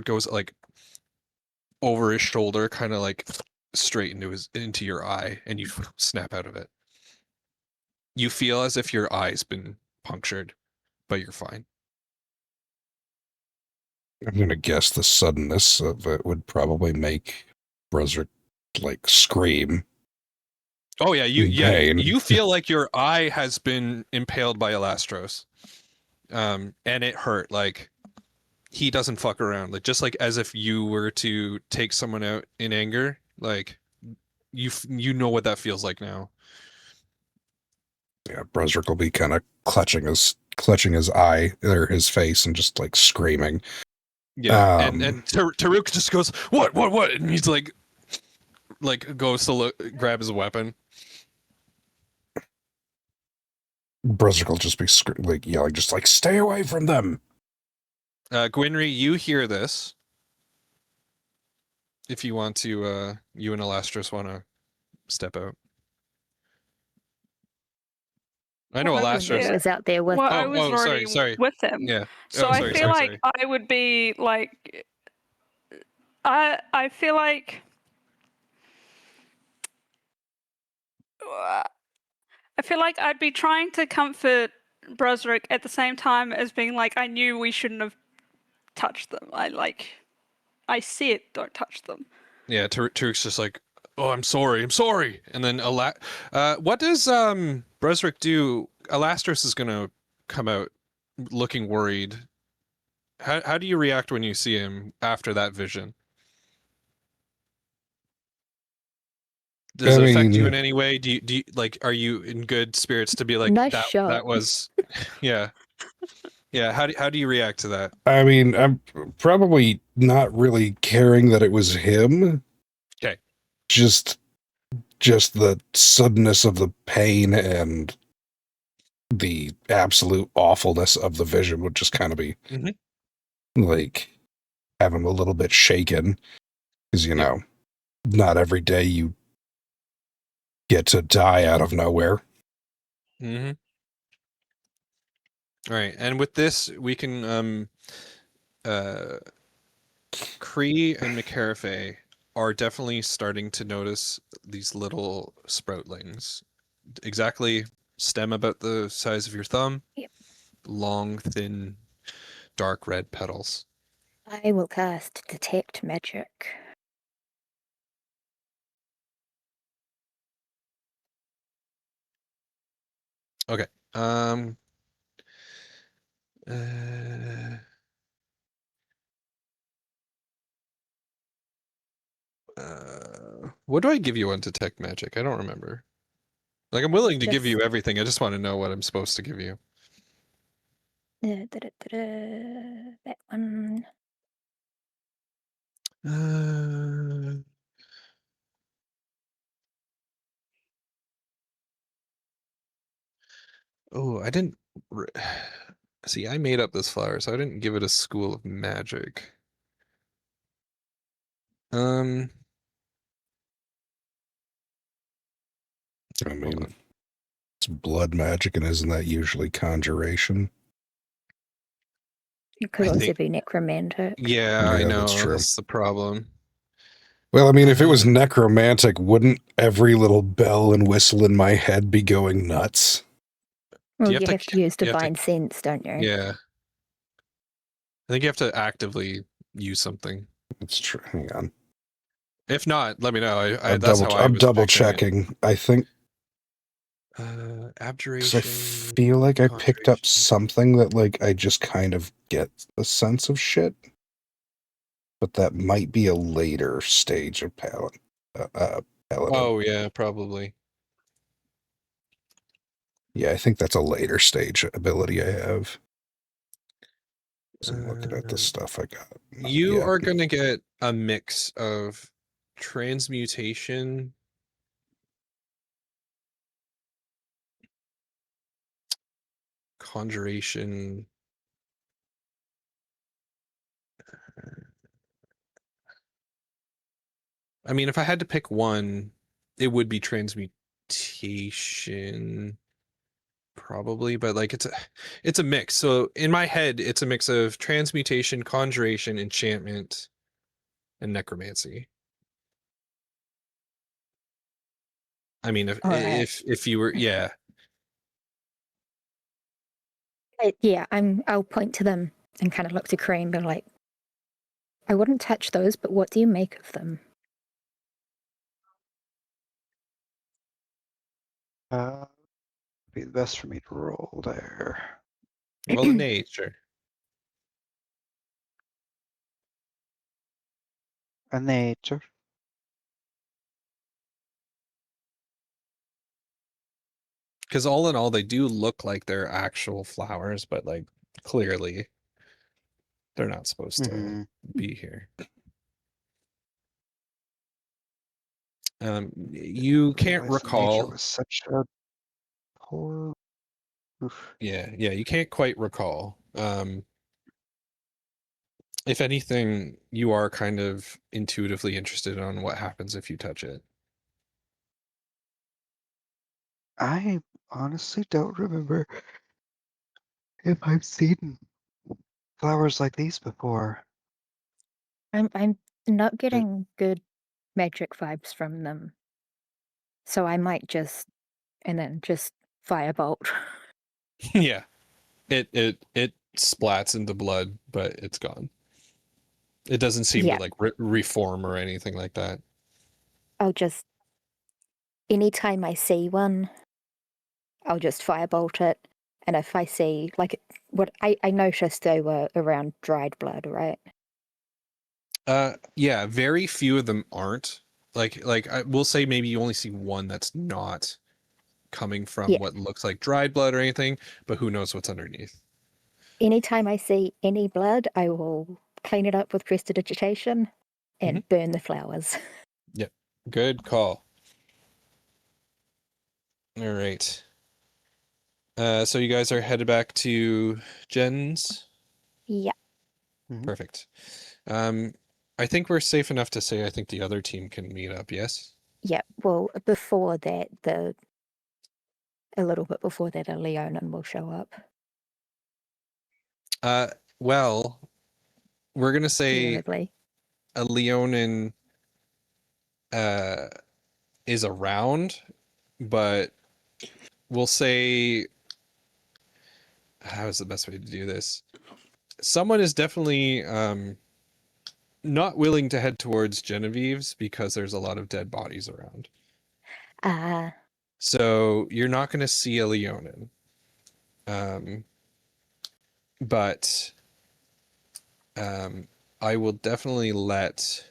goes like over his shoulder, kind of like straight into your eye, and you snap out of it. You feel as if your eye's been punctured, but you're fine. I'm gonna guess the suddenness of it would probably make Bruzzard like scream. Oh yeah, Pain. you feel like your eye has been impaled by Alastros. And it hurt. Like he doesn't fuck around. Like just like as if you were to take someone out in anger, like you know what that feels like now. Yeah, Bruzzard will be kind of clutching his eye or his face and just like screaming. Yeah, and Taruk just goes, what, and he's like goes to grab his weapon. Bruzzard will just be like yelling, just like stay away from them. Gwynry, you hear this. If you want to, you and Alastros want to step out. I know Alastros was out there with. Well, I was already sorry. with him. Yeah. So I feel like I would be like, I feel like, I'd be trying to comfort Brosrick at the same time as being like, I knew we shouldn't have touched them. I said don't touch them. Yeah, Taruk's just like, oh, I'm sorry. And then what does Brosrick do? Alastros is gonna come out looking worried. How do you react when you see him after that vision? Does it affect you in any way? Do you like, are you in good spirits to be like, nice that shot. that was yeah. How do you react to that? I mean, I'm probably not really caring that it was him. Okay. Just the suddenness of the pain and the absolute awfulness of the vision would just kind of be like have him a little bit shaken, because you know, not every day you get to die out of nowhere. Mm-hmm. All right, and with this, we can Cree and McCarafe are definitely starting to notice these little sproutlings. Exactly, stem about the size of your thumb. Yep. Long, thin, dark red petals. I will cast Detect Magic. Okay. What do I give you on Detect Magic? I don't remember. Like, I'm willing to give you everything. I just want to know what I'm supposed to give you. That one. Oh, I didn't. See, I made up this flower, so I didn't give it a school of magic. I Hold mean, on. it's blood magic, and isn't that usually conjuration? It could I also think- be necromantic. Yeah, I Yeah, know. that's true. That's the problem. Well, I mean, if it was necromantic, wouldn't every little bell and whistle in my head be going nuts? Well, you you have have to- to use you have to- divine sense, don't you? Yeah. I think you have to actively use something. It's true. Hang on. If not, let me know. I'm That's how I was double picturing it. checking. I think Abjuration. because I feel like I picked up conjuration. something that like I just kind of get a sense of shit, but that might be a later stage of paladin. Oh yeah, probably. Yeah, I think that's a later stage ability I have. So I'm looking at the stuff I got. You Yeah. are gonna get a mix of transmutation, conjuration. I mean, if I had to pick one, it would be transmutation, probably. But like, it's a mix. So in my head, it's a mix of transmutation, conjuration, enchantment, and necromancy. I mean, All right. if you were, yeah, Yeah, I'll point to them and kind of look to Crane and like, I wouldn't touch those, but what do you make of them? Be the best for me to roll there. roll a nature. A nature. Because all in all, they do look like they're actual flowers, but like clearly they're not supposed to be here. You can't Realized nature recall. was such a poor. Oof. Yeah, you can't quite recall. If anything, you are kind of intuitively interested on what happens if you touch it. I honestly don't remember if I've seen flowers like these before. I'm not getting good magic vibes from them. So I might just firebolt. Yeah, it splats into blood, but it's gone. It doesn't seem Yeah. to like reform or anything like that. I'll just, anytime I see one, I'll just firebolt it. And if I see, like, what I noticed they were around dried blood, right? Yeah, very few of them aren't. Like I will say maybe you only see one that's not coming from what looks like dried blood or anything, but who knows what's underneath. Anytime I see any blood, I will clean it up with prestidigitation and burn the flowers. Yep. Good call. All right. So you guys are headed back to Jen's? Yeah. Perfect. I think we're safe enough to say I think the other team can meet up, yes? Yeah. Well, before that, a little bit before that, a Leonin will show up. Well, we're gonna say Presumably. a Leonin is around, but we'll say, how is the best way to do this? Someone is definitely not willing to head towards Genevieve's because there's a lot of dead bodies around. So you're not going to see a Leonin. But I will definitely let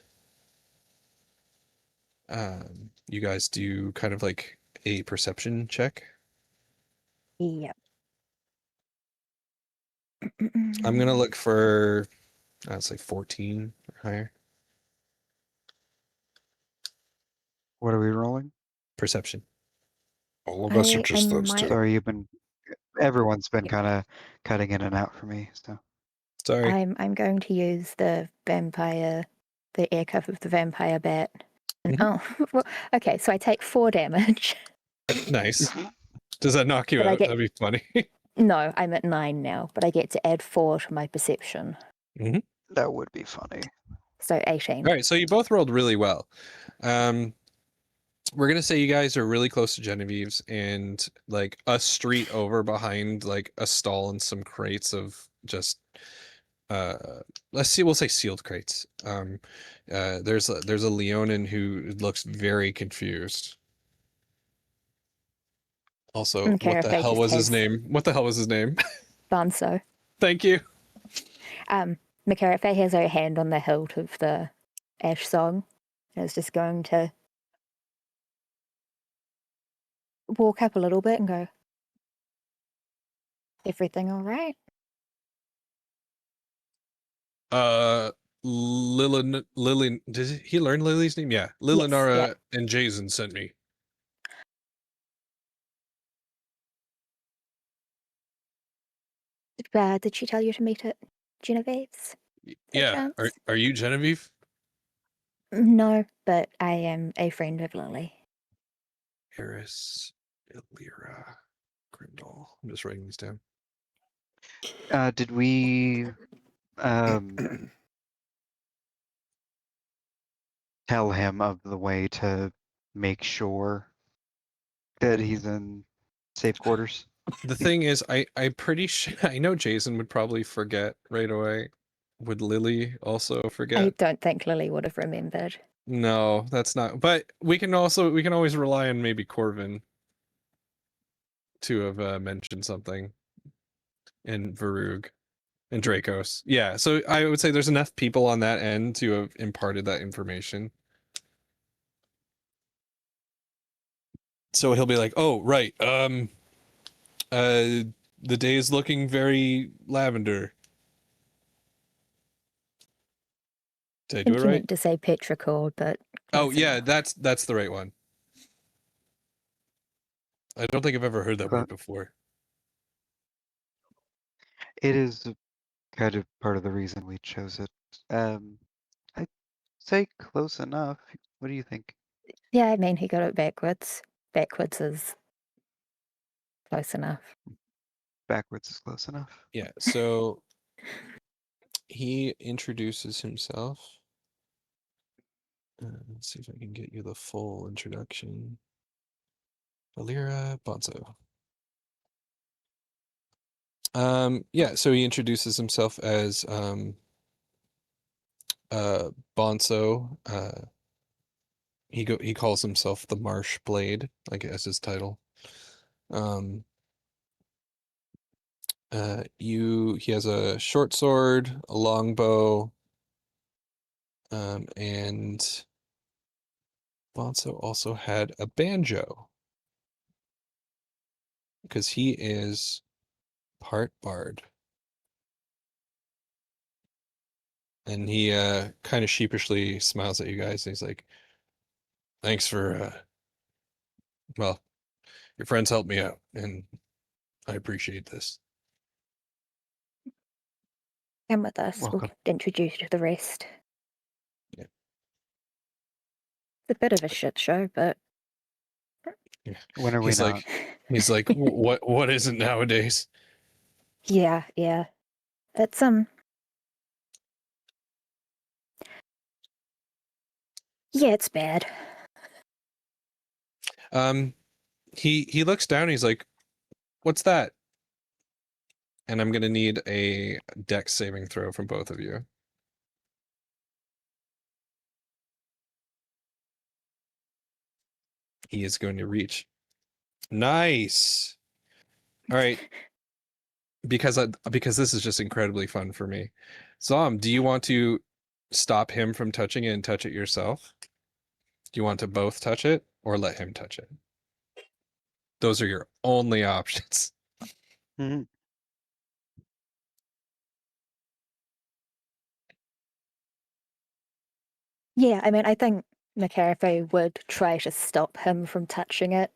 you guys do kind of like a perception check. Yep. I'm going to look for, I'd say 14 or higher. What are we rolling? Perception. All of us are just those two. Sorry, you've been everyone's been kind of cutting in and out for me. So Sorry. I'm going to use the air cuff of the vampire bat. And, Mhm. oh, well, okay. So I take 4 damage. Nice. Does that knock you But I out? get- That'd be funny. No, I'm at 9 now, but I get to add 4 to my perception. that would be funny. So 18. All right, so you both rolled really well. We're gonna say you guys are really close to Genevieve's, and like a street over behind like a stall and some crates of just we'll say sealed crates. There's a Leonin who looks very confused. Also, Okay, what if the they hell just was his has- name? What the hell was his name? Banso. Thank you. Makarafe has her hand on the hilt of the ash song and is just going to walk up a little bit and go, everything all right? Lily, did he learn Lily's name? Yeah. Lilinara and Jason sent me. Did she tell you to meet at Genevieve's? Yeah. Are you Genevieve? No, but I am a friend of Lily. Eris, Illyra, Grindel. I'm just writing these down. Did we tell him of the way to make sure that he's in safe quarters? The thing is, I'm pretty sure I know Jason would probably forget right away. Would Lily also I forget? don't think Lily would have remembered. No, that's not. But we can always rely on maybe Corvin to have mentioned something, and Varug and Dracos. Yeah, so I would say there's enough people on that end to have imparted that information. So he'll be like, "Oh, right. The day is looking very lavender." Did I I do think it you right? meant to say petrichor, but Oh close yeah, enough. that's the right one. I don't think I've ever heard that word before. It is kind of part of the reason we chose it. I'd say close enough. What do you think? Yeah, I mean, he got it backwards. Backwards is close enough. Backwards is close enough. Yeah, so he introduces himself. Let's see if I can get you the full introduction. Valera Bonzo. Yeah, so he introduces himself as Bonzo. He calls himself the Marsh Blade, like as his title. He has a short sword, a long bow, and Bonzo also had a banjo because he is part bard. And he kind of sheepishly smiles at you guys, and he's like, "Thanks for well, your friends helped me out, and I appreciate this." Come with us. Welcome. We'll introduce you to the rest. Yeah. It's a bit of a shit show, but Yeah. When are we He's not? like, what is it nowadays? yeah. It's yeah, it's bad. He looks down. He's like, "What's that?" And I'm gonna need a dex saving throw from both of you. He is going to reach. Nice. All right. Because this is just incredibly fun for me. Zom, do you want to stop him from touching it and touch it yourself? Do you want to both touch it or let him touch it? Those are your only options. Mhm. Yeah, I mean, I think Makarafe would try to stop him from touching it.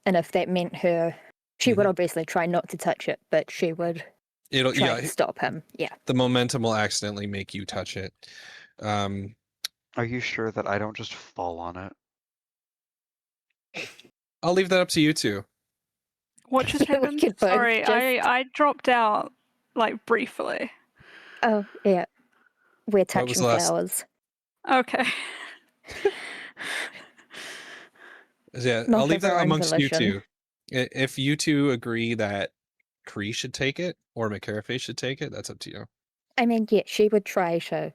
And if that meant her She would obviously try not to touch it, but she would try to stop him. Yeah. The momentum will accidentally make you touch it. Are you sure that I don't just fall on it? I'll leave that up to you two. What just Yeah, we happened? could both Sorry, just- I dropped out like briefly. Oh, yeah. We're was touching the last- flowers. Okay. Yeah, Not I'll of leave that our own amongst you volition. two. If you two agree that Kree should take it or McCarafe should take it, that's up to you. I mean, yeah, she would try to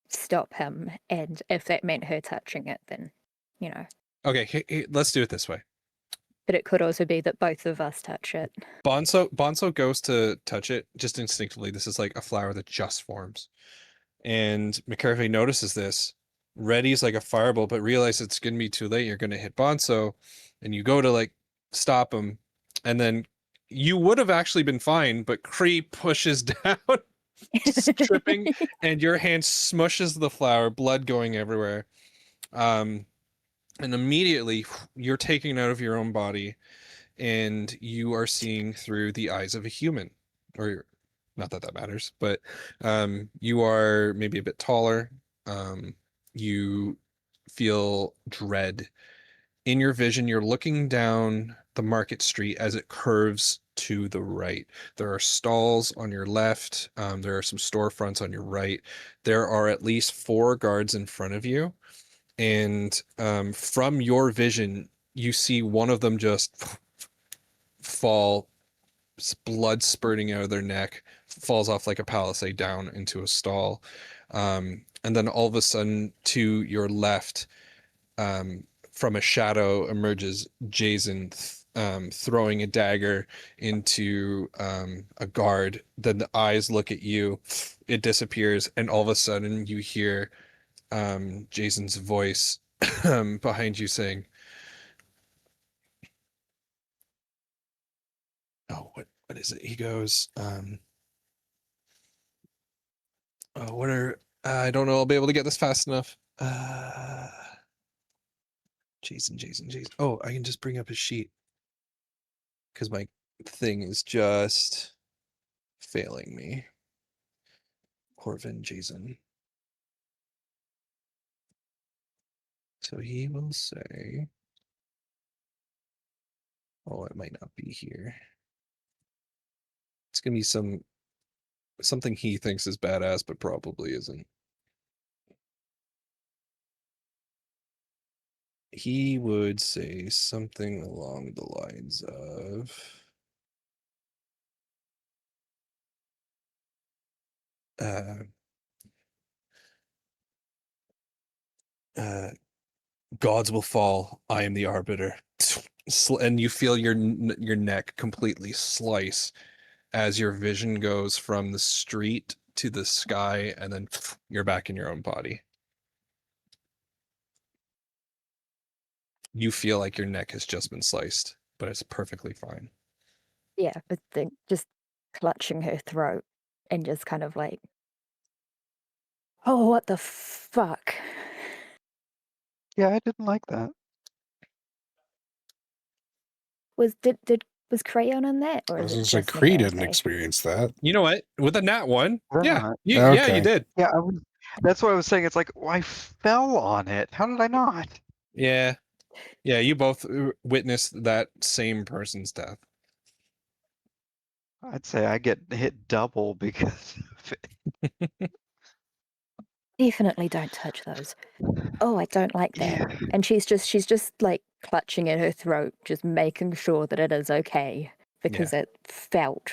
stop him, and if that meant her touching it, then, you know. Okay, let's do it this way. But it could also be that both of us touch it. Bonso goes to touch it just instinctively. This is like a flower that just forms. And McCarthy notices this, readies like a fireball, but realizes it's going to be too late. You're going to hit Bonso, and you go to like stop him. And then you would have actually been fine, but Kree pushes down, tripping, and your hand smushes the flower, blood going everywhere. And immediately you're taken out of your own body, and you are seeing through the eyes of a human, or not that that matters, but you are maybe a bit taller. You feel dread. In your vision, you're looking down the market street as it curves to the right. There are stalls on your left. There are some storefronts on your right. There are at least 4 guards in front of you. And from your vision, you see one of them just fall, blood spurting out of their neck, falls off like a palisade down into a stall. And then all of a sudden, to your left, from a shadow emerges Jason, throwing a dagger into a guard. Then the eyes look at you, it disappears, and all of a sudden you hear Jason's voice behind you saying, "Oh, what is it?" He goes, "Oh, what are? I don't know. I'll be able to get this fast enough." Jason. Oh, I can just bring up his sheet because my thing is just failing me. Corvin Jason. So he will say, "Oh, it might not be here. It's gonna be something he thinks is badass, but probably isn't." He would say something along the lines of, "Gods will fall. I am the arbiter." And you feel your neck completely slice as your vision goes from the street to the sky, and then you're back in your own body. You feel like your neck has just been sliced, but it's perfectly fine. Yeah, but then just clutching her throat and just kind of like, oh, what the fuck? Yeah, I didn't like that. Was Crayon in that, or I is was it going to just say, Kree didn't McCarthy? experience that. You know what? With a nat 1, They're yeah, not. yeah, you Okay. did. Yeah, that's what I was saying. It's like, I fell on it. How did I not? Yeah, you both witnessed that same person's death. I'd say I get hit double because of it. Definitely don't touch those. Oh, I don't like that. Yeah. And she's just like clutching at her throat, just making sure that it is okay because it felt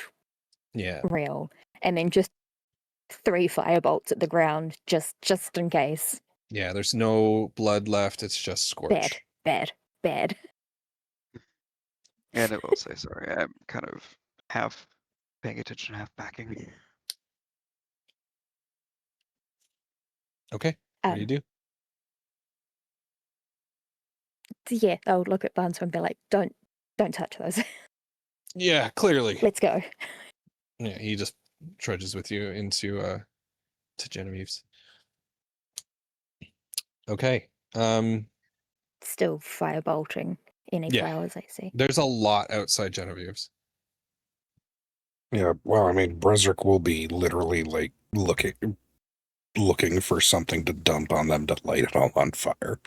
real. And then just 3 firebolts at the ground, just in case. Yeah, there's no blood left. It's just scorch. Bad. And I will say, sorry, I'm kind of half paying attention, half backing. Okay, what do you do? Yeah, I'll look at Barnes and be like, don't touch those. Yeah, clearly. Let's go. Yeah, he just trudges with you into to Genevieve's. Okay. Still firebolting. any Yeah. flowers I see. There's a lot outside Genevieve's. Yeah, well, I mean, Brezric will be literally like looking for something to dump on them to light it all on fire.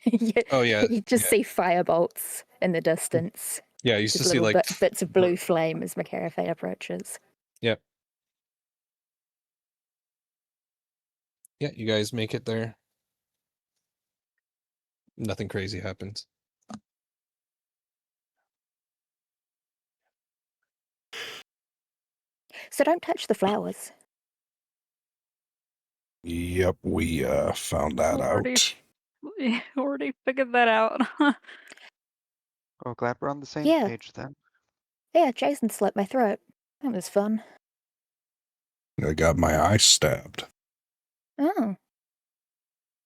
Yeah, Oh yeah. you just see firebolts in the distance. Yeah, I used Just to see little like bits of blue flame as Macarafe approaches. Yep. Yeah, you guys make it there. Nothing crazy happens. So don't touch the flowers. Yep, we found that Already. out. We already figured that out. Oh, glad we're on the same Yeah. page then. Yeah, Jason slit my throat. That was fun. I got my eye stabbed. Oh.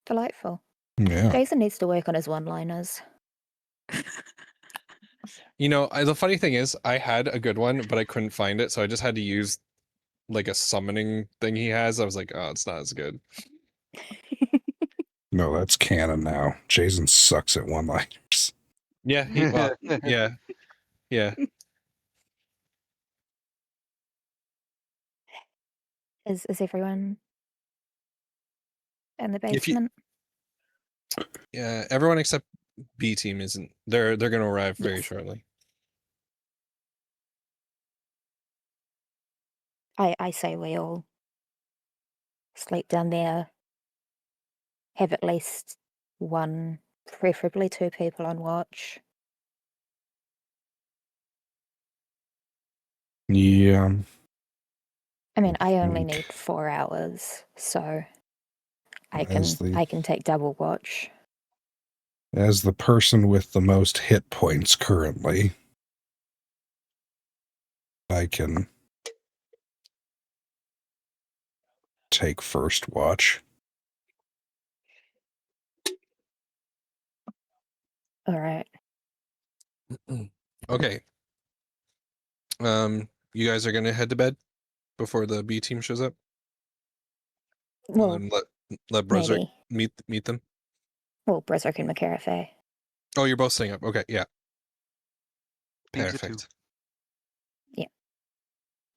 Delightful. Yeah. Jason needs to work on his one-liners. You know, the funny thing is, I had a good one, but I couldn't find it, so I just had to use like a summoning thing he has. I was like, oh, it's not as good. No, that's canon now. Jason sucks at one-liners. Yeah, well, yeah, yeah. Is everyone in the If you- basement? Yeah, everyone except B team isn't. They're going to arrive very Yes. shortly. I say we all sleep down there. Have at least one, preferably two people on watch. Yeah. I mean, I only think need 4 hours, so I As can take double watch. As the person with the most hit points currently, I can take first watch. All right. Okay. You guys are going to head to bed before the B team shows up? Well, And let Brezric maybe. meet them? Well, Brezric and Macarafe. Oh, you're both staying up. Okay, yeah. Teams of two. Perfect.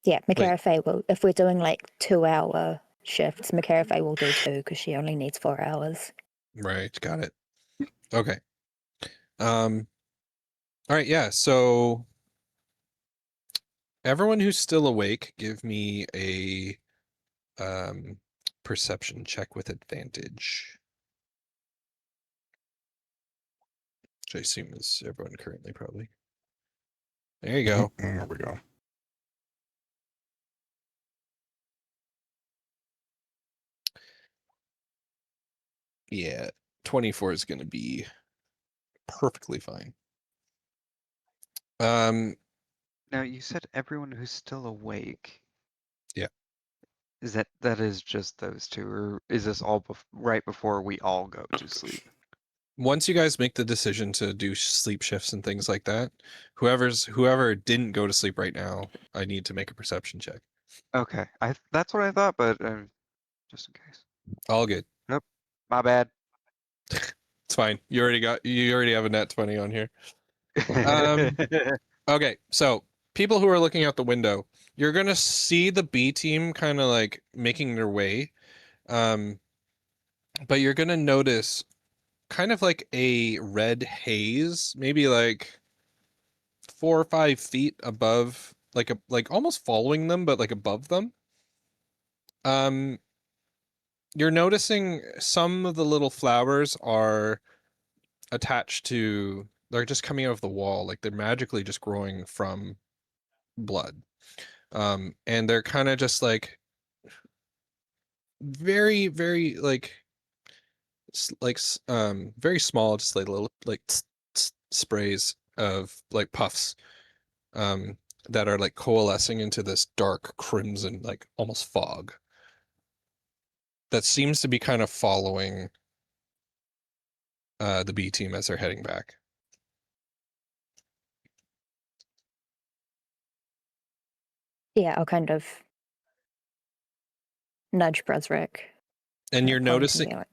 Yeah, Macarafe will, if we're doing like 2-hour shifts, Macarafe will do 2 because she only needs 4 hours. Right, got it. Okay. All right, yeah, so everyone who's still awake, give me a perception check with advantage. Which I assume is everyone currently, probably. There you go. There we go. Yeah, 24 is going to be perfectly fine. Now you said everyone who's still awake. Yeah. Is that is just those two, or is this all right before we all go to sleep? Once you guys make the decision to do sleep shifts and things like that, whoever didn't go to sleep right now, I need to make a perception check. Okay, that's what I thought, but just in case. All good. Nope, my bad. It's fine. You already have a net 20 on here. Okay, so people who are looking out the window, you're gonna see the B team kind of like making their way, but you're gonna notice kind of like a red haze, maybe like 4 or 5 feet above, like almost following them, but like above them. You're noticing some of the little flowers are attached to, they're just coming out of the wall, like they're magically just growing from blood. And they're kind of just like very, very very small, just like little like sprays of like puffs that are like coalescing into this dark crimson, like almost fog that seems to be kind of following the B team as they're heading back. Yeah, I'll kind of nudge Brezric. And you're point and noticing be like,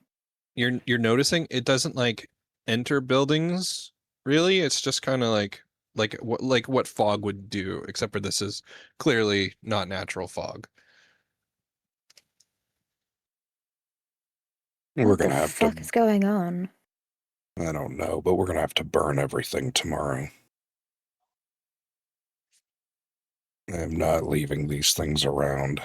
you're noticing it doesn't like enter buildings really. It's just kind of like what fog would do, except for this is clearly not natural fog. We're What gonna the have fuck to. is going on? I don't know, but we're gonna have to burn everything tomorrow. I'm not leaving these things around.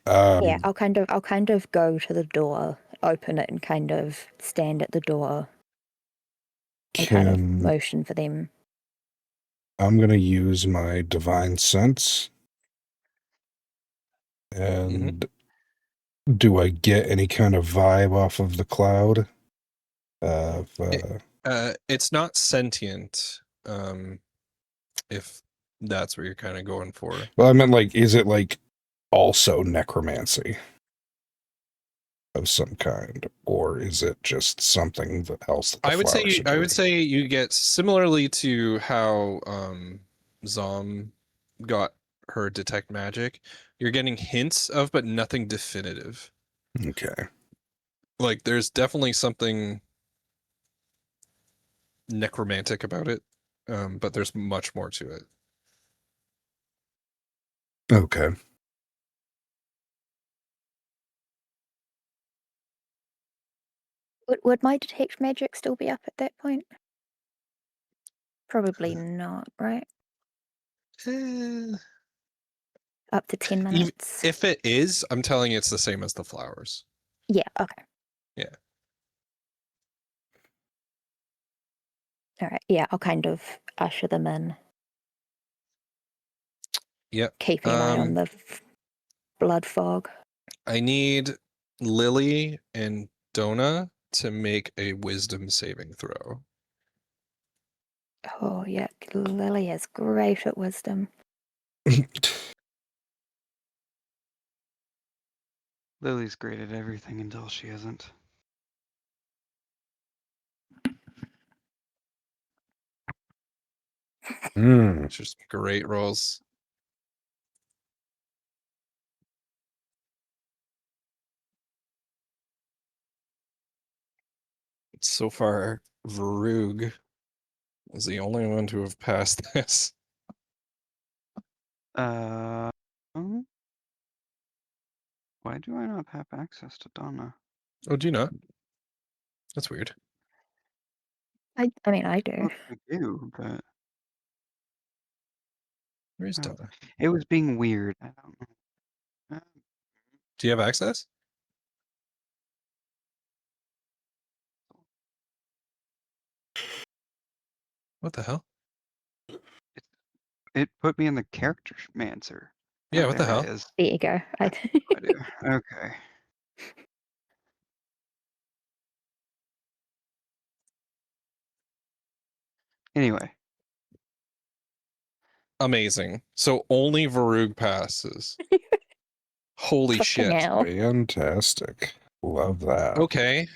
Yeah, I'll kind of go to the door, open it, and kind of stand at the door and kind of motion for them. I'm gonna use my divine sense. And do I get any kind of vibe off of the cloud? It's not sentient. If that's what you're kind of going for. Well, I meant like, is it like also necromancy of some kind, or is it just something else that the flowers are doing? I would say you get similarly to how Zom got her detect magic. You're getting hints of, but nothing definitive. Okay. Like there's definitely something necromantic about it, but there's much more to it. Okay. Would my detect magic still be up at that point? Probably not, right? Up to 10 minutes. If it is, I'm telling you it's the same as the flowers. Yeah, okay. Yeah. All right, yeah, I'll kind of usher them in. Yep. Keeping an eye on the blood fog. I need Lily and Donna to make a wisdom saving throw. Oh, yeah, Lily is great at wisdom. Lily's great at everything until she isn't. Just great rolls. So far, Varug is the only one to have passed this. Why do I not have access to Donna? Oh, do you not? That's weird. I mean, I do. Well, I do, but Where's Donna? it was being weird. I don't know. Do you have access? What the hell? It put me in the character mancer. Yeah, Oh, what the there hell? it is. There you go. I do. Okay. Anyway. Amazing. So only Varug passes. Holy shit. Hell. Fantastic. Love that. Okay.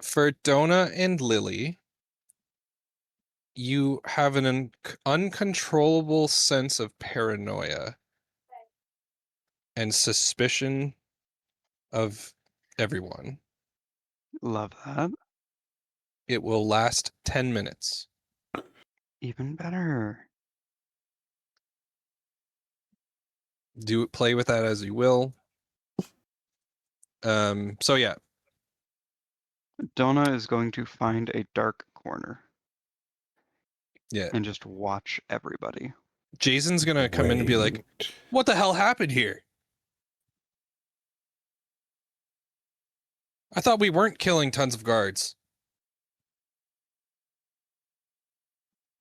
For Donna and Lily, you have an uncontrollable sense of paranoia and suspicion of everyone. Love that. It will last 10 minutes. Even better. Play with that as you will. So yeah. Donna is going to find a dark corner. Yeah. And just watch everybody. Jason's gonna come in and be like, what the hell happened here? I thought we weren't killing tons of guards.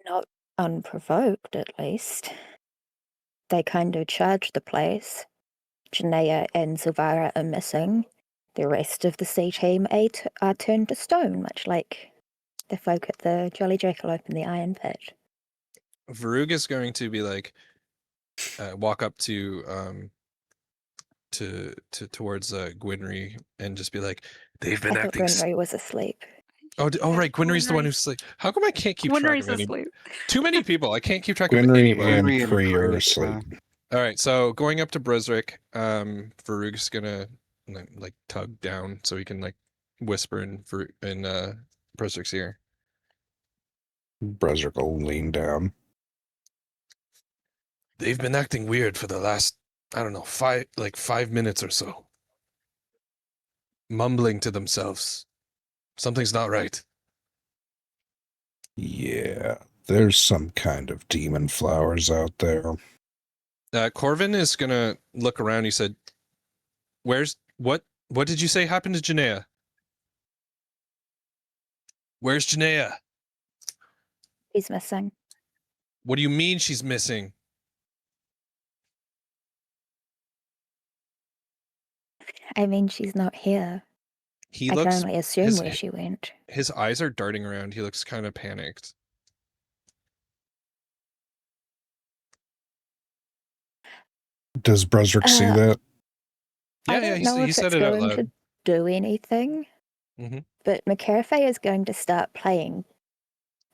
Not unprovoked, at least. They kind of charged the place. Janaea and Silvara are missing. The rest of the C team are turned to stone, much like the folk at the Jolly Jackalope in the Iron Pit. Varug is going to be like, walk up to towards Gwynry and just be like, they've been I thought acting. Gwynry was asleep. Right. Gwynry's the one who's asleep. How come I can't keep track Winry's of any? asleep. Too many people. I can't keep track of Gwynry anybody. and Gwynry and Cree are Cree, asleep. All right. So going up to Brisric, Varug's gonna like tug down so he can like whisper in Brisric's ear. Bresric will lean down. They've been acting weird for the last, I don't know, 5 minutes or so. Mumbling to themselves. Something's not right. Yeah, there's some kind of demon flowers out there. Corvin is gonna look around. He said, "What did you say happened to Janaea? Where's Janaea? He's missing. What do you mean she's missing?" I mean, she's not here. He I looks. can only assume where she went. His eyes are darting around. He looks kind of panicked. Does Bresric see that? I don't know he if said it's it out going loud. to do anything, but McCarthy is going to start playing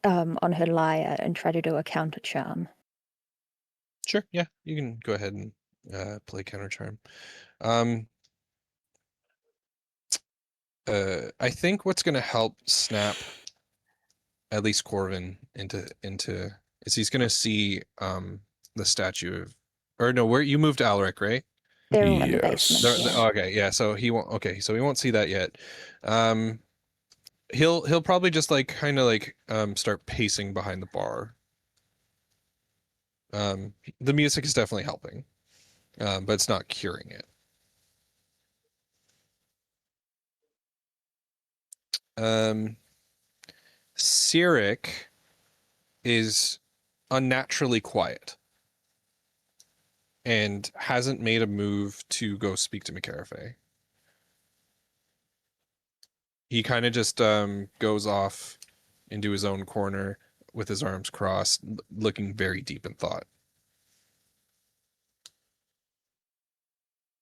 on her lyre and try to do a counter charm. Sure, yeah, you can go ahead and play counter charm. I think what's going to help snap at least Corvin into is he's going to see the statue of, or no, where you moved Alaric, right? They're all in the basement. Yeah. Okay, yeah. So he won't. Okay, so he won't see that yet. He'll probably just like kind of like start pacing behind the bar. The music is definitely helping, but it's not curing it. Cyric is unnaturally quiet and hasn't made a move to go speak to McCarafay. He kind of just goes off into his own corner with his arms crossed, looking very deep in thought.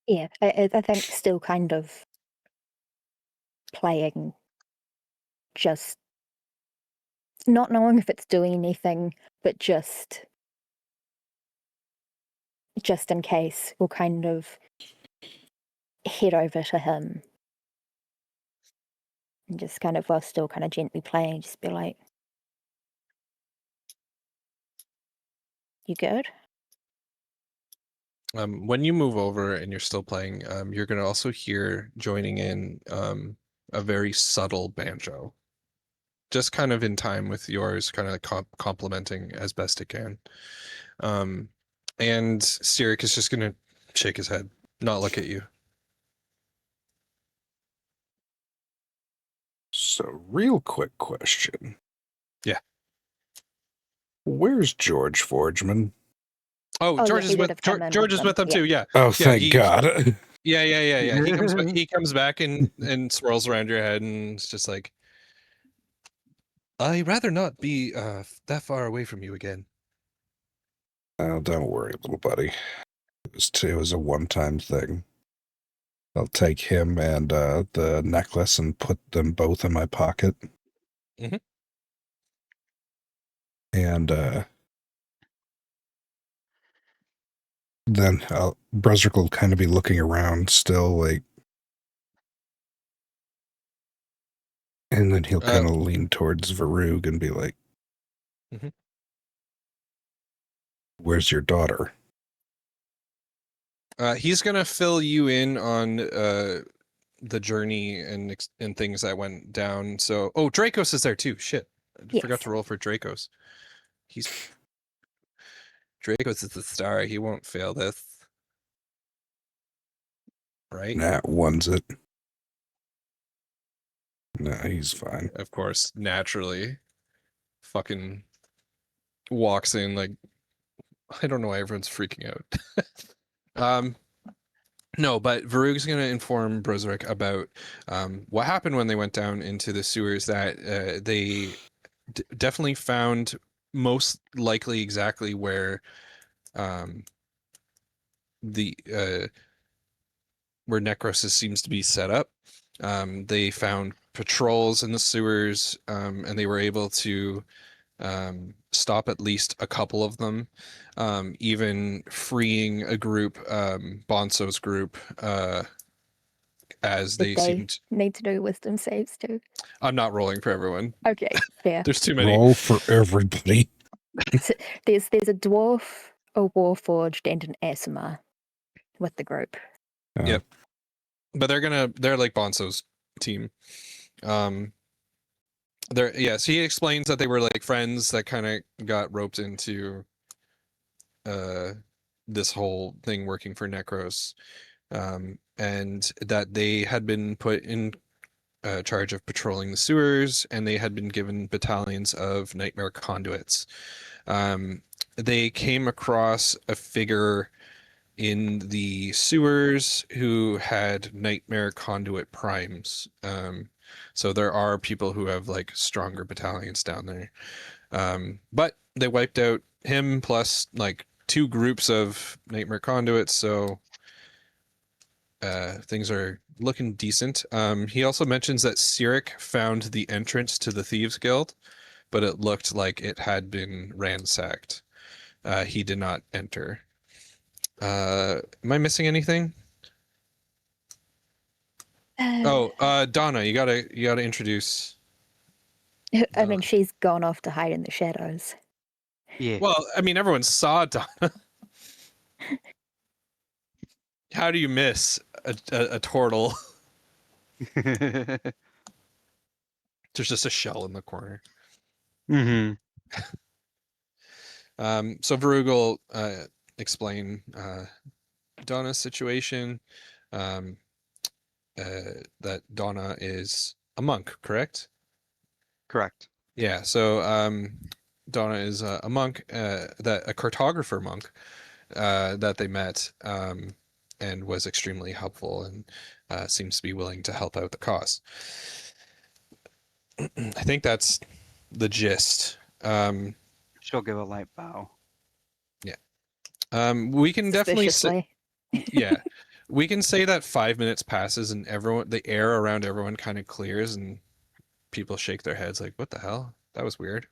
Yeah, I think still kind of playing, just not knowing if it's doing anything, but just in case, we'll kind of head over to him and just kind of, while still kind of gently playing, just be like, "You good?" When you move over and you're still playing, you're going to also hear joining in a very subtle banjo, just kind of in time with yours, kind of like complementing as best it can. And Cyric is just going to shake his head, not look at you. So, real quick question. Yeah. Where's George Forgeman? Oh, George is with them too. Yeah. Oh, thank God. Yeah. He comes back and swirls around your head and it's just like, I'd rather not be that far away from you again. Oh, don't worry, little buddy. It was a one-time thing. I'll take him and the necklace and put them both in my pocket. Mm-hmm. And then Bresric will kind of be looking around still, like, and then he'll kind of lean towards Varug and be like, "Where's your daughter?" He's gonna fill you in on the journey and things that went down. So, Dracos is there too. Shit, I forgot to roll for Dracos. Dracos is the star. He won't fail this, right? Nat one's it. No, he's fine. Of course, naturally. Fucking walks in like, I don't know why everyone's freaking out. No, but Varug's going to inform Brisric about what happened when they went down into the sewers, that they definitely found most likely exactly where where Necrosis seems to be set up. They found patrols in the sewers, and they were able to stop at least a couple of them, even freeing a group, Bonso's group, as Did they they seemed. need to do wisdom saves too? I'm not rolling for everyone. Okay, fair. There's too many. Roll for everybody. So there's a dwarf, a warforged, and an Asima with the group. Yep. But they're like Bonso's team. So he explains that they were like friends that kind of got roped into this whole thing working for Necros, and that they had been put in charge of patrolling the sewers, and they had been given battalions of nightmare conduits. They came across a figure in the sewers who had nightmare conduit primes. So there are people who have like stronger battalions down there. But they wiped out him plus like 2 groups of nightmare conduits, so things are looking decent. He also mentions that Cyric found the entrance to the Thieves Guild, but it looked like it had been ransacked. He did not enter. Am I missing anything? Donna, you gotta introduce. I mean, she's gone off to hide in the shadows. Yeah. Well, I mean, everyone saw Donna. How do you miss a turtle? There's just a shell in the corner. Mm-hmm. So Varug will explain Donna's situation. That Donna is a monk, correct? Correct. Yeah. So Donna is a monk, a cartographer monk that they met, and was extremely helpful and seems to be willing to help out the cause. I think that's the gist. She'll give a light bow. We can definitely say, Suspiciously. yeah, we can say that 5 minutes passes and the air around everyone kind of clears and people shake their heads like, what the hell? That was weird.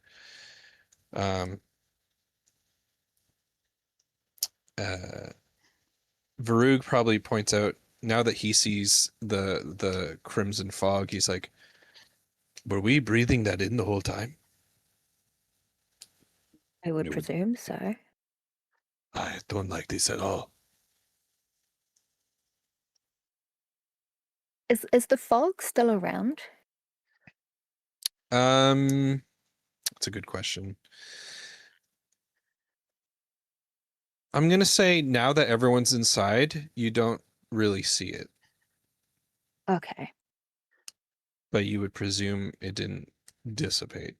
Varug probably points out now that he sees the crimson fog, he's like, were we breathing that in the whole time? I would No. presume so. I don't like this at all. Is the fog still around? That's a good question. I'm gonna say now that everyone's inside, you don't really see it, Okay. but you would presume it didn't dissipate.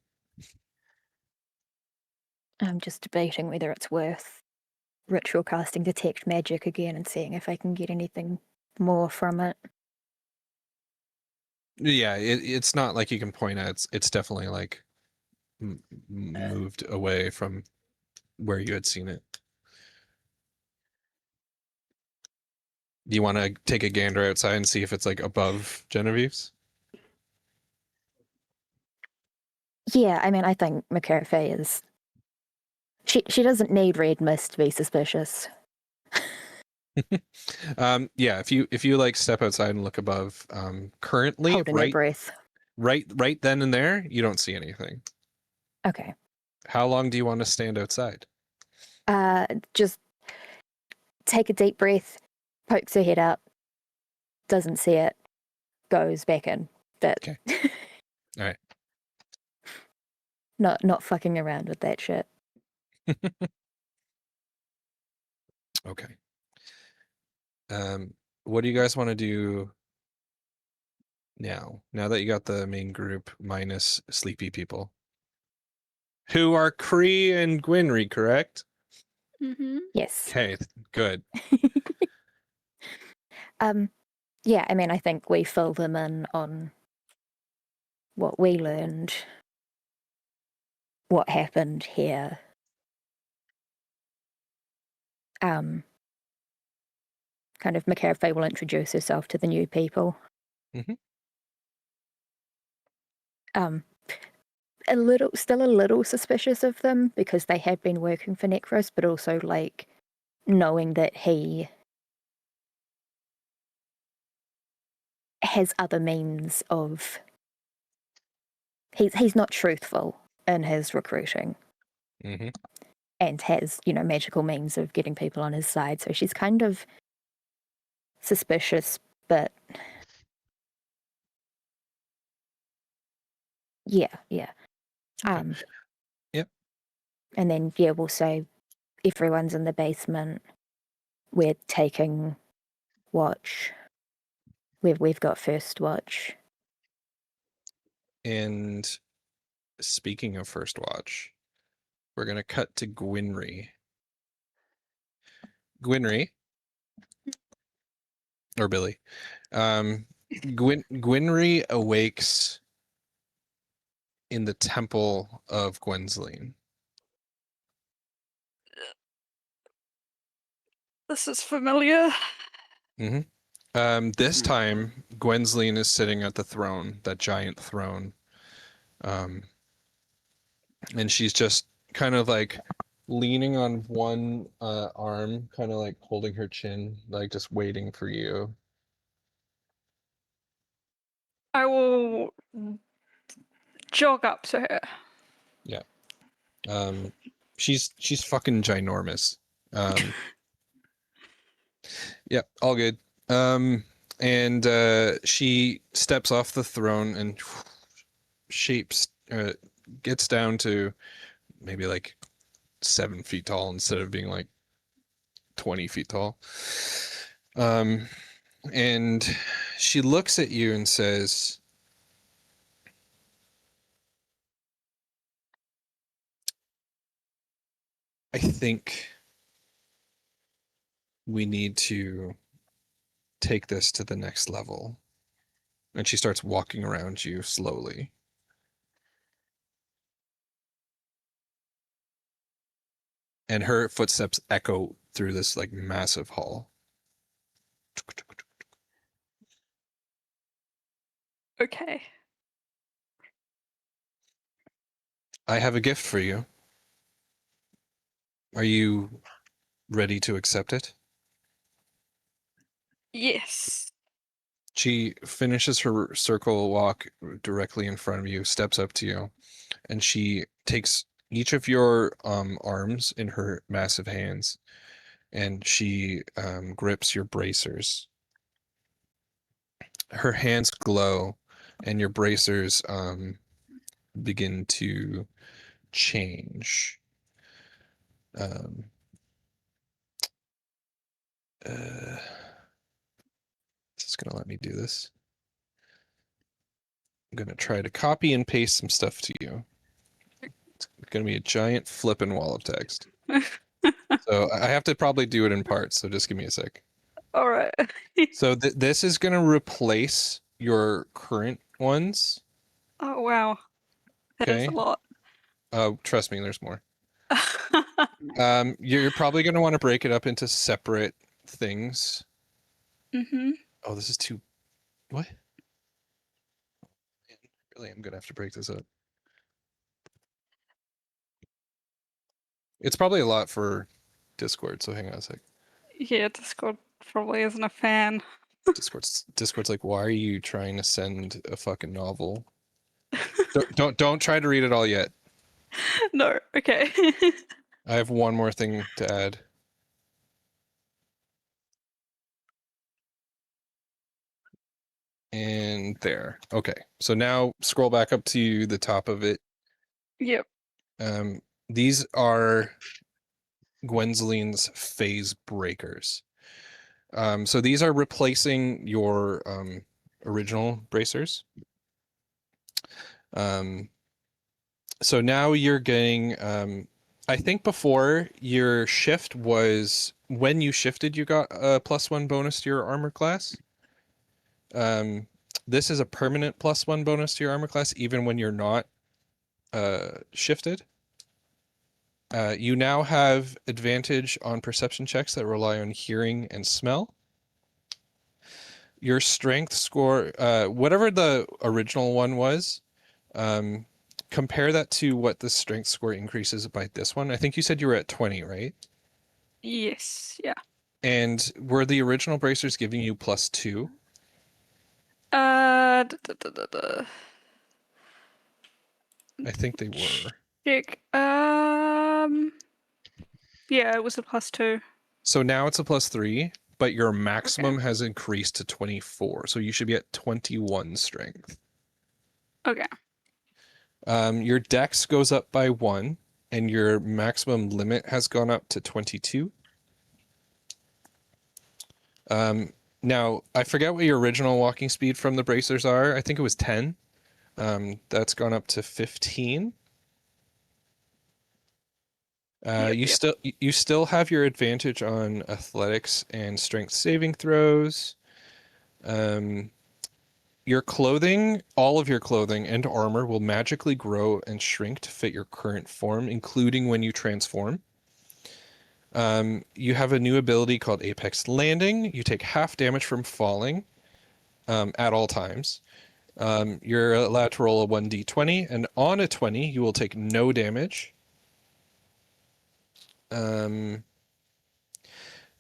I'm just debating whether it's worth ritual casting detect magic again and seeing if I can get anything more from it. Yeah, it's not like you can point at. It's definitely like moved away from where you had seen it. Do you want to take a gander outside and see if it's like above Genevieve's? Yeah, I mean, I think McCarthy is. She doesn't need red mist to be suspicious. Yeah, if you like step outside and look above, currently Holding my breath. right then and there, you don't see anything. Okay. How long do you want to stand outside? Just take a deep breath, pokes her head up, doesn't see it, goes back in. But Okay. All right. Not fucking around with that shit. Okay. What do you guys want to do now? Now that you got the main group minus sleepy people, who are Cree and Gwynry, correct? Mm-hmm. Yes. Okay, good. Yeah, I mean, I think we fill them in on what we learned, what happened here. Kind of McCarthy will introduce herself to the new people. Mm-hmm. still a little suspicious of them because they had been working for Necros, but also like knowing that he has other means of he's not truthful in his recruiting. Mm-hmm. And has, magical means of getting people on his side. So she's kind of suspicious, but yeah. Okay. Yep. And then we'll say everyone's in the basement. We're taking watch. We've got first watch. And speaking of first watch, we're gonna cut to Gwynry. Gwynry, or Billy. Gwynry awakes in the temple of Gwensleen. This is familiar. Mm-hmm. This time, Gwensleen is sitting at the throne, that giant throne. And she's just kind of like leaning on one arm, kind of like holding her chin, like just waiting for you. I will jog up to her. Yeah. She's fucking ginormous. Yeah, all good. And she steps off the throne and gets down to maybe like 7 feet tall instead of being like 20 feet tall. And she looks at you and says, I think we need to take this to the next level. And she starts walking around you slowly. And her footsteps echo through this like massive hall. Okay. I have a gift for you. Are you ready to accept it? Yes. She finishes her circle walk directly in front of you, steps up to you, and she takes each of your arms in her massive hands, and she grips your bracers. Her hands glow, and your bracers begin to change. This is going to let me do this. I'm going to try to copy and paste some stuff to you. It's going to be a giant flippin' wall of text. So I have to probably do it in parts, so just give me a sec. All right. So this is going to replace your current ones. Oh, wow. That is a lot. Trust me, there's more. You're probably going to want to break it up into separate things. Mm-hmm. Oh, this is too... What? Really, I'm going to have to break this up. It's probably a lot for Discord, so hang on a sec. Yeah, Discord probably isn't a fan. Discord's like, why are you trying to send a fucking novel? Don't try to read it all yet. No, okay. I have one more thing to add. And there. Okay. So now scroll back up to the top of it. Yep. These are Gwensleen's phase breakers. So these are replacing your original bracers. So now you're getting, I think before your shift was, when you shifted, you got a +1 bonus to your armor class. This is a permanent +1 bonus to your armor class, even when you're not shifted. You now have advantage on perception checks that rely on hearing and smell. Your strength score, whatever the original one was, Compare that to what the strength score increases by this one. I think you said you were at 20, right? Yes, yeah. And were the original bracers giving you +2? Da, da, da, da, da. I think they were. Check. Yeah, it was a +2. So now it's a +3, but your maximum has increased to 24. So you should be at 21 strength. Okay. Your dex goes up by 1, and your maximum limit has gone up to 22. Now, I forget what your original walking speed from the bracers are. I think it was 10. That's gone up to 15. You still have your advantage on athletics and strength saving throws. Your clothing, all of your clothing and armor will magically grow and shrink to fit your current form, including when you transform. You have a new ability called Apex Landing. You take half damage from falling at all times. You're allowed to roll a 1d20, and on a 20, you will take no damage. And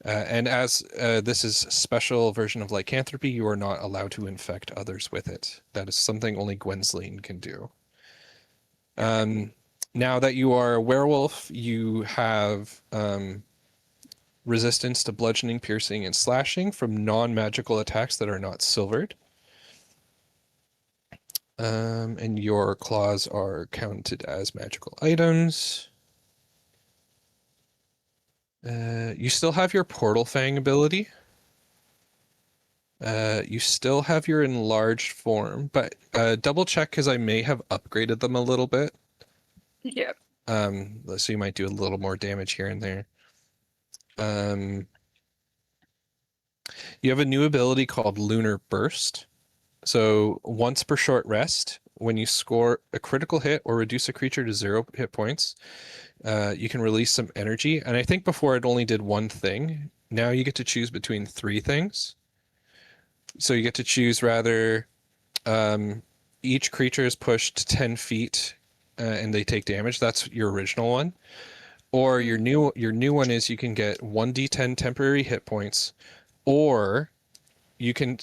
as this is a special version of lycanthropy, you are not allowed to infect others with it. That is something only Gwensleen can do. Now that you are a werewolf, you have resistance to bludgeoning, piercing, and slashing from non-magical attacks that are not silvered. And your claws are counted as magical items. You still have your Portal Fang ability. You still have your enlarged form, but double check because I may have upgraded them a little bit. Yeah. So you might do a little more damage here and there. You have a new ability called Lunar Burst. So once per short rest, when you score a critical hit or reduce a creature to 0 hit points, you can release some energy. And I think before it only did one thing. Now you get to choose between 3 things. So you get to choose rather each creature is pushed 10 feet and they take damage. That's your original one. Or your new one is you can get 1d10 temporary hit points, or you can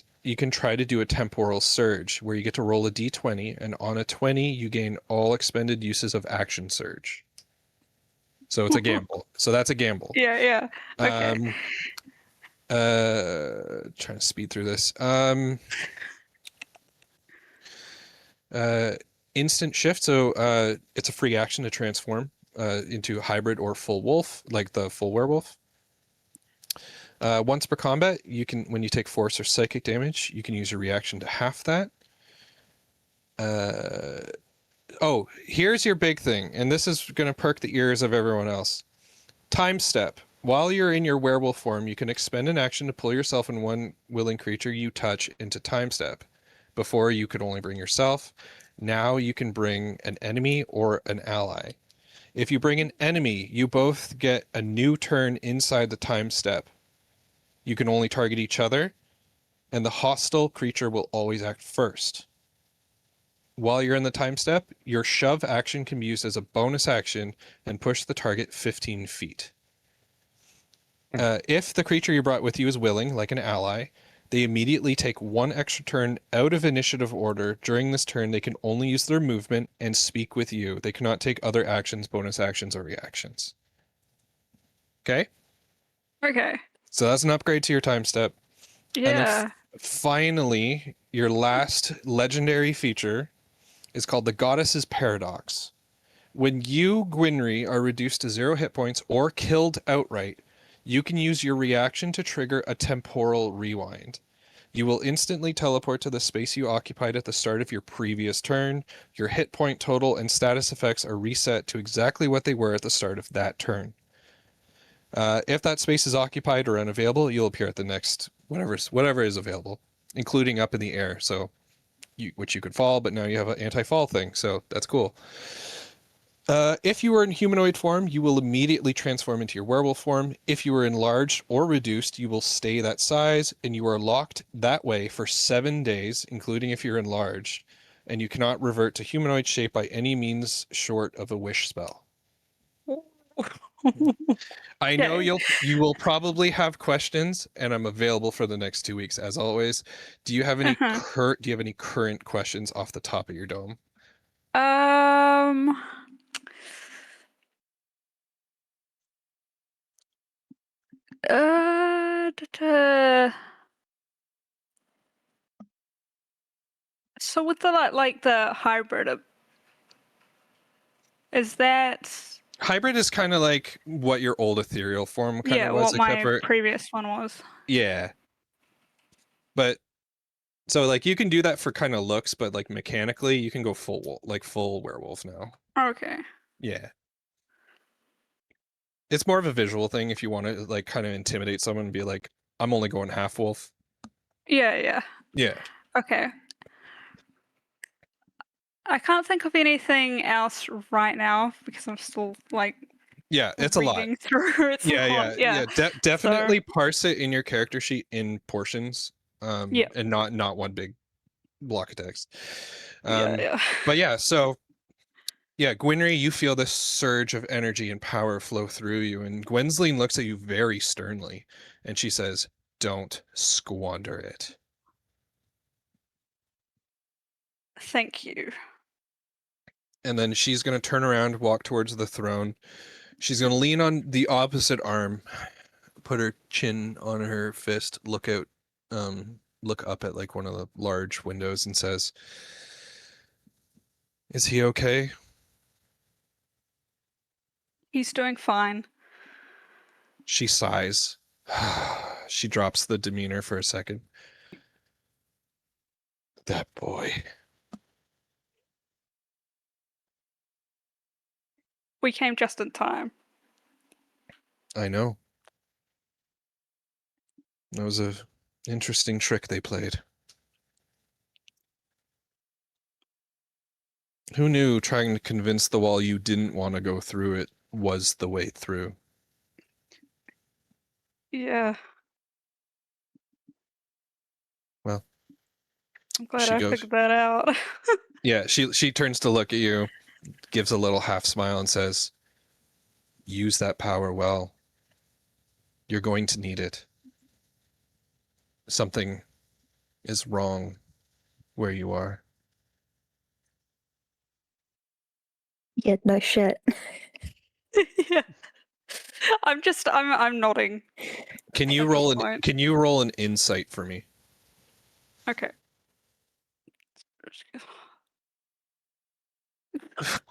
try to do a temporal surge where you get to roll a d20, and on a 20 you gain all expended uses of action surge. So it's a gamble. So that's a gamble. Yeah. Okay. Trying to speed through this. Instant shift. So it's a free action to transform into hybrid or full wolf, like the full werewolf. Once per combat, you can, when you take force or psychic damage, you can use your reaction to half that. Oh, here's your big thing, and this is going to perk the ears of everyone else. Time step. While you're in your werewolf form, you can expend an action to pull yourself and one willing creature you touch into time step. Before, you could only bring yourself. Now you can bring an enemy or an ally. If you bring an enemy, you both get a new turn inside the time step. You can only target each other, and the hostile creature will always act first. While you're in the time step, your shove action can be used as a bonus action and push the target 15 feet. If the creature you brought with you is willing, like an ally, they immediately take 1 extra turn out of initiative order. During this turn, they can only use their movement and speak with you. They cannot take other actions, bonus actions, or reactions. Okay? Okay. So that's an upgrade to your time step. Yeah. And then finally, your last legendary feature is called the Goddess's Paradox. When you, Gwynry, are reduced to 0 hit points or killed outright, you can use your reaction to trigger a temporal rewind. You will instantly teleport to the space you occupied at the start of your previous turn. Your hit point total and status effects are reset to exactly what they were at the start of that turn. If that space is occupied or unavailable, you'll appear at the next whatever is available, including up in the air. So, which you could fall, but now you have an anti-fall thing, so that's cool. If you are in humanoid form, you will immediately transform into your werewolf form. If you are enlarged or reduced, you will stay that size, and you are locked that way for 7 days, including if you're enlarged. and you cannot revert to humanoid shape by any means short of a wish spell. I know Okay. you will probably have questions, and I'm available for the next 2 weeks as always. Do you have any current questions off the top of your dome? Um. So with the like the hybrid, is that Hybrid is kind of like what your old ethereal form kind of was, what except my for previous one was? yeah. But so like you can do that for kind of looks, but like mechanically you can go full werewolf now. Okay. Yeah. It's more of a visual thing if you want to like kind of intimidate someone and be like, I'm only going half wolf. Yeah. Yeah. Okay. I can't think of anything else right now because I'm still like Yeah, it's a lot. reading through. It's a lot. Yeah. Definitely parse it in your character sheet in portions. Yeah. And not one big block of text. Yeah. But yeah, so yeah, Gwynry, you feel this surge of energy and power flow through you, and Gwensleen looks at you very sternly, and she says, "Don't squander it." Thank you. And then she's going to turn around, walk towards the throne. She's going to lean on the opposite arm, put her chin on her fist, look up at like one of the large windows and says, "Is he okay?" He's doing fine. She sighs. She drops the demeanor for a second. That boy. We came just in time. I know. That was a interesting trick they played. Who knew trying to convince the wall you didn't want to go through it was the way through? Yeah. Well, I'm glad she I goes. figured that out. Yeah, she turns to look at you, gives a little half smile and says, "Use that power well. You're going to need it. Something is wrong where you are." Yeah, no shit. Yeah. I'm nodding. Can you At roll this point. can you roll an insight for me? Okay.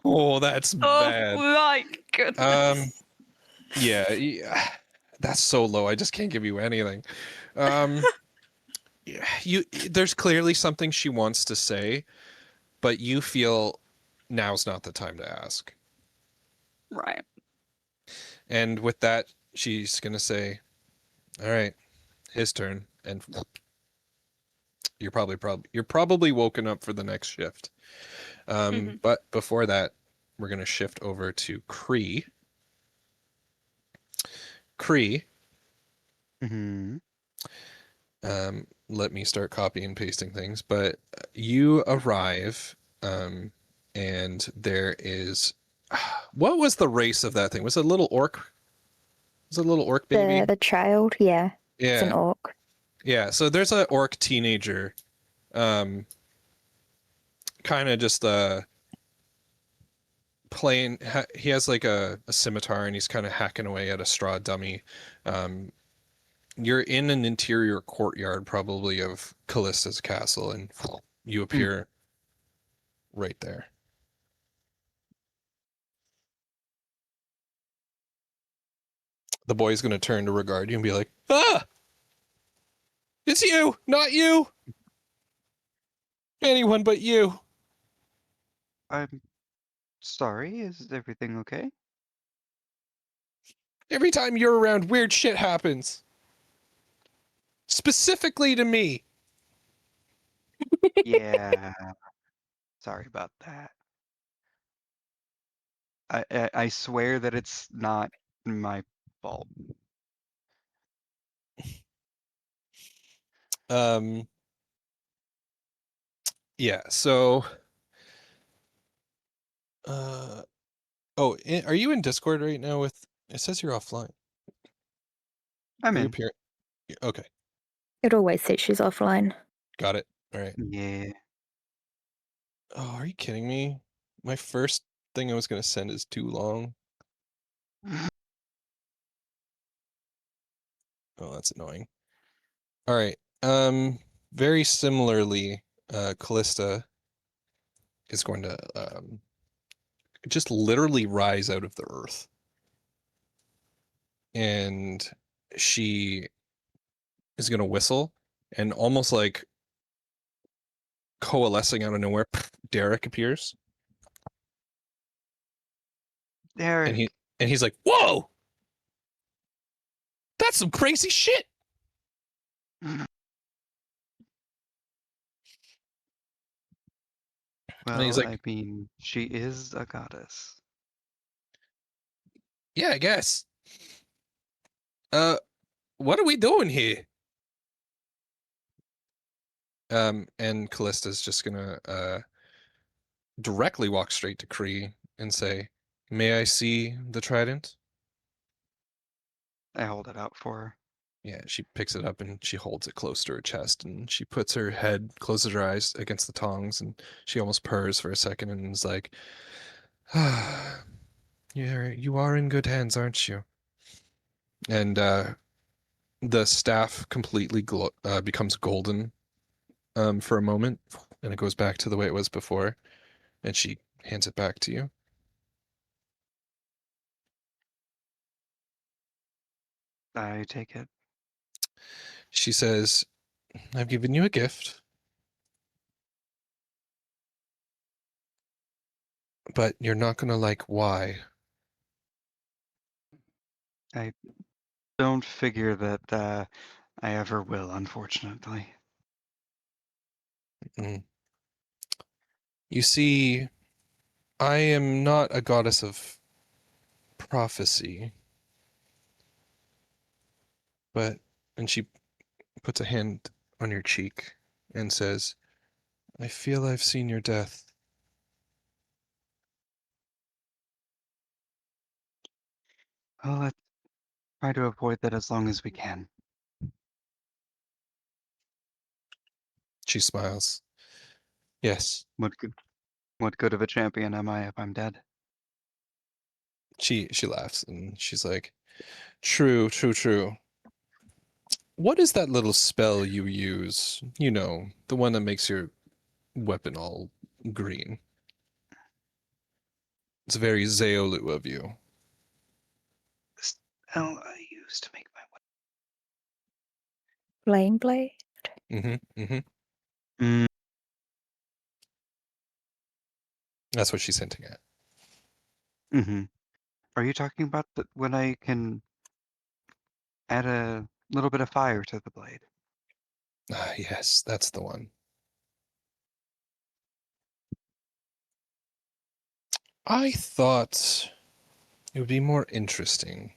Oh, that's bad. Oh my goodness. Yeah, that's so low. I just can't give you anything. There's clearly something she wants to say, but you feel now's not the time to ask. Right. And with that, she's gonna say, "All right, his turn." And you're probably woken up for the next shift. But before that, we're gonna shift over to Cree. Cree. Mm-hmm. Let me start copying and pasting things. But you arrive, and there is. What was the race of that thing? Was it a little orc? Was it a little orc baby? The child, yeah. It's an Yeah. orc. Yeah. So there's an orc teenager, kind of just playing. He has like a scimitar, and he's kind of hacking away at a straw dummy. You're in an interior courtyard, probably of Callista's castle, and you appear right there. The boy's going to turn to regard you and be like, "Ah! It's you, not you! Anyone but you!" I'm sorry, is everything okay? Every time you're around, weird shit happens. Specifically to me. Yeah. Sorry about that. I swear that it's not my fault. Yeah, so are you in Discord right now with, it says you're offline. I'm Are you in. Okay, It always says she's offline. got it. All right. Yeah. Oh, are you kidding me? My first thing I was going to send is too long. Oh, that's annoying. All right. Very similarly, Callista is going to just literally rise out of the earth. And she is going to whistle, and almost like coalescing out of nowhere, Derek appears. Derek. And he's like, "Whoa! That's some crazy shit." And he's Well, like, I mean, she is a goddess. "Yeah, I guess. What are we doing here?" And Callista's just gonna directly walk straight to Kree and say, "May I see the trident?" I hold it out for her. Yeah, she picks it up and she holds it close to her chest, and she puts her head, closes her eyes against the tongs, and she almost purrs for a second and is like, "Ah, you are in good hands, aren't you?" And the staff completely becomes golden for a moment, and it goes back to the way it was before, and she hands it back to you. I take it. She says, "I've given you a gift, but you're not gonna like why." I don't figure that I ever will, unfortunately. Mm. You see, I am not a goddess of prophecy, but, and she puts a hand on your cheek and says, "I feel I've seen your death." Well, let's try to avoid that as long as we can. She smiles. "Yes." What good of a champion am I if I'm dead? She laughs and she's like, "True, true, true. What is that little spell you use? You know, the one that makes your weapon all green. It's very Zeolu of you." The spell I use to make my Flame blade? Mm-hmm. Mm-hmm. weapon. That's what she's hinting at. Mm-hmm. Are you talking about when I can add a little bit of fire to the blade? Ah, yes, that's the one. I thought it would be more interesting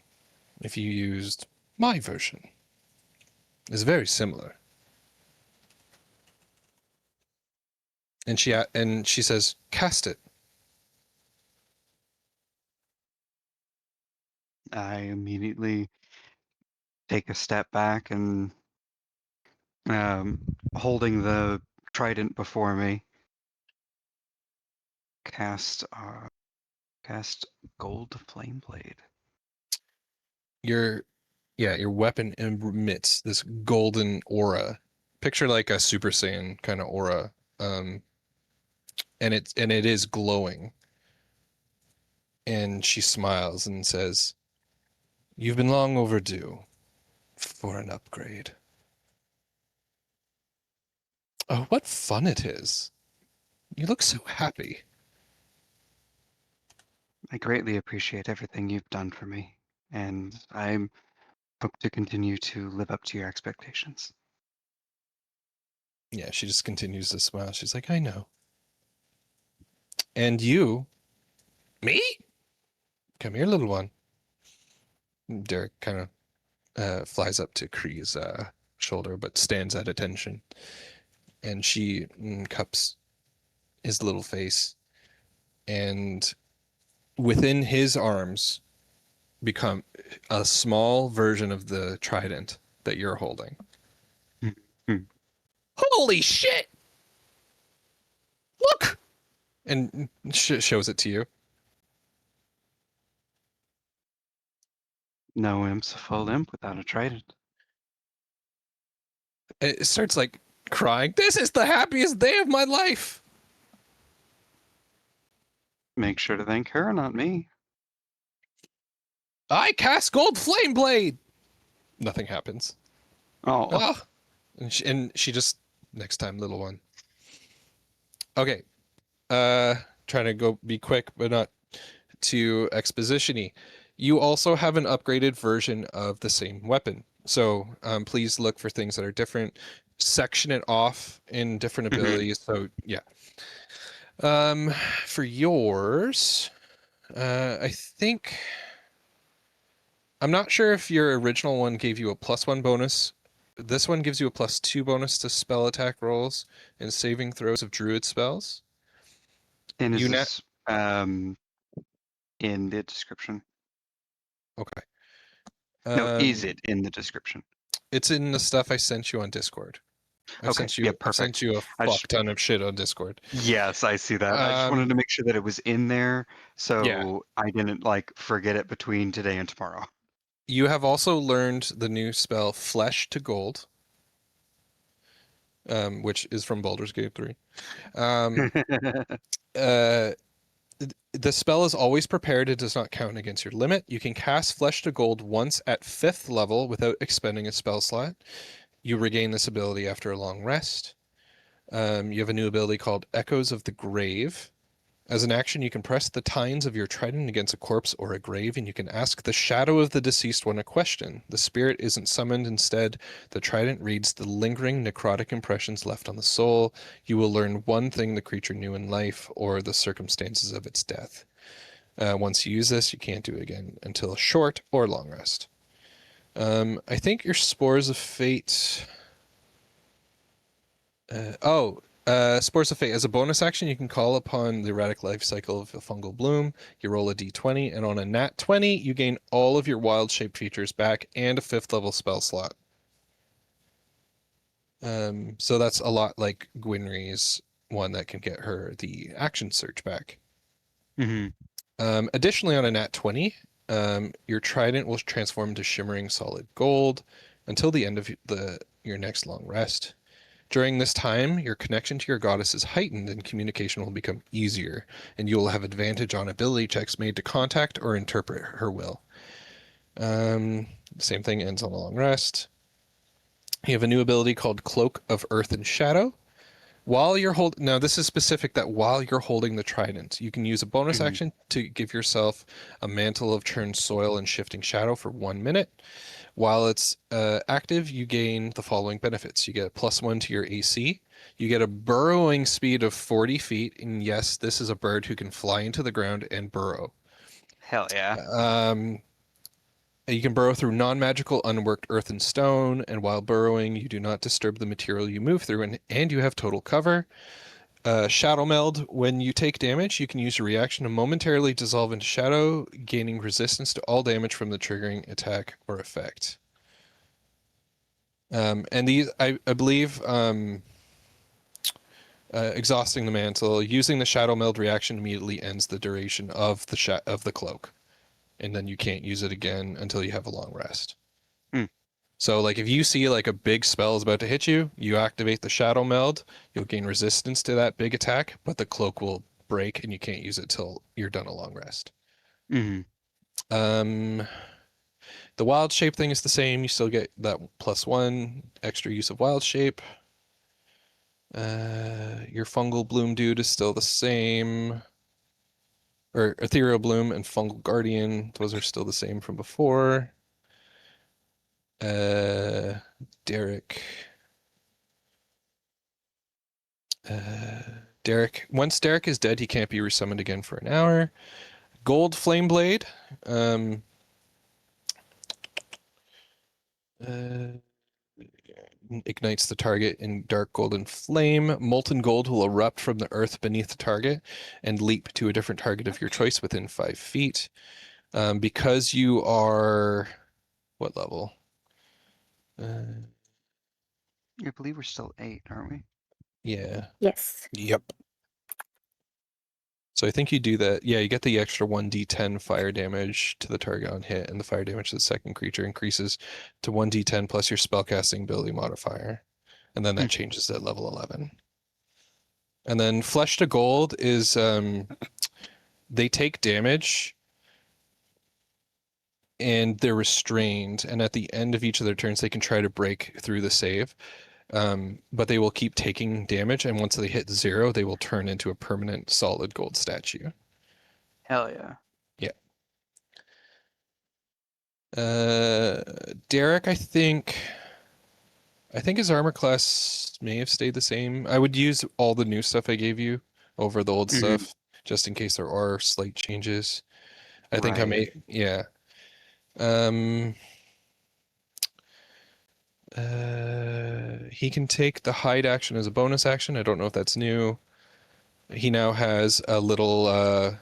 if you used my version. It's very similar. And she says, "Cast it." I immediately take a step back and, holding the trident before me, cast gold flame blade. Your weapon emits this golden aura. Picture like a Super Saiyan kind of aura. And it is glowing. And she smiles and says, "You've been long overdue for an upgrade." Oh, what fun it is. You look so happy. I greatly appreciate everything you've done for me, and I hope to continue to live up to your expectations. Yeah, she just continues to smile. She's like, "I know." "And you, me? Come here, little one." Derek kind of flies up to Kree's shoulder, but stands at attention. And she cups his little face, and within his arms become a small version of the trident that you're holding. Holy shit! Look! And shows it to you. No imp's a full imp without a trident. It starts like crying. This is the happiest day of my life. Make sure to thank her, not me. I cast Gold Flame Blade. Nothing happens. Oh. Ah. And she just, next time, little one. Okay. Trying to be quick, but not too exposition-y. You also have an upgraded version of the same weapon. So please look for things that are different. Section it off in different abilities. So yeah. For yours, I think, I'm not sure if your original one gave you a +1 bonus. This one gives you a +2 bonus to spell attack rolls and saving throws of druid spells. And is this in the description? Okay. No, is it in the description? It's in the stuff I sent you on Discord. I've sent you a fuck ton of shit on Discord. Yes, I see that. I just wanted to make sure that it was in there, so I didn't like forget it between today and tomorrow. You have also learned the new spell Flesh to Gold, which is from Baldur's Gate 3. The spell is always prepared. It does not count against your limit. You can cast Flesh to Gold once at 5th level without expending a spell slot. You regain this ability after a long rest. You have a new ability called Echoes of the Grave. As an action, you can press the tines of your trident against a corpse or a grave, and you can ask the shadow of the deceased one a question. The spirit isn't summoned. Instead, the trident reads the lingering necrotic impressions left on the soul. You will learn one thing the creature knew in life or the circumstances of its death. Once you use this, you can't do it again until a short or long rest. I think your Spores of Fate... Spores of Fate. As a bonus action, you can call upon the erratic life cycle of a fungal bloom. You roll a d20, and on a nat 20, you gain all of your wild shape features back and a 5th level spell slot. So that's a lot like Gwynri's one that can get her the action surge back. Additionally, on a nat 20, your trident will transform to shimmering solid gold until the end of your next long rest. During this time, your connection to your goddess is heightened and communication will become easier, and you will have advantage on ability checks made to contact or interpret her will. Same thing, ends on a long rest. You have a new ability called Cloak of Earth and Shadow. Now this is specific that while you're holding the trident, you can use a bonus action to give yourself a mantle of churned soil and shifting shadow for 1 minute. While it's active, you gain the following benefits. You get a +1 to your AC. You get a burrowing speed of 40 feet. And yes, this is a bird who can fly into the ground and burrow. Hell yeah. You can burrow through non-magical unworked earth and stone. And while burrowing, you do not disturb the material you move through. And you have total cover. Shadow Meld. When you take damage, you can use your reaction to momentarily dissolve into shadow, gaining resistance to all damage from the triggering attack or effect. And these, I believe, exhausting the mantle, using the Shadow Meld reaction immediately ends the duration of the cloak, and then you can't use it again until you have a long rest. So like if you see like a big spell is about to hit you, you activate the Shadow Meld, you'll gain resistance to that big attack, but the cloak will break and you can't use it till you're done a long rest. The wild shape thing is the same. You still get that +1 extra use of wild shape. Your fungal bloom dude is still the same. Or ethereal bloom and fungal guardian, those are still the same from before. Derek. Once Derek is dead, he can't be resummoned again for an hour. Gold Flame Blade. ignites the target in dark golden flame. Molten gold will erupt from the earth beneath the target and leap to a different target of your choice within 5 feet. Because you are what level? I believe we're still 8, aren't we? Yeah. Yes. Yep. So I think you do that. Yeah, you get the extra 1d10 fire damage to the target on hit, and the fire damage to the second creature increases to 1d10 plus your spellcasting ability modifier. And then that changes at level 11. And then Flesh to Gold is they take damage and they're restrained. And at the end of each of their turns, they can try to break through the save. But they will keep taking damage, and once they hit 0, they will turn into a permanent solid gold statue. Hell yeah. Derek, I think his armor class may have stayed the same. I would use all the new stuff I gave you over the old stuff, just in case there are slight changes. I think I may, yeah. He can take the hide action as a bonus action. I don't know if that's new. He now has a little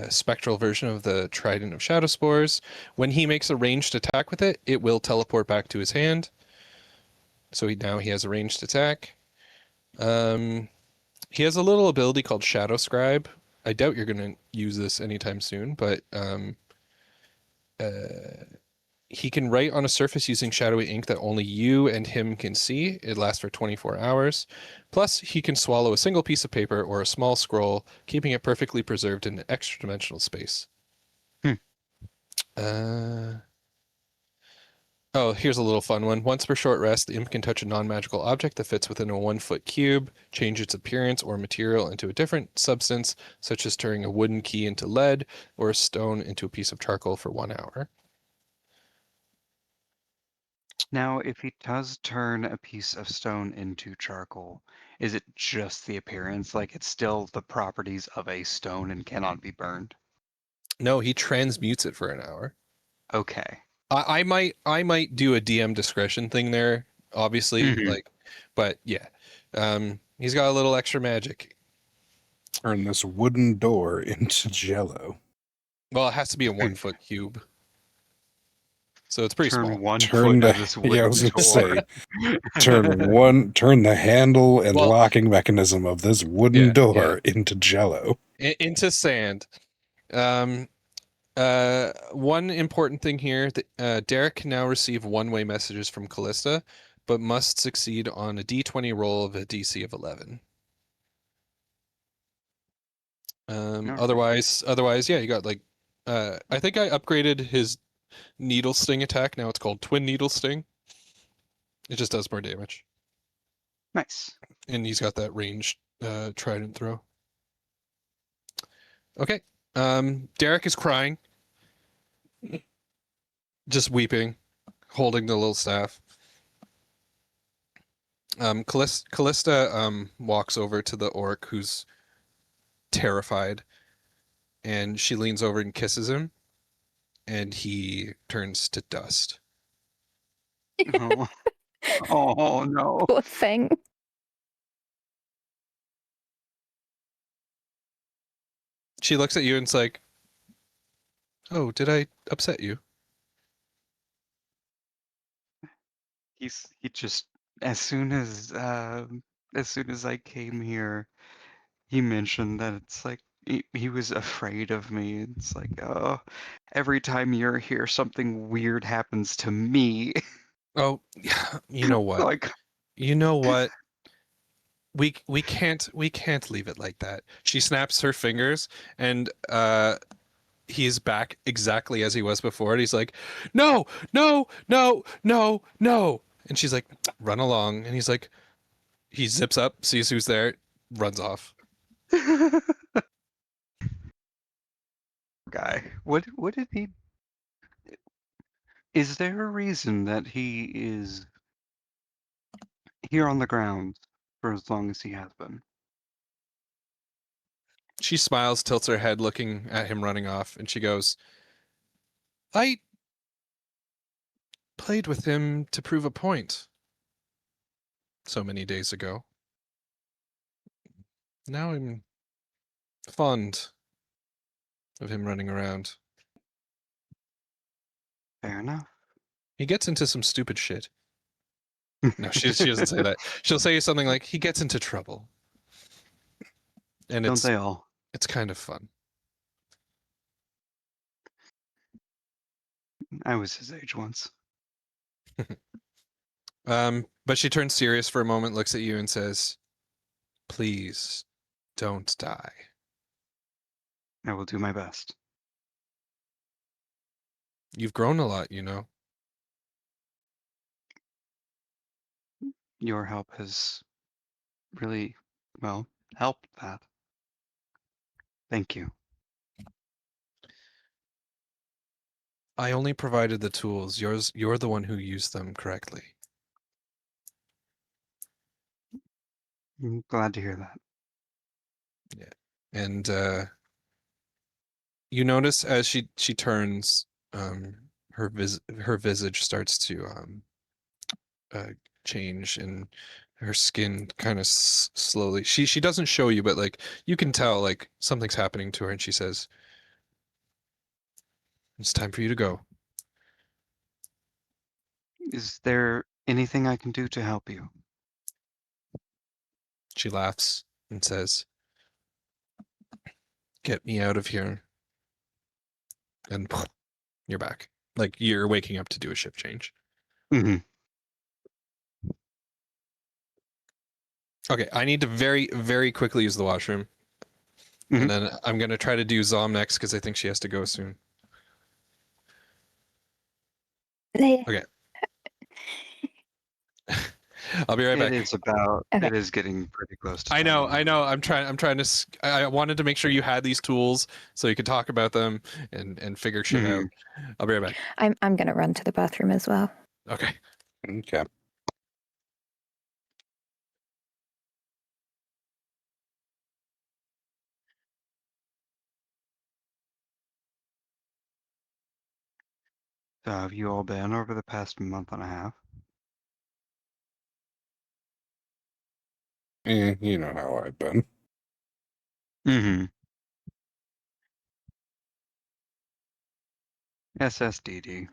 spectral version of the Trident of Shadow Spores. When he makes a ranged attack with it, it will teleport back to his hand. So now he has a ranged attack. He has a little ability called Shadow Scribe. I doubt you're going to use this anytime soon, but he can write on a surface using shadowy ink that only you and him can see. It lasts for 24 hours. Plus, he can swallow a single piece of paper or a small scroll, keeping it perfectly preserved in an extra-dimensional space. Oh, here's a little fun one. Once per short rest, the imp can touch a non-magical object that fits within a 1-foot cube, change its appearance or material into a different substance, such as turning a wooden key into lead or a stone into a piece of charcoal for 1 hour. Now, if he does turn a piece of stone into charcoal, is it just the appearance? Like it's still the properties of a stone and cannot be burned? No, he transmutes it for an hour. Okay. I might do a DM discretion thing there, obviously, but yeah. He's got a little extra magic. Turn this wooden door into jello. Well, it has to be a 1-foot cube. So it's pretty small. Turn one Turn foot the of this wooden I was gonna door. say, turn the handle and locking mechanism of this wooden door into jello. Into sand. One important thing here, Derek can now receive one-way messages from Callista, but must succeed on a D20 roll of a DC of 11. Otherwise, yeah, you got like, I think I upgraded his needle sting attack. Now it's called twin needle sting. It just does more damage. Nice. And he's got that ranged trident throw. Okay. Derek is crying. Just weeping, holding the little staff. Callista walks over to the orc who's terrified, and she leans over and kisses him, and he turns to dust. Oh, oh no. Poor thing. She looks at you and it's like, "Oh, did I upset you?" He just as soon as I came here, he mentioned that it's like he was afraid of me. It's like, oh, every time you're here, something weird happens to me. Oh, you know what? Like, You know what? We can't leave it like that. She snaps her fingers, and he's back exactly as he was before. And he's like, "No, no, no, no, no!" And she's like, "Run along." And he's like, he zips up, sees who's there, runs off. guy, what did he? Is there a reason that he is here on the ground for as long as he has been? She smiles, tilts her head, looking at him running off, and she goes, played with him to prove a point so many days ago. Now I'm fond of him running around. Fair enough. He gets into some stupid shit. No, she doesn't say that. She'll say something like, he gets into trouble. And Don't they all? it's kind of fun. I was his age once. But she turns serious for a moment, looks at you and says, please don't die. I will do my best. You've grown a lot, you know. Your help has really, well, helped that. Thank you. I only provided the tools. You're the one who used them correctly. I'm glad to hear that. Yeah. And you notice as she turns, her visage starts to change, and her skin kind of slowly. She doesn't show you, but like you can tell like something's happening to her, and she says, "It's time for you to go." Is there anything I can do to help you? She laughs and says, "Get me out of here." And you're back. Like you're waking up to do a shift change. Mm-hmm. Okay, I need to very, very quickly use the washroom. Mhm. And then I'm going to try to do Zom next because I think she has to go soon. Okay. I'll be right back. It is getting pretty close to I know. time. I'm trying to, I wanted to make sure you had these tools so you could talk about them and figure shit out. I'll be right back. I'm going to run to the bathroom as well. Okay. Okay. So have you all been over the past month and a half? You know how I've been. Mm-hmm. SSDD.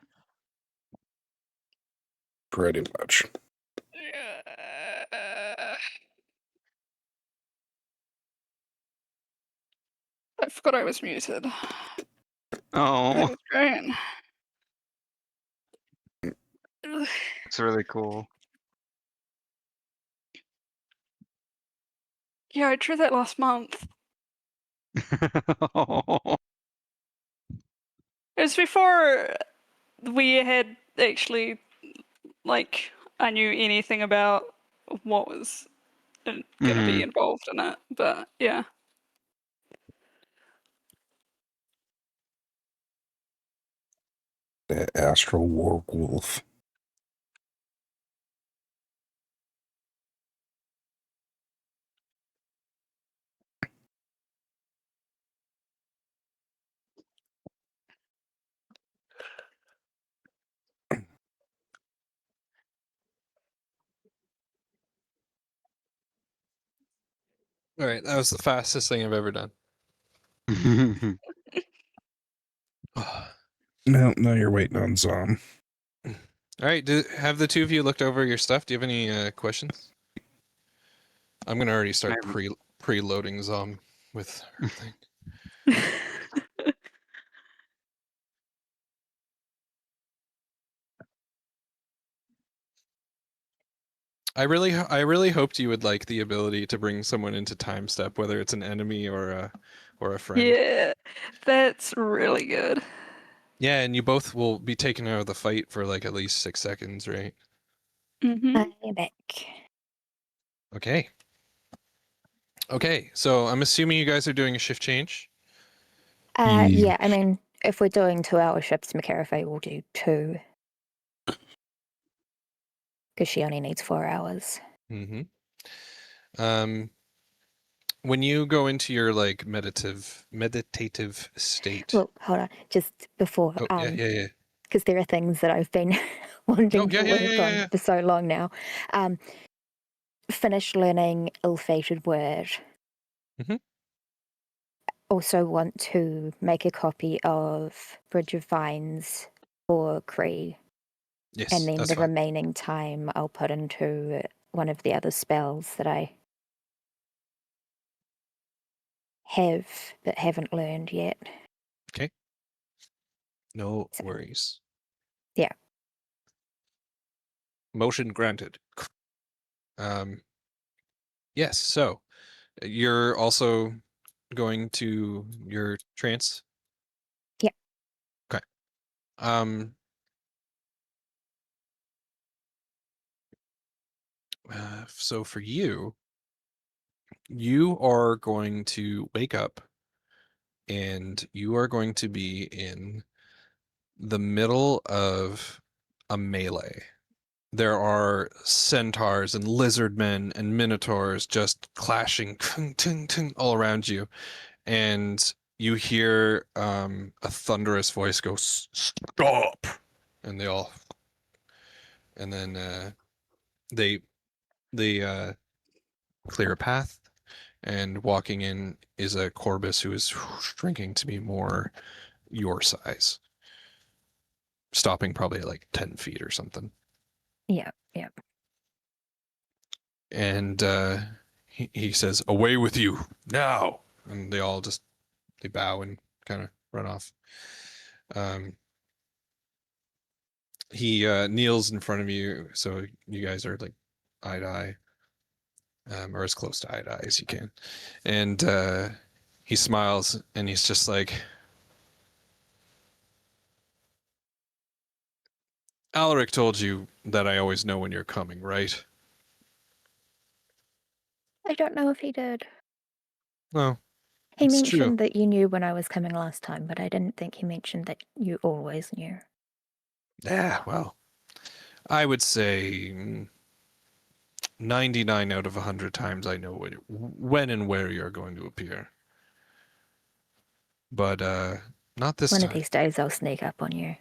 Pretty much. I forgot I was muted. Oh, That was great. it's really cool. Yeah, I drew that last month. It was before we had actually, like, I knew anything about what was going to be involved in it. But yeah. The Astral Werewolf. All right. That was the fastest thing I've ever done. No, you're waiting on Zom. All right. Have the two of you looked over your stuff? Do you have any questions? I'm going to already start preloading Zom with her thing. I really hoped you would like the ability to bring someone into time step, whether it's an enemy or a friend. Yeah, that's really good. Yeah, and you both will be taken out of the fight for like at least 6 seconds, right? Mm-hmm. I'm back. Okay. Okay, so I'm assuming you guys are doing a shift change. Yeah, I mean, if we're doing 2-hour shifts, McCarafay will do 2. Because she only needs 4 hours. Mm-hmm. When you go into your like meditative state. Well, hold on. Just before. Oh, yeah. because there are things that I've been wanting to work on for so long now. Finish learning ill-fated word. Mm-hmm. Also want to make a copy of Bridge of Vines for Cree. Yes, and then that's the fine. remaining time I'll put into one of the other spells that I have but haven't learned yet. Okay. No worries. Yeah. Motion granted. Yes, so you're also going to your trance? Yeah. Okay. So for you, you are going to wake up and you are going to be in the middle of a melee. There are centaurs and lizard men and minotaurs just clashing all around you. And you hear a thunderous voice go, "Stop!" And they all, and then they clear a path. And walking in is a Corvus who is shrinking to be more your size, stopping probably at like 10 feet or something. Yeah. And he says, "Away with you now!" And they all just they bow and kind of run off. He kneels in front of you, so you guys are like eye to eye, or as close to eye to eye as you can. And he smiles and he's just like, "Alaric told you that I always know when you're coming, right?" I don't know if he did. Well, He it's mentioned true. that you knew when I was coming last time, but I didn't think he mentioned that you always knew. Yeah, well, I would say 99 out of 100 times I know when and where you're going to appear. But not this One time. of these days I'll sneak up on you.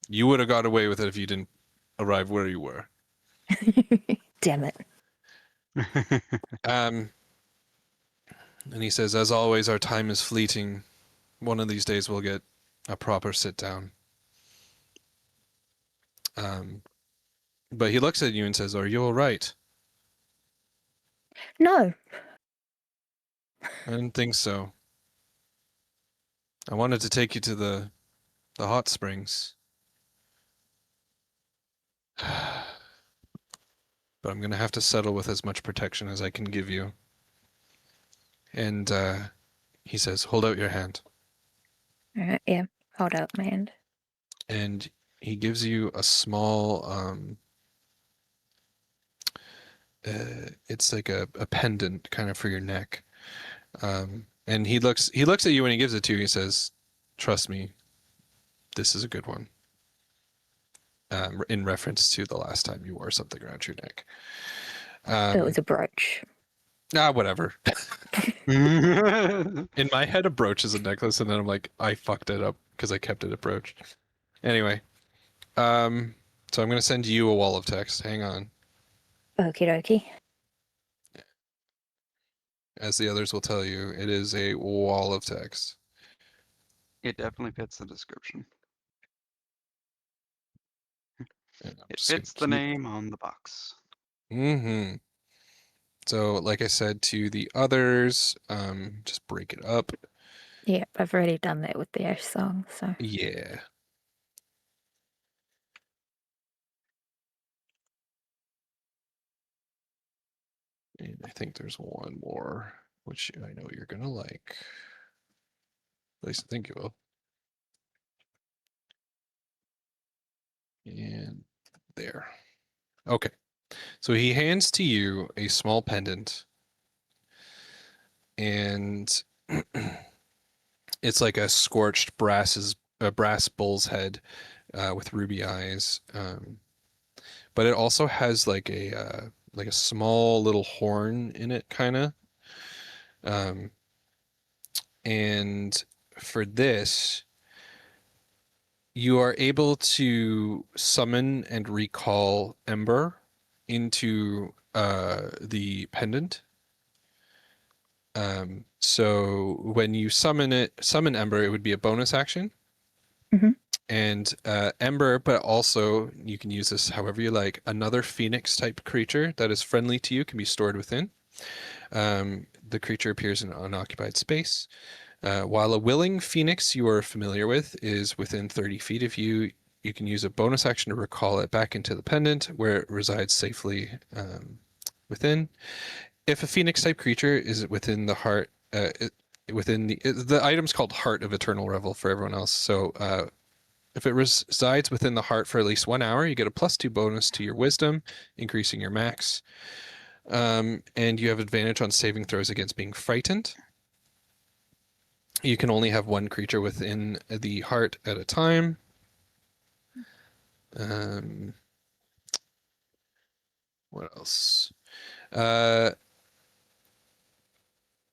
You would have got away with it if you didn't arrive where you were. Damn it. And he says, "As always, our time is fleeting. One of these days we'll get a proper sit down." But he looks at you and says, "Are you all right?" No. I didn't think so. I wanted to take you to the hot springs. But I'm going to have to settle with as much protection as I can give you. And he says, "Hold out your hand." All right, yeah. Hold out my hand. And he gives you a small, it's like a pendant kind of for your neck. And he looks at you when he gives it to you. He says, "Trust me, this is a good one." In reference to the last time you wore something around your neck. It was a brooch. Whatever. In my head, a brooch is a necklace, and then I'm like, I fucked it up because I kept it a brooch. Anyway, so I'm gonna send you a wall of text. Hang on. Okie dokie. As the others will tell you, it is a wall of text. It definitely fits the description. It Just fits the name on the box. Mm-hmm. So, like I said to the others, just break it up. Yeah, I've already done that with the Ash song, so. Yeah. And I think there's one more, which I know you're gonna like. At least I think you will. And there. Okay. So he hands to you a small pendant, and it's like a scorched brass bull's head with ruby eyes. But it also has like a small little horn in it, kind of. And for this, You are able to summon and recall Ember into the pendant. So when you summon Ember, it would be a bonus action. Mhm. And Ember, but also you can use this however you like. Another Phoenix type creature that is friendly to you can be stored within. The creature appears in unoccupied space. While a willing Phoenix you are familiar with is within 30 feet of you, you can use a bonus action to recall it back into the pendant where it resides safely within. If a Phoenix type creature is within the heart, within the item's called Heart of Eternal Revel for everyone else. So if it resides within the heart for at least 1 hour, you get a +2 bonus to your wisdom, increasing your max. And you have advantage on saving throws against being frightened. You can only have one creature within the heart at a time. What else?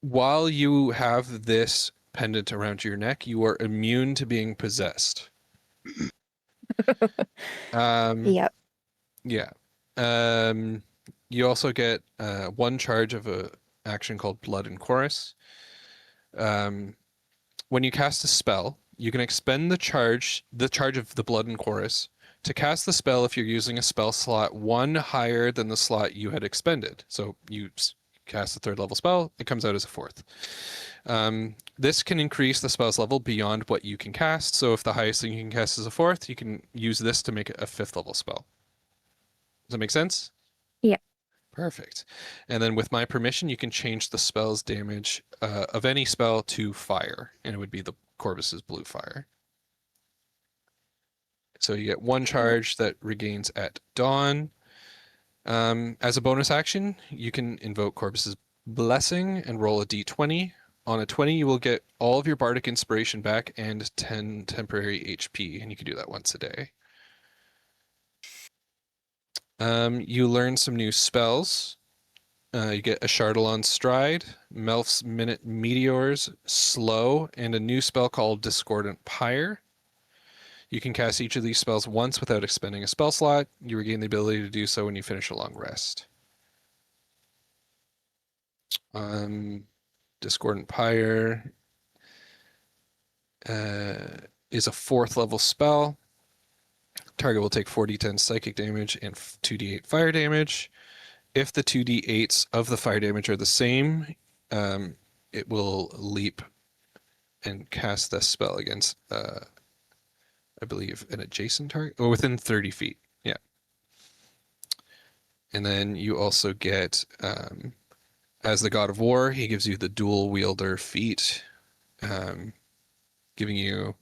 While you have this pendant around your neck, you are immune to being possessed. Yep. Yeah. You also get 1 charge of a action called Blood and Chorus. When you cast a spell, you can expend the charge of the Blood and Chorus to cast the spell if you're using a spell slot 1 higher than the slot you had expended. So you cast a 3rd level spell, it comes out as a 4th. This can increase the spell's level beyond what you can cast. So if the highest thing you can cast is a 4th, you can use this to make it a 5th level spell. Does that make sense? Yeah. Perfect. And then with my permission, you can change the spell's damage of any spell to fire, and it would be the Corvus's blue fire. So you get 1 charge that regains at dawn. As a bonus action, you can invoke Corvus's blessing and roll a d20. On a 20, you will get all of your bardic inspiration back and 10 temporary HP, and you can do that once a day. You learn some new spells. You get a Chardalon Stride, Melf's Minute Meteors, Slow, and a new spell called Discordant Pyre. You can cast each of these spells once without expending a spell slot. You regain the ability to do so when you finish a long rest. Discordant Pyre is a 4th level spell. Target will take 4d10 psychic damage and 2d8 fire damage. If the 2d8s of the fire damage are the same, it will leap and cast this spell against, I believe, an adjacent target, or within 30 feet. Yeah. And then you also get, as the God of War, he gives you the dual wielder feat, giving you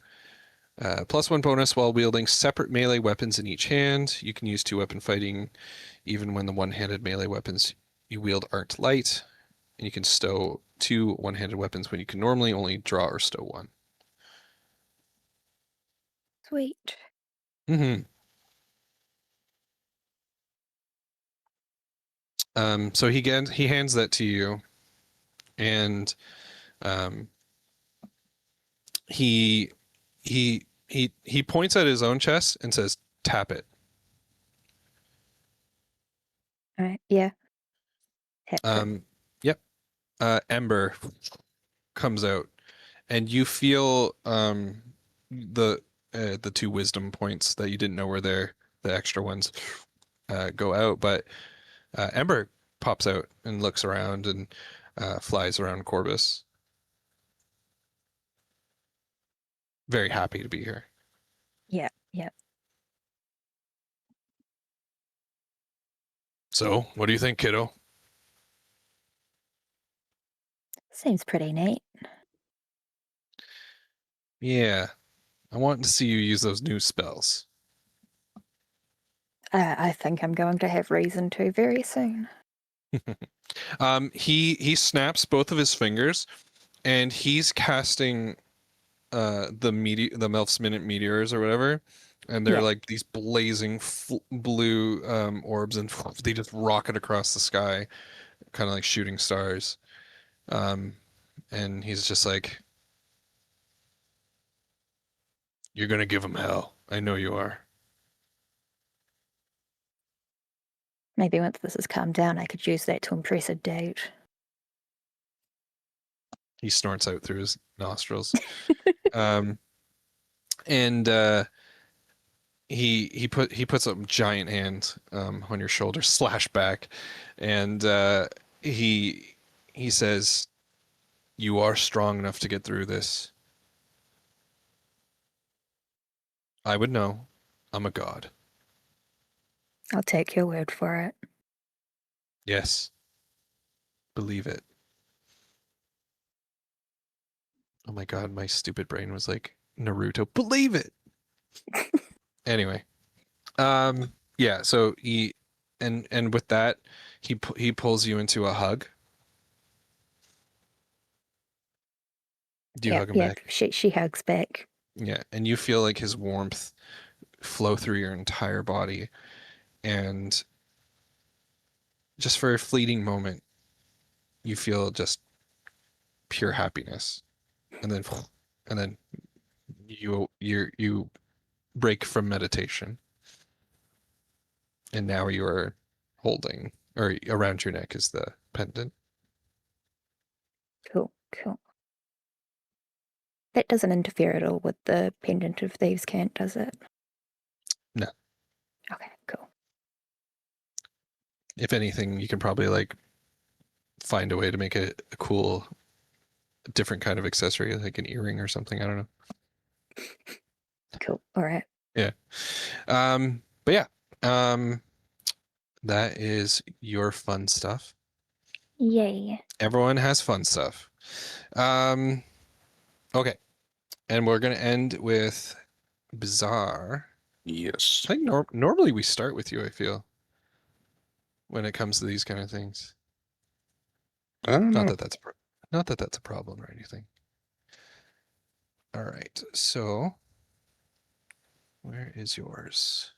+1 bonus while wielding separate melee weapons in each hand. You can use 2-weapon fighting even when the one-handed melee weapons you wield aren't light. And you can stow 2 one-handed weapons when you can normally only draw or stow 1. Sweet. Mm-hmm. So he hands that to you, and he points at his own chest and says, "Tap it." All right. Yeah. Hit it. Yep. Ember comes out, and you feel the 2 wisdom points that you didn't know were there, the extra ones, go out, but Ember pops out and looks around and flies around Corvus. Very happy to be here. Yeah. Yeah. So, what do you think, kiddo? Seems pretty neat. Yeah, I want to see you use those new spells. I think I'm going to have reason to very soon. He snaps both of his fingers, and he's casting the Melf's Minute Meteors or whatever, and they're like these blazing blue orbs, and they just rocket across the sky, kind of like shooting stars. And he's just like, You're gonna give him hell. I know you are. Maybe once this has calmed down, I could use that to impress a date. He snorts out through his nostrils. And he puts a giant hand on your shoulder, slash back, and he says, "You are strong enough to get through this. I would know. I'm a god." I'll take your word for it. Yes. Believe it. Oh my god, my stupid brain was like Naruto. Believe it. Anyway. Yeah, so he and with that, he pulls you into a hug. Do you hug him back? She hugs back. Yeah, and you feel like his warmth flow through your entire body, and just for a fleeting moment, you feel just pure happiness, and then you break from meditation, and now you are holding, or around your neck is the pendant. Cool. That doesn't interfere at all with the pendant of Thieves' Cant, does it? No. Okay, cool. If anything, you can probably like find a way to make it a cool, different kind of accessory, like an earring or something. I don't know. Cool. All right. Yeah. But yeah. That is your fun stuff. Yay. Everyone has fun stuff. Okay. And we're going to end with Bizarre. Yes. I think normally we start with you, I feel, when it comes to these kind of things. I don't know. Not that that's a problem or anything. All right. So, where is yours?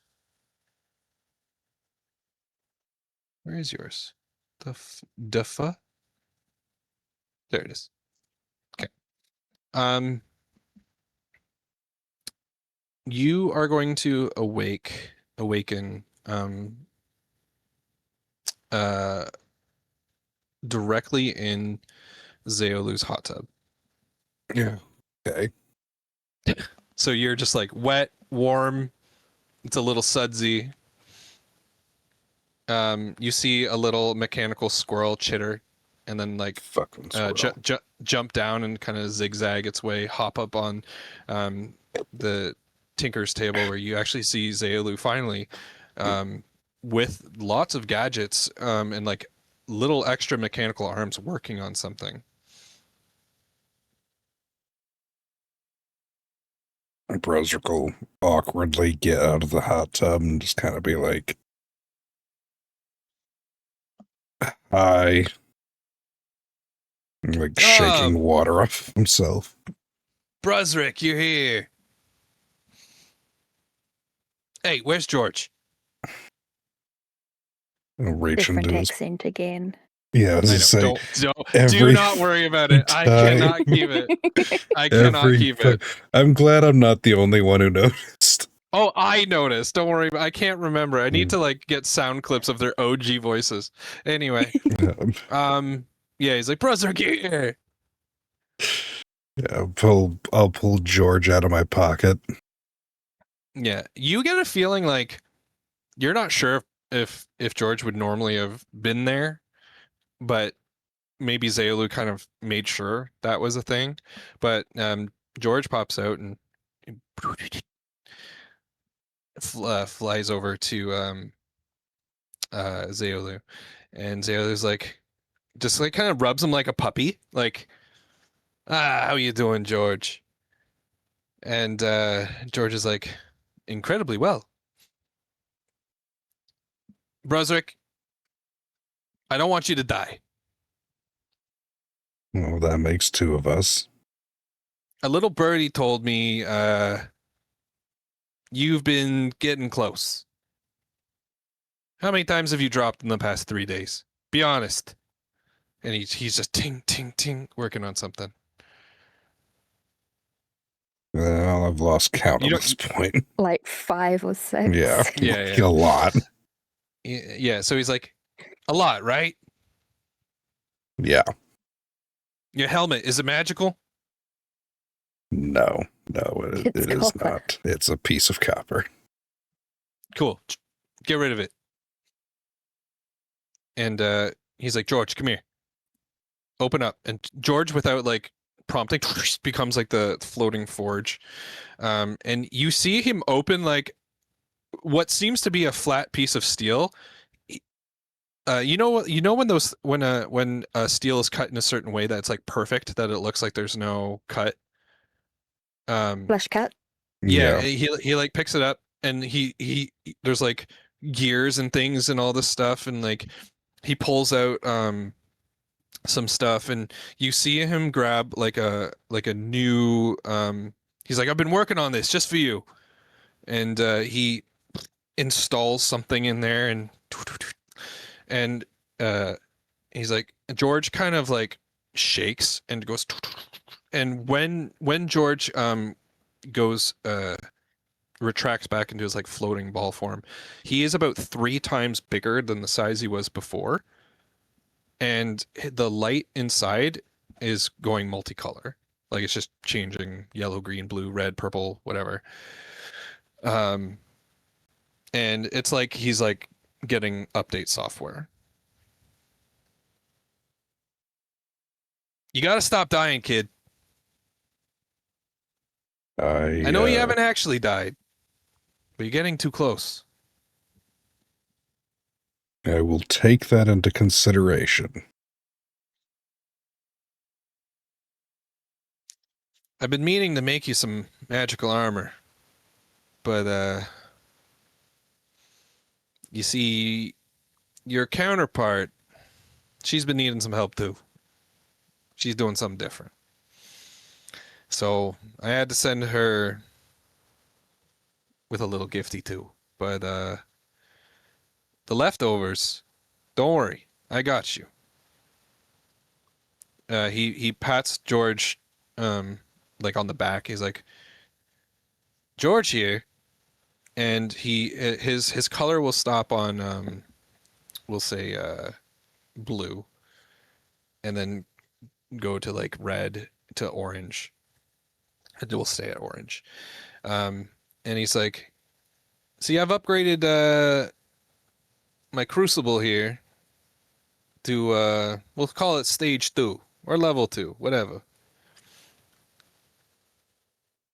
Where is yours? Duffa? There it is. Okay. You are going to awaken directly in Zeolu's hot tub. Yeah. Okay. So you're just like wet, warm. It's a little sudsy. You see a little mechanical squirrel chitter, and then like Fucking squirrel. jump down and kind of zigzag its way, hop up on the Tinker's table, where you actually see Zeolu finally, with lots of gadgets and like little extra mechanical arms working on something. Brozric will awkwardly get out of the hot tub and just kind of be like, "Hi." And, like shaking water off himself. Brozric, you're here. Hey, where's George? I'll reach Different into his... accent again. Yeah, I was I just know. saying. Do not worry about it. I cannot keep it. I cannot keep it. I'm glad I'm not the only one who noticed. Oh, I noticed. Don't worry. I can't remember. I need to like get sound clips of their OG voices. Anyway, yeah, he's like, Brother, here. Yeah, I'll pull George out of my pocket. Yeah, you get a feeling like you're not sure if George would normally have been there, but maybe Zeolu kind of made sure that was a thing. But George pops out and flies over to Zeolu, and Zeolu's like, just like kind of rubs him like a puppy, like, how you doing, George? And George is like, incredibly well. Brozric, I don't want you to die. Well, that makes two of us. A little birdie told me you've been getting close. How many times have you dropped in the past 3 days? Be honest. And he's just ting, ting, ting, working on something. Well, I've lost count You at don't- this point. Like 5 or 6. Yeah, Yeah. a lot. Yeah, so he's like, a lot, right? Yeah, Your helmet, is it magical? no, it It's is copper. not. It's a piece of copper. Cool. Get rid of it. And he's like, George, come here. Open up. And George, without like prompting, becomes like the floating forge. And you see him open like what seems to be a flat piece of steel. You know when steel is cut in a certain way that's like perfect, that it looks like there's no cut. Flush cut. Yeah, he like picks it up and he there's like gears and things and all this stuff, and like he pulls out some stuff, and you see him grab like a new he's like, I've been working on this just for you, and he installs something in there, and he's like, George kind of like shakes and goes, and when George goes retracts back into his like floating ball form, he is about 3 times bigger than the size he was before, and the light inside is going multicolor, like it's just changing yellow, green, blue, red, purple, whatever. And it's like he's like getting update software. You gotta stop dying, kid. I know you haven't actually died, but you're getting too close. I will take that into consideration. I've been meaning to make you some magical armor, but you see, your counterpart, she's been needing some help too. She's doing something different. So I had to send her with a little gifty too. But the leftovers, don't worry, I got you. He pats George like on the back. He's like, George here, and his color will stop on we'll say blue, and then go to like red to orange. And we'll stay at orange. And he's like, see, I've upgraded my crucible here to we'll call it stage 2 or level 2, whatever.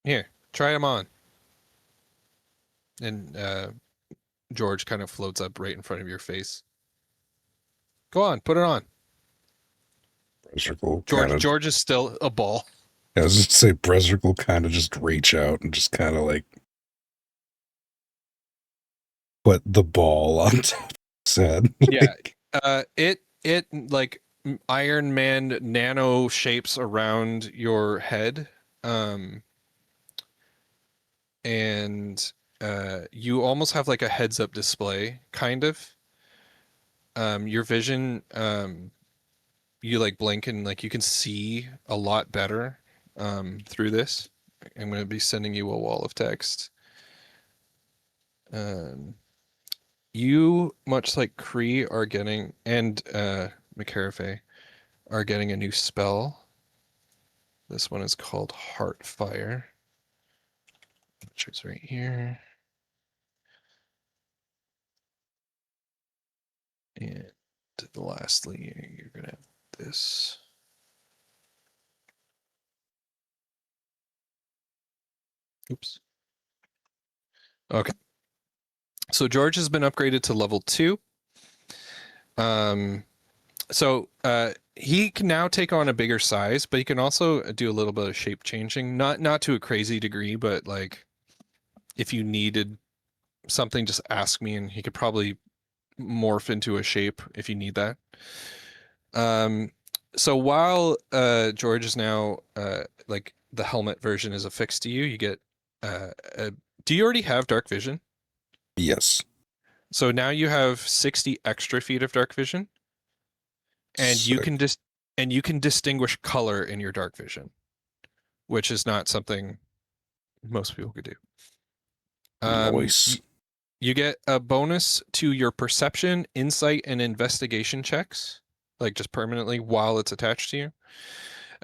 Here, try them on. And George kind of floats up right in front of your face. Go on, put it on. George is still a ball. I was just say Brezric will kind of just reach out and just kind of like put the ball on top of his head. Yeah. It like Iron Man nano shapes around your head. And you almost have like a heads up display, kind of. Your vision, you like blink and like you can see a lot better through this. I'm going to be sending you a wall of text. You, much like Kree, are getting, and McCarafe, are getting a new spell. This one is called Heartfire, which is right here. And lastly, you're going to have this. Oops. Okay. So George has been upgraded to level 2. So he can now take on a bigger size, but he can also do a little bit of shape changing. Not to a crazy degree, but like if you needed something, just ask me, and he could probably morph into a shape if you need that. So while George is now like the helmet version is affixed to you, you get do you already have dark vision? Yes. So now you have 60 extra feet of dark vision, and Sick. you can distinguish color in your dark vision, which is not something most people could do. Nice. You get a bonus to your perception, insight, and investigation checks, like just permanently while it's attached to you.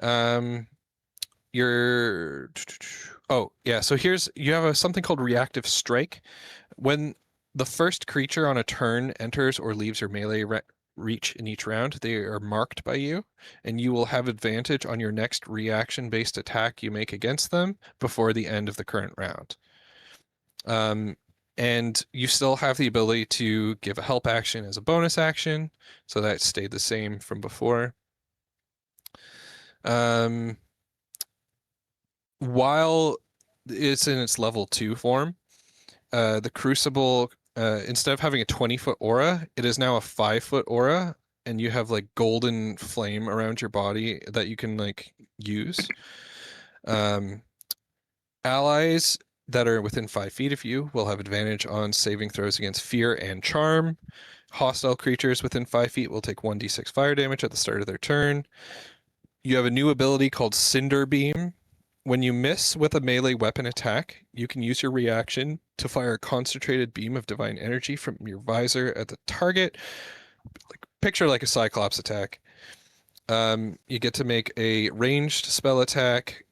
So you have something called reactive strike. When the first creature on a turn enters or leaves your melee reach in each round, they are marked by you, and you will have advantage on your next reaction-based attack you make against them before the end of the current round. And you still have the ability to give a help action as a bonus action, so that stayed the same from before. While it's in its level 2 form, the Crucible, instead of having a 20-foot aura, it is now a 5-foot aura, and you have like golden flame around your body that you can like use. Allies that are within 5 feet of you will have advantage on saving throws against fear and charm. Hostile creatures within 5 feet will take 1d6 fire damage at the start of their turn. You have a new ability called Cinder Beam. When you miss with a melee weapon attack, you can use your reaction to fire a concentrated beam of divine energy from your visor at the target. Picture like a Cyclops attack. You get to make a ranged spell attack,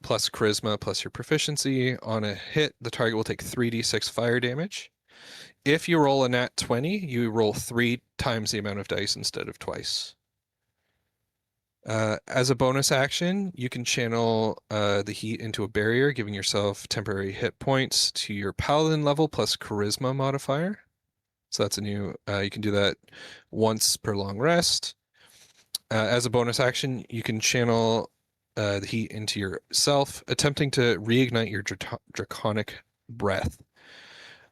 plus charisma, plus your proficiency. On a hit, the target will take 3d6 fire damage. If you roll a nat 20, you roll 3 times the amount of dice instead of twice. As a bonus action, you can channel the heat into a barrier, giving yourself temporary hit points to your paladin level plus charisma modifier. So that's a new, you can do that once per long rest. As a bonus action, you can channel the heat into yourself, attempting to reignite your draconic breath.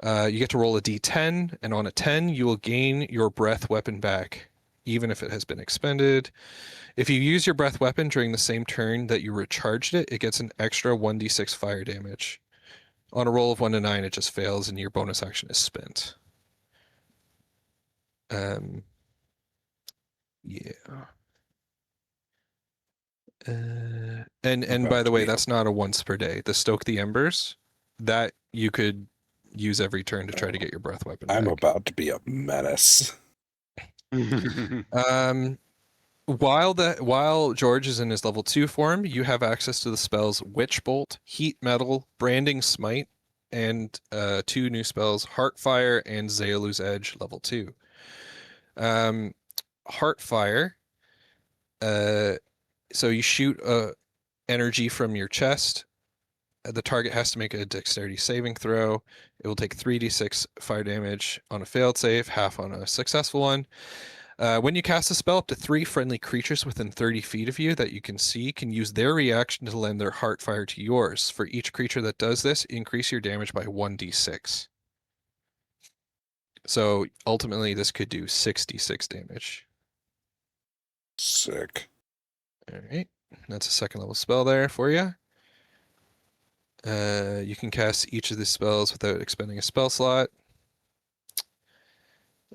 You get to roll a d10, and on a 10, you will gain your breath weapon back, even if it has been expended. If you use your breath weapon during the same turn that you recharged it, it gets an extra 1d6 fire damage. On a roll of 1 to 9, it just fails, and your bonus action is spent. Yeah. And by the way, that's not a once per day. The Stoke the Embers, that you could use every turn to try to get your breath weapon I'm back. about to be a menace. While George is in his level 2 form, you have access to the spells Witch Bolt, Heat Metal, Branding Smite, and 2 new spells, Heartfire and Zealu's Edge, level 2. Heartfire, so you shoot energy from your chest. The target has to make a dexterity saving throw. It will take 3d6 fire damage on a failed save, half on a successful one. When you cast a spell, up to 3 friendly creatures within 30 feet of you that you can see can use their reaction to lend their heart fire to yours. For each creature that does this, increase your damage by 1d6. So ultimately, this could do 66 damage. Sick. All right, that's a 2nd level spell there for you. You can cast each of these spells without expending a spell slot.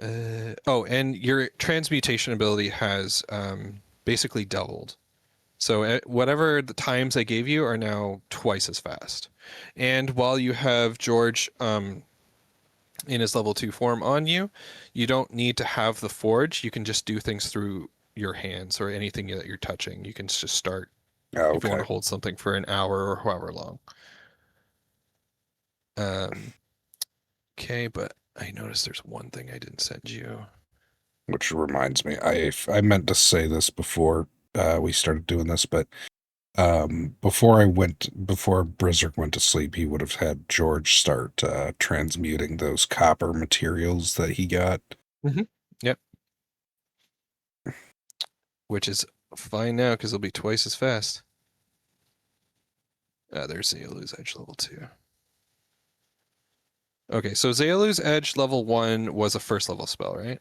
And your transmutation ability has basically doubled. So whatever the times I gave you are now twice as fast. And while you have George in his level 2 form on you, you don't need to have the forge. You can just do things through your hands or anything that you're touching. You can just start if you want to hold something for an hour or however long. Okay, but I noticed there's one thing I didn't send you. Which reminds me, I meant to say this before we started doing this, but before Brizzard went to sleep, he would have had George start transmuting those copper materials that he got. Mm-hmm. Yep. Which is fine now because it'll be twice as fast. There's Zealu's Edge level 2. Okay, so Zealu's Edge level 1 was a 1st level spell, right?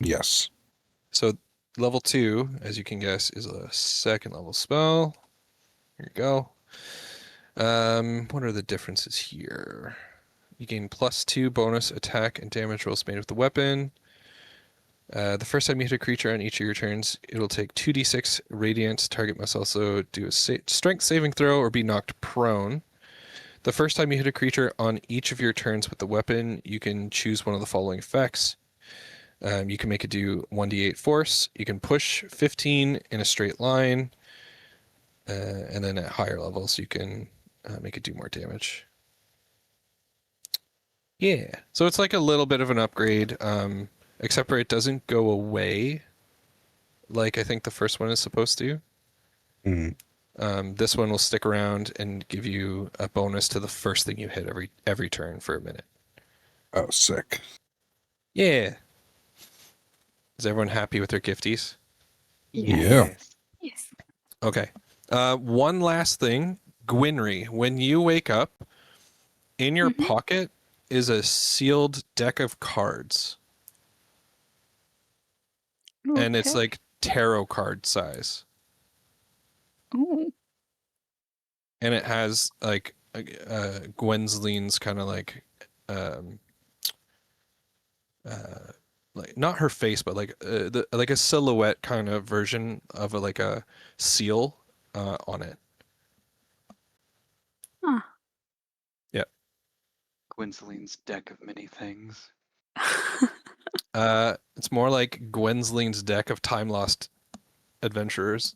Yes. So level 2, as you can guess, is a 2nd level spell. Here you go. What are the differences here? You gain +2 bonus attack and damage rolls made with the weapon. The first time you hit a creature on each of your turns, it will take 2d6 radiant. Target must also do a strength saving throw or be knocked prone. The first time you hit a creature on each of your turns with the weapon, you can choose one of the following effects. You can make it do 1d8 force. You can push 15 in a straight line. And then at higher levels, you can make it do more damage. Yeah. So it's like a little bit of an upgrade, except for it doesn't go away like I think the first one is supposed to. This one will stick around and give you a bonus to the first thing you hit every turn for a minute. Oh, sick. Yeah. Is everyone happy with their gifties? Yeah. Yes. Okay. One last thing. Gwynry, when you wake up, in your pocket is a sealed deck of cards. And it's Okay. like tarot card size. Ooh. And it has like Gwensleen's kind of like not her face, but like like a silhouette kind of version of like a seal on it. Huh. Yeah. Gwynsleen's deck of many things. It's more like Gwensleen's deck of time lost adventurers.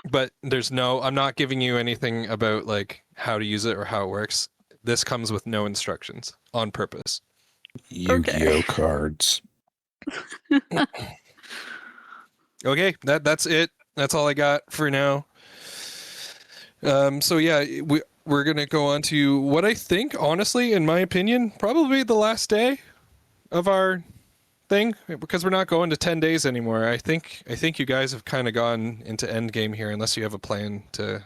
But I'm not giving you anything about like how to use it or how it works. This comes with no instructions on purpose. Yu-Gi-Oh cards. Okay, that's it. That's all I got for now. So yeah, we're gonna go on to what I think, honestly, in my opinion, probably the last day of our thing, because we're not going to 10 days anymore. I think you guys have kind of gone into end game here, unless you have a plan to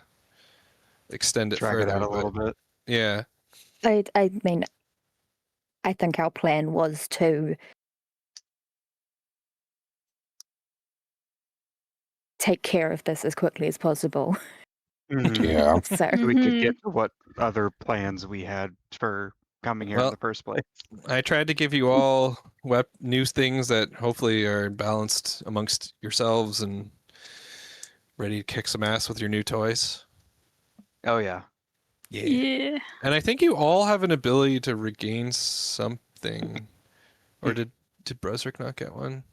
extend it Drag further. it out a little bit. Yeah. I mean, I think our plan was to take care of this as quickly as possible. Yeah. So So we could get to what other plans we had for coming here in Well, the first place. I tried to give you all new things that hopefully are balanced amongst yourselves and ready to kick some ass with your new toys. Oh yeah. Yeah. And I think you all have an ability to regain something. Or did Brusrick not get one?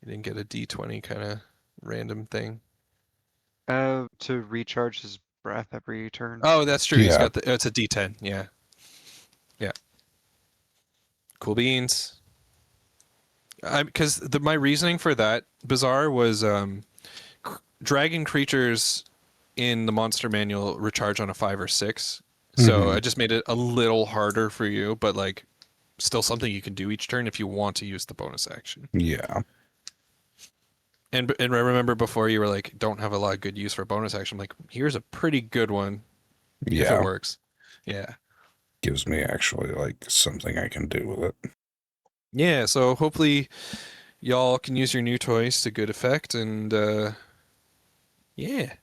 He didn't get a D20 kind of random thing. To recharge his breath every turn. Oh, that's true. He's Yeah. got it's a D10. Yeah. Yeah. Cool beans. Because my reasoning for that bizarre was dragon creatures in the monster manual recharge on a 5 or 6. So I just made it a little harder for you, but like still something you can do each turn if you want to use the bonus action. Yeah. And I remember before you were like, don't have a lot of good use for a bonus action. I'm like, here's a pretty good one if Yeah. it works. Yeah. Gives me actually like something I can do with it. Yeah, so hopefully y'all can use your new toys to good effect. And yeah.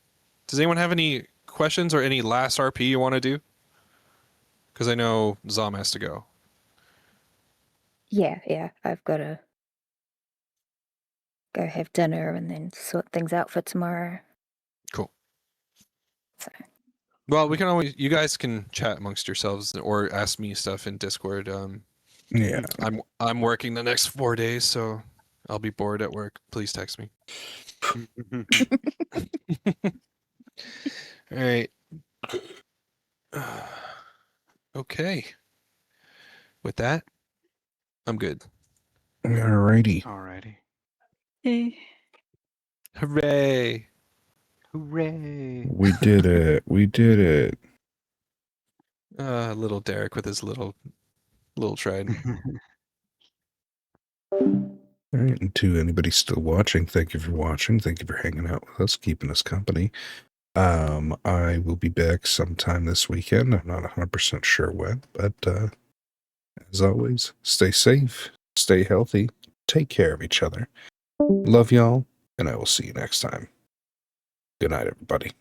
Does anyone have any questions or any last RP you want to do? Because I know Zom has to go. yeah, I've got to go have dinner and then sort things out for tomorrow. Cool. So Well, we can always, you guys can chat amongst yourselves or ask me stuff in Discord. Yeah. I'm working the next 4 days, so I'll be bored at work. Please text me. All right. Okay. With that, I'm good. Alrighty. Alrighty. Hey. Hooray! Hooray! We did it. We did it. Little Derek with his little trident. All right, and to anybody still watching, thank you for watching. Thank you for hanging out with us, keeping us company. I will be back sometime this weekend. I'm not 100% sure when, but as always, stay safe, stay healthy, take care of each other. Love y'all, and I will see you next time. Good night, everybody.